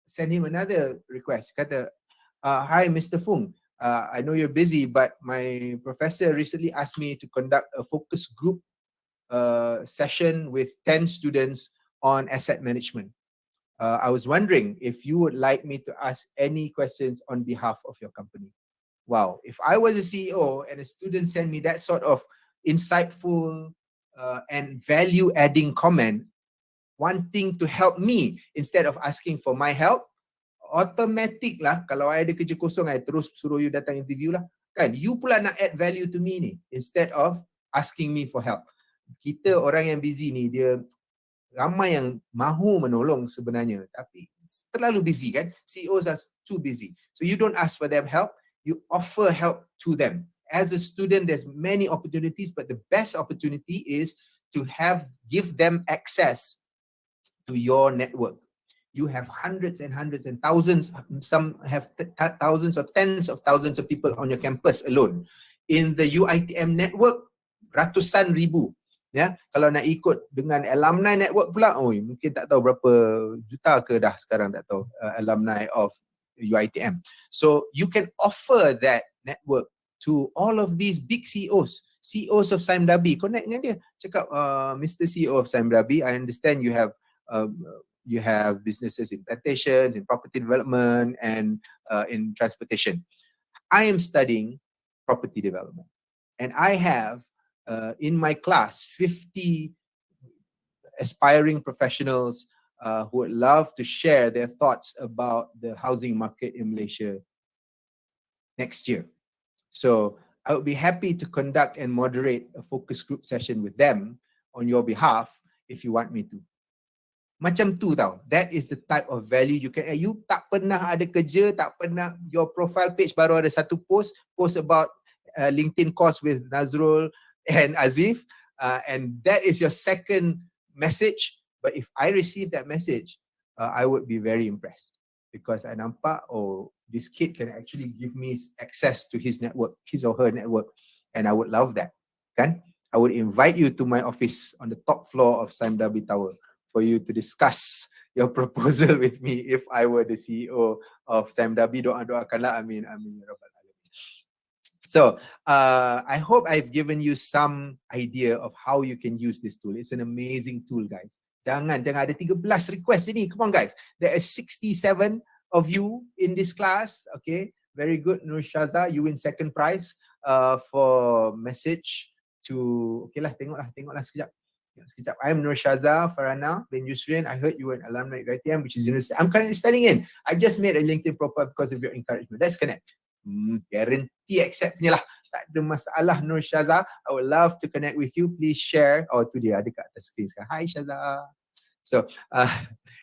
send him another request. Kata, hi, Mr. Fung. I know you're busy, but my professor recently asked me to conduct a focus group session with 10 students on asset management. I was wondering if you would like me to ask any questions on behalf of your company. Wow, if I was a CEO and a student sent me that sort of insightful and value-adding comment, wanting to help me instead of asking for my help, automatic lah, kalau I ada kerja kosong, I terus suruh you datang interview lah. Kan? You pula nak add value to me ni, instead of asking me for help. Kita orang yang busy ni, dia ramai yang mahu menolong sebenarnya, tapi terlalu busy kan. CEOs are too busy. So you don't ask for them help, you offer help to them. As a student, there's many opportunities, but the best opportunity is to give them access to your network. You have hundreds and hundreds and thousands, some have thousands or tens of thousands of people on your campus alone. In the UiTM network, ratusan ribu. Ya, kalau nak ikut dengan alumni network pula, mungkin tak tahu berapa juta ke dah sekarang, tak tahu, alumni of UiTM. So you can offer that network to all of these big CEOs of Sime Darby. Connect dengan dia, cakap, Mr. CEO of Sime Darby, I understand you have businesses in plantations, in property development, and in transportation. I am studying property development, and I have in my class 50 aspiring professionals who would love to share their thoughts about the housing market in Malaysia next year. So I would be happy to conduct and moderate a focus group session with them on your behalf if you want me to. Macam tu tau. That is the type of value you can. You tak pernah ada kerja, tak pernah, your profile page baru ada satu post about LinkedIn course with Nazrul and Azif, and that is your second message. But if I receive that message, I would be very impressed, because I nampak, this kid can actually give me access to his network, his or her network, and I would love that. Kan? I would invite you to my office on the top floor of Sime Darby Tower for you to discuss your proposal with me if I were the CEO of Sime Darby. Doakanlah, amin, amin ya rabbal alamin. So I hope I've given you some idea of how you can use this tool. It's an amazing tool, guys. Jangan ada 13 request ini. Come on, guys. There are 67 of you in this class. Okay, very good. Nur Shaza, you win second prize for message to. Okay lah, tengoklah sekejap. I'm Nur Shaza Farana bin Yusrin. I heard you were an alumni at UiTM, which is university. I'm currently studying in. I just made a LinkedIn profile because of your encouragement. Let's connect. Guarantee accept ni lah. Tak ada masalah, Nur Shaza. I would love to connect with you. Please share. Tu dia ada kat atas screen sekarang. Hi Shaza.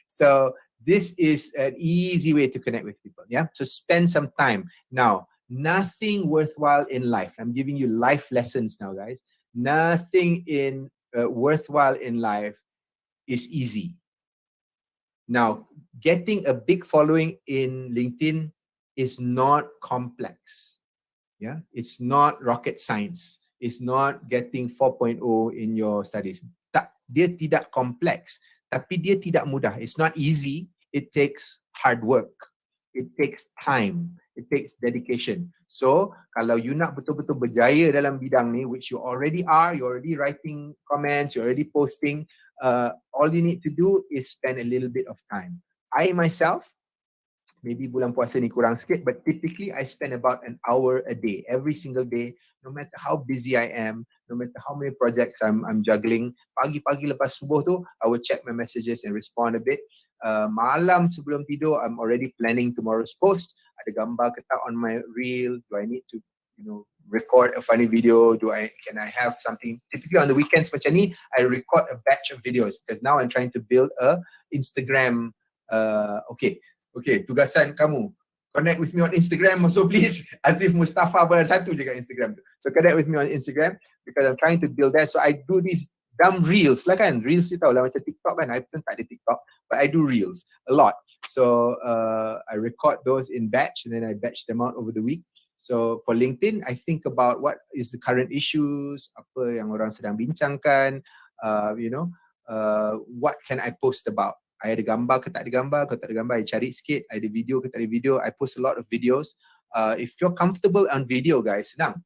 So this is an easy way to connect with people. Yeah. So spend some time. Now, nothing worthwhile in life. I'm giving you life lessons now, guys. Nothing worthwhile in life is easy. Now, getting a big following in LinkedIn is not complex. Yeah, it's not rocket science. It's not getting 4.0 in your studies. Dia tidak kompleks, tapi dia tidak mudah. It's not easy. It takes hard work. It takes time. It takes dedication. So, kalau you nak betul-betul berjaya dalam bidang ni, which you already are, you're already writing comments, you're already posting, all you need to do is spend a little bit of time. I myself, maybe bulan puasa ni kurang sikit, but typically I spend about an hour a day, every single day, no matter how busy I am, no matter how many projects I'm juggling. Pagi-pagi lepas subuh tu, I will check my messages and respond a bit. Malam sebelum tidur, I'm already planning tomorrow's post. Ada gambar ke tak on my reel? Do I need to, record a funny video? Can I have something? Typically on the weekends macam ni, I record a batch of videos because now I'm trying to build a Instagram. Okay, tugasan kamu. Connect with me on Instagram also, please. Azif Mustafa pun ada satu je kat Instagram tu. So connect with me on Instagram because I'm trying to build that. So I do these dumb reels lah kan. Reels you tahu lah macam TikTok kan. I pun tak ada TikTok, but I do reels a lot. So I record those in batch and then I batch them out over the week. So for LinkedIn, I think about what is the current issues, apa yang orang sedang bincangkan, what can I post about. I ada gambar ke tak ada gambar, kalau tak ada gambar, I cari sikit. I ada video ke tak ada video, I post a lot of videos. If you're comfortable on video, guys, senang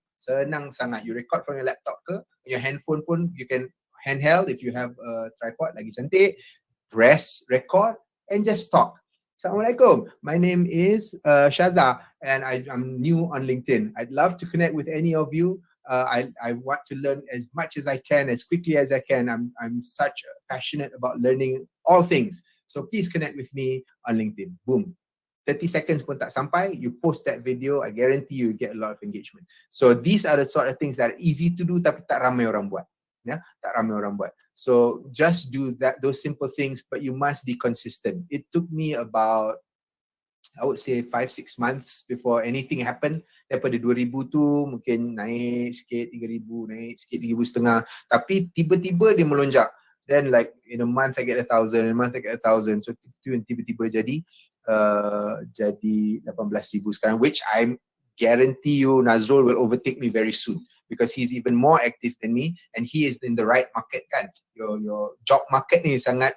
sangat. You record from your laptop ke, your handphone pun, you can handheld if you have a tripod, lagi cantik. Press record and just talk. Assalamualaikum. My name is Shaza and I'm new on LinkedIn. I'd love to connect with any of you. I want to learn as much as I can, as quickly as I can. I'm such passionate about learning all things. So please connect with me on LinkedIn. Boom. 30 seconds pun tak sampai, you post that video, I guarantee you get a lot of engagement. So these are the sort of things that are easy to do tapi tak ramai orang buat. Ya, tak ramai orang buat. So just do that, those simple things, but you must be consistent. It took me about, I would say 5-6 months before anything happened. Daripada 2000 tu mungkin naik sikit 3000, naik sikit 3500, tapi tiba-tiba dia melonjak. Then like in a month I get 1,000, in a month I get 1,000. So tiba-tiba jadi 18,000 sekarang, which I guarantee you Nazrul will overtake me very soon because he's even more active than me and he is in the right market kan. Your job market ni sangat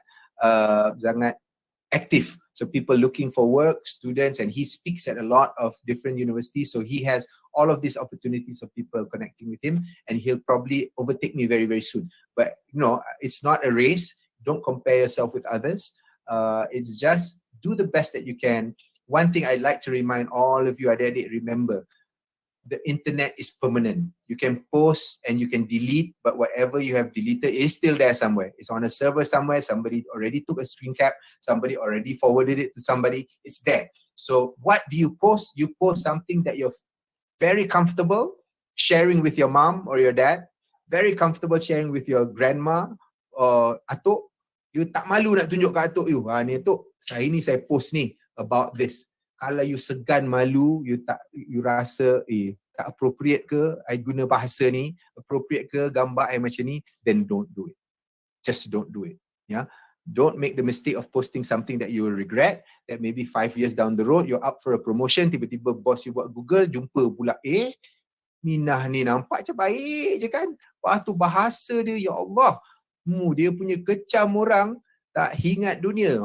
active. So people looking for work, students, and he speaks at a lot of different universities. So he has all of these opportunities of people connecting with him, and he'll probably overtake me very, very soon. But it's not a race. Don't compare yourself with others. It's just do the best that you can. One thing I'd like to remind all of you, adik-adik, remember, the internet is permanent. You can post and you can delete, but whatever you have deleted is still there somewhere. It's on a server somewhere. Somebody already took a screen cap. Somebody already forwarded it to somebody. It's there. So what do you post? You post something that you're very comfortable sharing with your mom or your dad, very comfortable sharing with your grandma or atuk. You tak malu nak tunjuk kat atuk you. Ni atuk, saya post ni about this. Kalau you segan, malu, you rasa tak appropriate ke I guna bahasa ni, appropriate ke gambar I macam ni, then don't do it. Just don't do it. Yeah. Don't make the mistake of posting something that you will regret, that maybe 5 years down the road you're up for a promotion, tiba-tiba boss you buat Google, jumpa pula Minah ni nampak macam baik je kan. Lepas tu bahasa dia, ya Allah, dia punya kecam orang tak hingat dunia.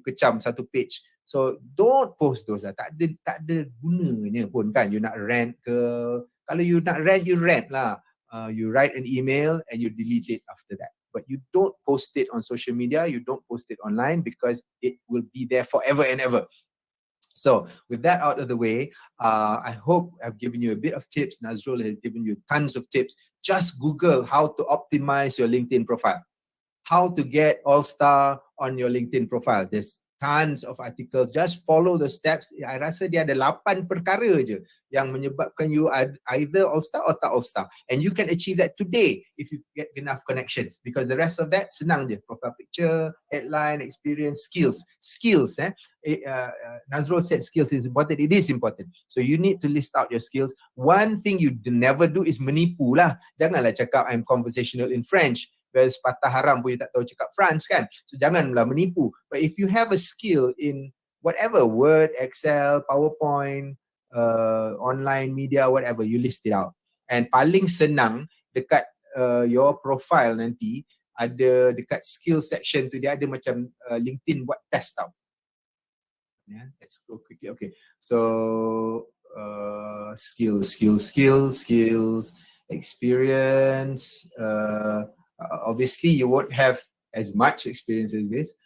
Kecam satu page. So don't post those lah. Tak ada gunanya pun kan. You nak rant ke. Kalau you nak rant, you rant lah. You write an email and you delete it after that. But you don't post it on social media. You don't post it online because it will be there forever and ever. So with that out of the way, I hope I've given you a bit of tips. Nazrul has given you tons of tips. Just Google how to optimize your LinkedIn profile. How to get All-Star on your LinkedIn profile. There's tons of articles. Just follow the steps. I rasa dia ada 8 perkara je yang menyebabkan you either All-Star or tak All-Star. And you can achieve that today if you get enough connections. Because the rest of that, senang je. Profile picture, headline, experience, skills. Skills, Nazrul said skills is important. It is important. So you need to list out your skills. One thing you never do is menipu lah. Janganlah cakap I'm conversational in French. Whereas patah haram pun you tak tahu cakap France kan. So janganlah menipu. But if you have a skill in whatever, Word, Excel, PowerPoint, online media, whatever, you list it out. And paling senang dekat your profile nanti, ada dekat skill section tu dia ada macam LinkedIn buat test tau. Yeah, let's go quickly. Okay. So skills, experience. Obviously you won't have as much experience as this.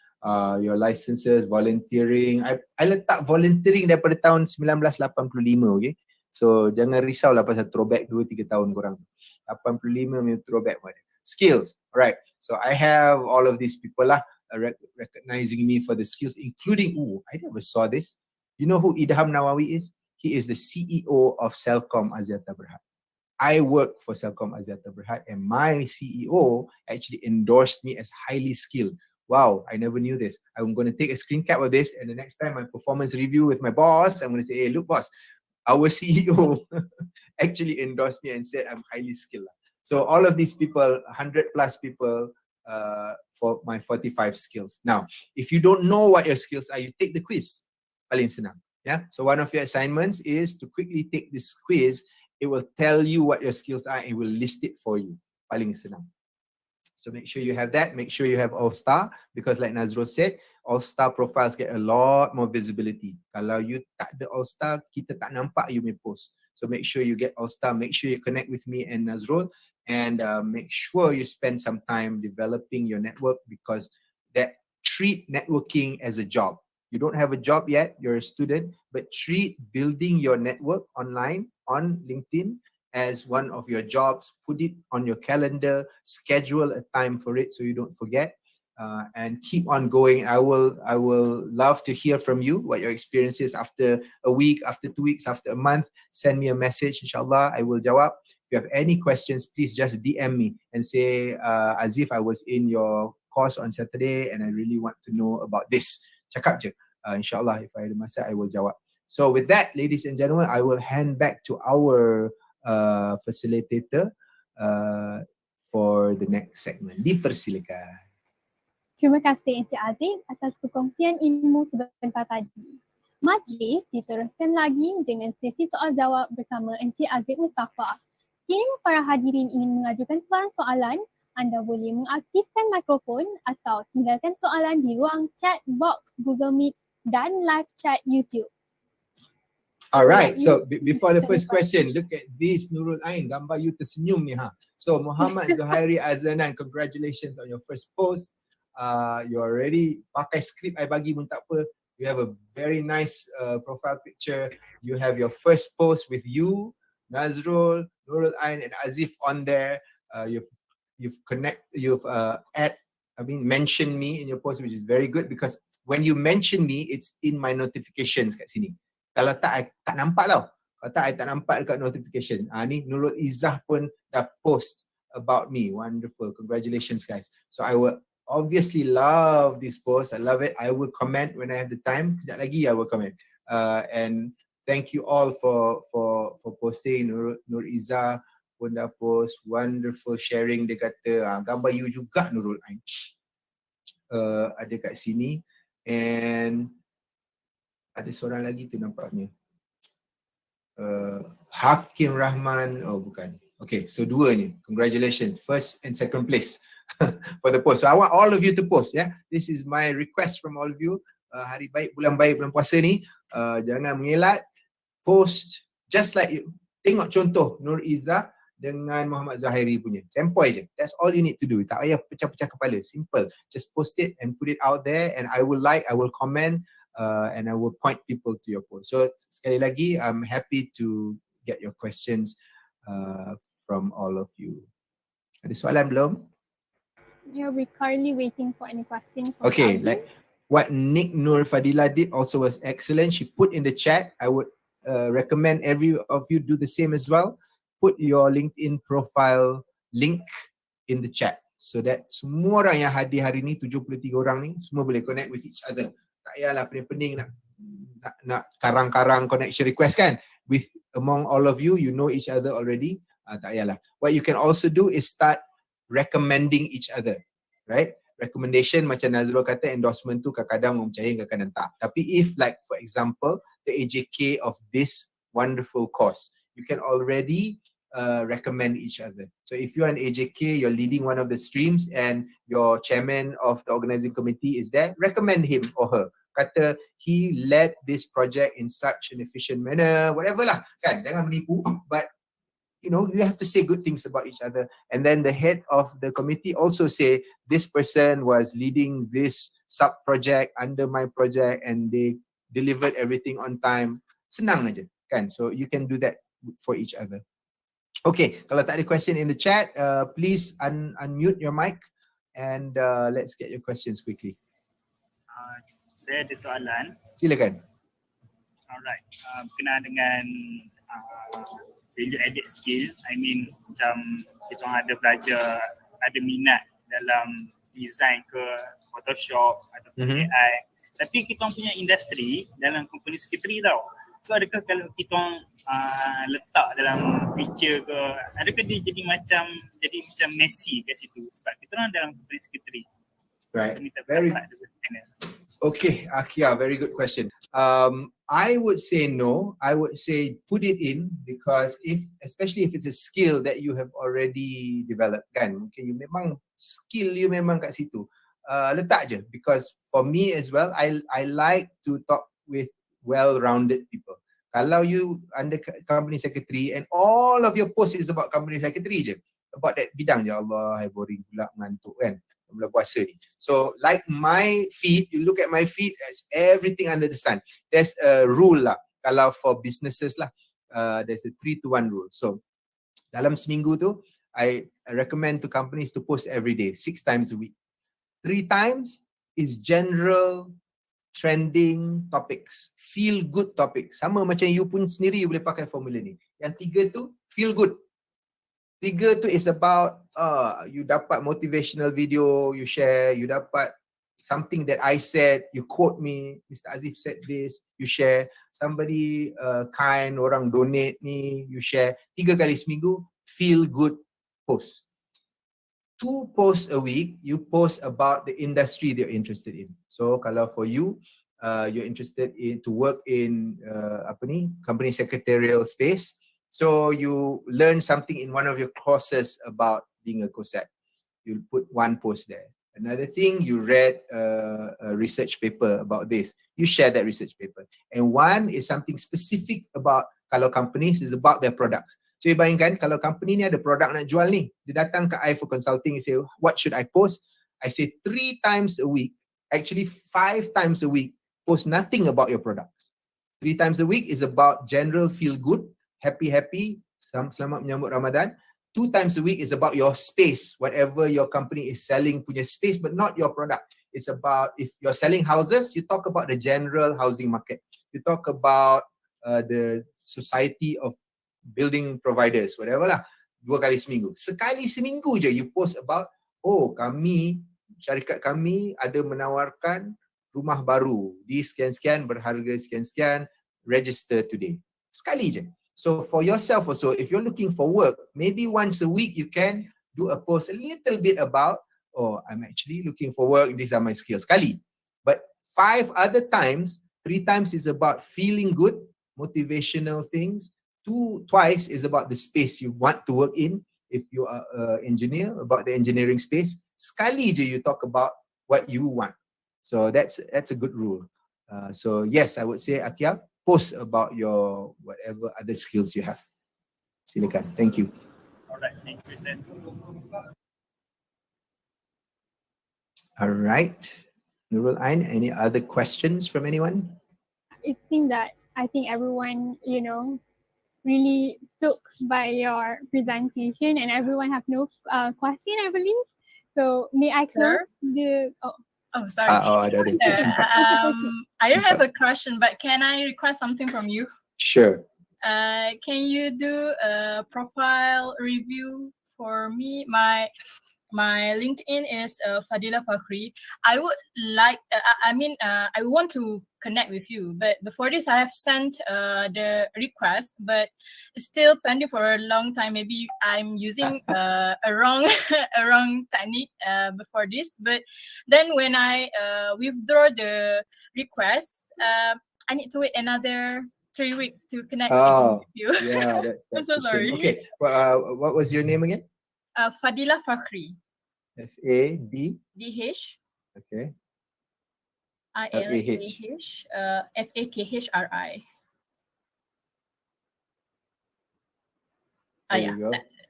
Your licenses, volunteering. I letak volunteering daripada tahun 1985, okay? So jangan risau lah pasal throwback 2-3 tahun korang. 85 punya throwback pun ada. Skills, alright. So I have all of these people lah recognizing me for the skills, including, I never saw this. You know who Idham Nawawi is? He is the CEO of Celcom Axiata Berhad. I work for Celcom Axiata Berhad and my CEO actually endorsed me as highly skilled. Wow, I never knew this. I'm going to take a screen cap of this and the next time my performance review with my boss, I'm going to say, hey, look boss, our CEO actually endorsed me and said I'm highly skilled. So all of these people, 100 plus people for my 45 skills. Now, if you don't know what your skills are, you take the quiz. Paling senang. Yeah. So one of your assignments is to quickly take this quiz. It will tell you what your skills are and it will list it for you. Paling senang. So make sure you have that. Make sure you have All-Star because like Nazrul said, All-Star profiles get a lot more visibility. Kalau you tak ada All-Star, kita tak nampak you may post. So make sure you get All-Star. Make sure you connect with me and Nazrul and make sure you spend some time developing your network because treat networking as a job. You don't have a job yet, you're a student, but treat building your network online on LinkedIn as one of your jobs. Put it on your calendar, schedule a time for it so you don't forget. and keep on going. I will love to hear from you what your experience is after a week, after 2 weeks, after a month. Send me a message, inshallah. I will jawab. If you have any questions, please just DM me and say, Azif, I was in your course on Saturday and I really want to know about this. Cakap je. Inshallah, if I ada masa, I will jawab. So with that, ladies and gentlemen, I will hand back to our facilitator for the next segment. Dipersilakan. Terima kasih Encik Aziz atas perkongsian ilmu sebentar tadi. Majlis diteruskan lagi dengan sesi soal jawab bersama Encik Aziz Mustafa. Sekiranya para hadirin ingin mengajukan sebarang soalan, anda boleh mengaktifkan mikrofon atau tinggalkan soalan di ruang chat box Google Meet dan live chat YouTube. Alright, so before the first question, look at this Nurul Ain, gambar you tersenyum ni ha. So Muhammad Zuhairi Azanan, congratulations on your first post. You already pakai skrip I bagi pun tak apa. You have a very nice profile picture. You have your first post with you, Nazrul, Nurul Ain and Azif on there. You've mentioned me in your post, which is very good because when you mention me, it's in my notifications kat sini. Kalau tak, I tak nampak tau. Kalau tak, I tak nampak dekat notification. Ni Nurul Izzah pun dah post about me. Wonderful. Congratulations guys. So I will obviously love this post. I love it. I will comment when I have the time. Kejap lagi I will comment. And thank you all for posting. Nur Izzah pun dah post. Wonderful sharing. Dia kata gambar you juga Nurul Ain. Ada kat sini. And ada seorang lagi tu nampaknya. Hakim Rahman. Oh bukan. Okay, so dua ni. Congratulations. First and second place for the post. So I want all of you to post. Yeah, this is my request from all of you. Hari baik, bulan puasa ni. Jangan mengelak. Post just like you. Tengok contoh Nur Izzah dengan Muhammad Zuhairi punya. Sempoi je. That's all you need to do. Tak payah pecah-pecah kepala. Simple. Just post it and put it out there and I will comment and I will point people to your post. So sekali lagi, I'm happy to get your questions from all of you. Ada soalan belum? Yeah, we're currently waiting for any questions. Okay, like what Nick Nur Fadila did also was excellent. She put in the chat. I would recommend every of you do the same as well. Put your LinkedIn profile link in the chat so that semua orang yang hadir hari ni, 73 orang ni, semua boleh connect with each other. Tak payahlah pening-pening nak karang-karang connection request kan. With among all of you, you know each other already. Tak payahlah. What you can also do is start recommending each other, right? Recommendation macam Nazrul kata, endorsement tu kadang-kadang mempercayai, kadang-kadang tak. Tapi if like for example the AJK of this wonderful course, you can already recommend each other. So if you're an AJK, you're leading one of the streams and your chairman of the organizing committee is there, recommend him or her. Kata he led this project in such an efficient manner, whatever lah kan, jangan menipu, but you know, you have to say good things about each other. And then the head of the committee also say, this person was leading this sub-project under my project and they delivered everything on time. Senang aja, kan? So you can do that for each other. Okay, kalau tak ada question in the chat, please unmute your mic and let's get your questions quickly. Saya ada soalan. Silakan. Alright, berkenaan dengan value added skill. I mean macam kita ada belajar, ada minat dalam design ke Photoshop ataupun AI. Tapi kita punya industri dalam company secretary tau. So adakah kalau kita letak dalam feature ke, adakah dia jadi macam messy kat situ sebab kita orang dalam company secretary. Right. Okay, Akia, very good question. I would say no. I would say put it in because especially if it's a skill that you have already developed, kan? Mungkin you memang skill you memang kat situ. Letak je because for me as well, I like to talk with well-rounded people. Kalau you under company secretary and all of your post is about company secretary je, about that bidang je, Allah, boring pula, ngantuk kan. Bulan puasa ni. So like my feed, you look at my feed as everything under the sun. There's a rule lah. Kalau for businesses lah, there's a 3-to-1 rule. So dalam seminggu tu, I recommend to companies to post every day, 6 times a week. 3 times is general trending topics, feel good topics. Sama macam you pun sendiri you boleh pakai formula ni. Yang 3 tu feel good. 3 tu is about you dapat motivational video, you share, you dapat something that I said, you quote me, Mr. Azif said this, you share. Somebody kind, orang donate ni, you share. 3 kali seminggu, feel good post. 2 posts a week, you post about the industry that you're interested in. So kalau for you, you're interested in to work in company secretarial space, so you learn something in one of your courses about being a COSAC. You put 1 post there. Another thing, you read a research paper about this. You share that research paper. And 1 is something specific about, kalau companies, is about their products. So you bayangkan kalau company ni ada produk nak jual ni, dia datang ke I for consulting, you say, what should I post? I say 3 times a week, actually 5 times a week, post nothing about your products. 3 times a week is about general feel good, happy, selamat menyambut Ramadan. 2 times a week is about your space, whatever your company is selling punya space, but not your product. It's about, if you're selling houses, you talk about the general housing market. You talk about the society of building providers, whatever lah. 2 kali seminggu. Sekali seminggu je you post about, oh kami, syarikat kami ada menawarkan rumah baru di sekian-sekian, berharga sekian-sekian, register today. Sekali je. So for yourself also, if you're looking for work, maybe once a week you can do a post a little bit about, oh, I'm actually looking for work, these are my skills. Sekali. But 5 other times, 3 times is about feeling good, motivational things. Twice is about the space you want to work in. If you are an engineer, about the engineering space. Sekali je you talk about what you want. So that's a good rule. So yes, I would say, Akia, post about your whatever other skills you have. Silakan. Thank you. Alright, thank you, sir. All right. Nurul Ain, any other questions from anyone? It seems that I think everyone, really stuck by your presentation and everyone have no question, I believe. So may I close the... Oh, sorry. I don't have a question, but can I request something from you? Sure. Can you do a profile review for me? My LinkedIn is Fadila Fakhri. I would like, I want to connect with you, but before this I have sent the request, but it's still pending for a long time. Maybe I'm using a wrong technique before this, but then when I withdraw the request, I need to wait another 3 weeks to connect with you. Yeah, that's I'm so sorry. Okay, what was your name again? Fadila Fakhri. F-A-D-H. Okay. I-L-A-H. F-A-K-H-R-I. There you go. That's it.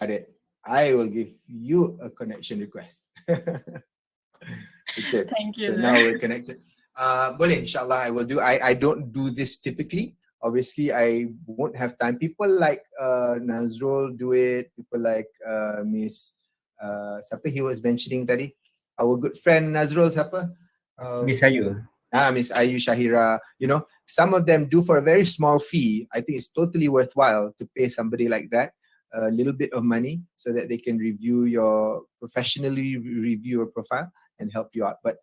Got it. I will give you a connection request. Okay. Thank you. So now we're connected. Boleh, inshallah I will do. I don't do this typically. Obviously, I won't have time. People like Nazrul do it. People like Miss siapa he was mentioning tadi, our good friend Nazrul, siapa? Miss Ayu. Miss Ayu Shahira. Some of them do for a very small fee. I think it's totally worthwhile to pay somebody like that a little bit of money so that they can professionally review your profile and help you out. But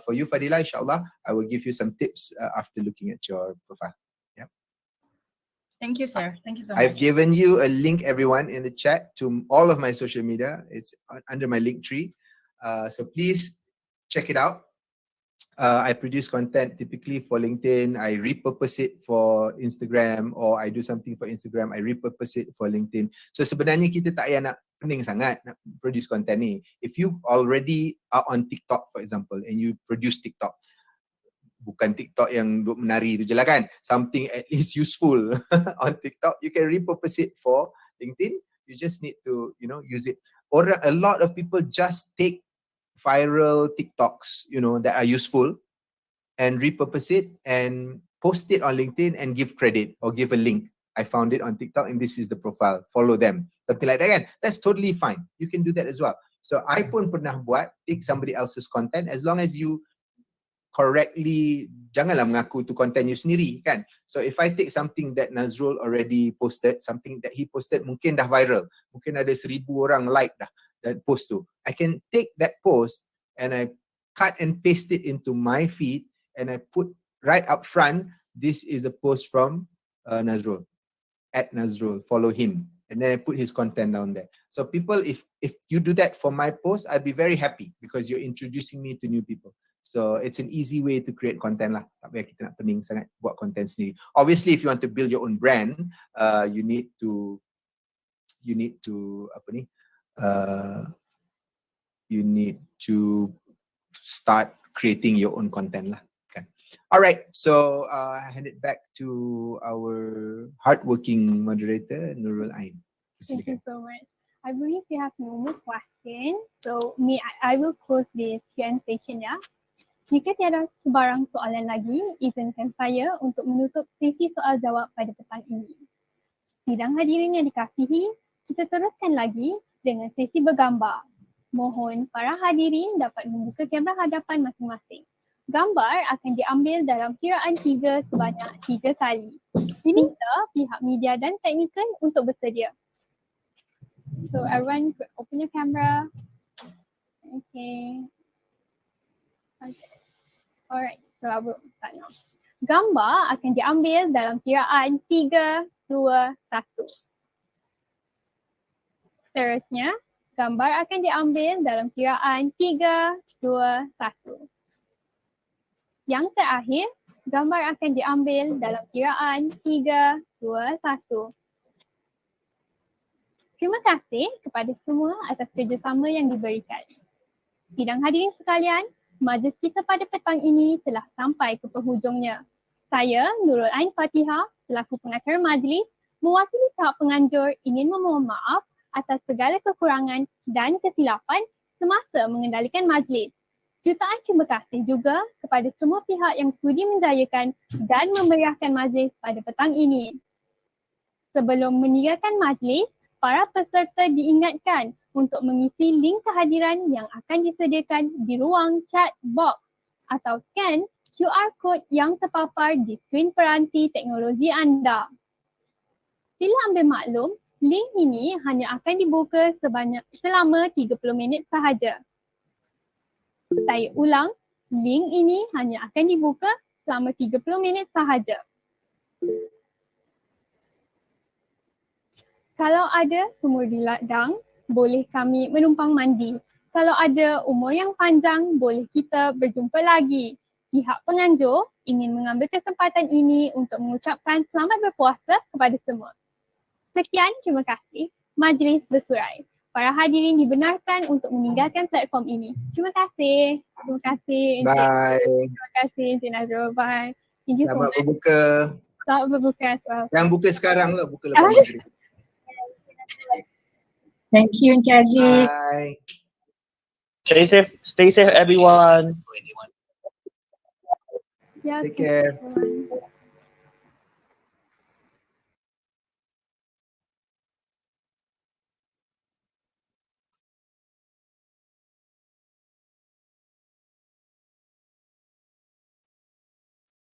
for you, Fadila, inshallah, I will give you some tips after looking at your profile. Thank you, sir. Thank you so much. I've given you a link, everyone, in the chat to all of my social media. It's under my link tree. So please check it out. I produce content typically for LinkedIn. I repurpose it for Instagram, or I do something for Instagram. I repurpose it for LinkedIn. So sebenarnya kita tak payah nak pening sangat nak produce content ni. If you already are on TikTok, for example, and you produce TikTok, bukan TikTok yang duk menari tu je lah kan. Something at least useful on TikTok. You can repurpose it for LinkedIn. You just need to, use it. Or a lot of people just take viral TikToks, that are useful and repurpose it and post it on LinkedIn and give credit or give a link. I found it on TikTok and this is the profile. Follow them. Something like that. Again, that's totally fine. You can do that as well. So I pun pernah buat, take somebody else's content, as long as you correctly, janganlah mengaku tu content you sendiri kan. So if I take something that Nazrul already posted, something that he posted mungkin dah viral, mungkin ada 1,000 orang like dah dan post tu, I can take that post and I cut and paste it into my feed and I put right up front, this is a post from Nazrul, at Nazrul, follow him, and then I put his content down there. So people, if you do that for my post, I'd be very happy because you're introducing me to new people. So it's an easy way to create content lah. Tak payah kita nak pening sangat buat content sendiri. Obviously, if you want to build your own brand, you need to start creating your own content lah. Kan? All right, so I hand it back to our hardworking moderator Nurul Ain. Thank you so much. I believe we have no more questions. So I will close this Q&A session ya. Jika tiada sebarang soalan lagi, izinkan saya untuk menutup sesi soal jawab pada petang ini. Sidang hadirin yang dikasihi, kita teruskan lagi dengan sesi bergambar. Mohon para hadirin dapat membuka kamera hadapan masing-masing. Gambar akan diambil dalam kiraan 3 sebanyak 3 kali. Diminta pihak media dan teknikal untuk bersedia. So everyone open your camera. Okay. Alright, so I will start now. Gambar akan diambil dalam kiraan 3, 2, 1. Seterusnya, gambar akan diambil dalam kiraan 3, 2, 1. Yang terakhir, gambar akan diambil dalam kiraan 3, 2, 1. Terima kasih kepada semua atas kerjasama yang diberikan. Sidang hadirin sekalian, majlis kita pada petang ini telah sampai ke penghujungnya. Saya, Nurul Ain Fatihah, selaku pengacara majlis, mewakili pihak penganjur ingin memohon maaf atas segala kekurangan dan kesilapan semasa mengendalikan majlis. Jutaan terima kasih juga kepada semua pihak yang sudi menjayakan dan memeriahkan majlis pada petang ini. Sebelum meninggalkan majlis, para peserta diingatkan untuk mengisi link kehadiran yang akan disediakan di ruang chat box atau scan QR code yang terpapar di skrin peranti teknologi anda. Sila ambil maklum, link ini hanya akan dibuka selama 30 minit sahaja. Saya ulang, link ini hanya akan dibuka selama 30 minit sahaja. Kalau ada sumur di ladang, boleh kami menumpang mandi. Kalau ada umur yang panjang, boleh kita berjumpa lagi. Pihak penganjur ingin mengambil kesempatan ini untuk mengucapkan selamat berpuasa kepada semua. Sekian, terima kasih. Majlis bersurai. Para hadirin dibenarkan untuk meninggalkan platform ini. Terima kasih. Terima kasih. Bye. Terima kasih Encik Nazrul. Bye. Thank you so Selamat much. berbuka. Selamat berbuka as well. Yang buka sekarang lah, buka lepas maghrib. Thank you, Encik Aziz. Bye. Stay safe everyone. Yeah, Take care. everyone.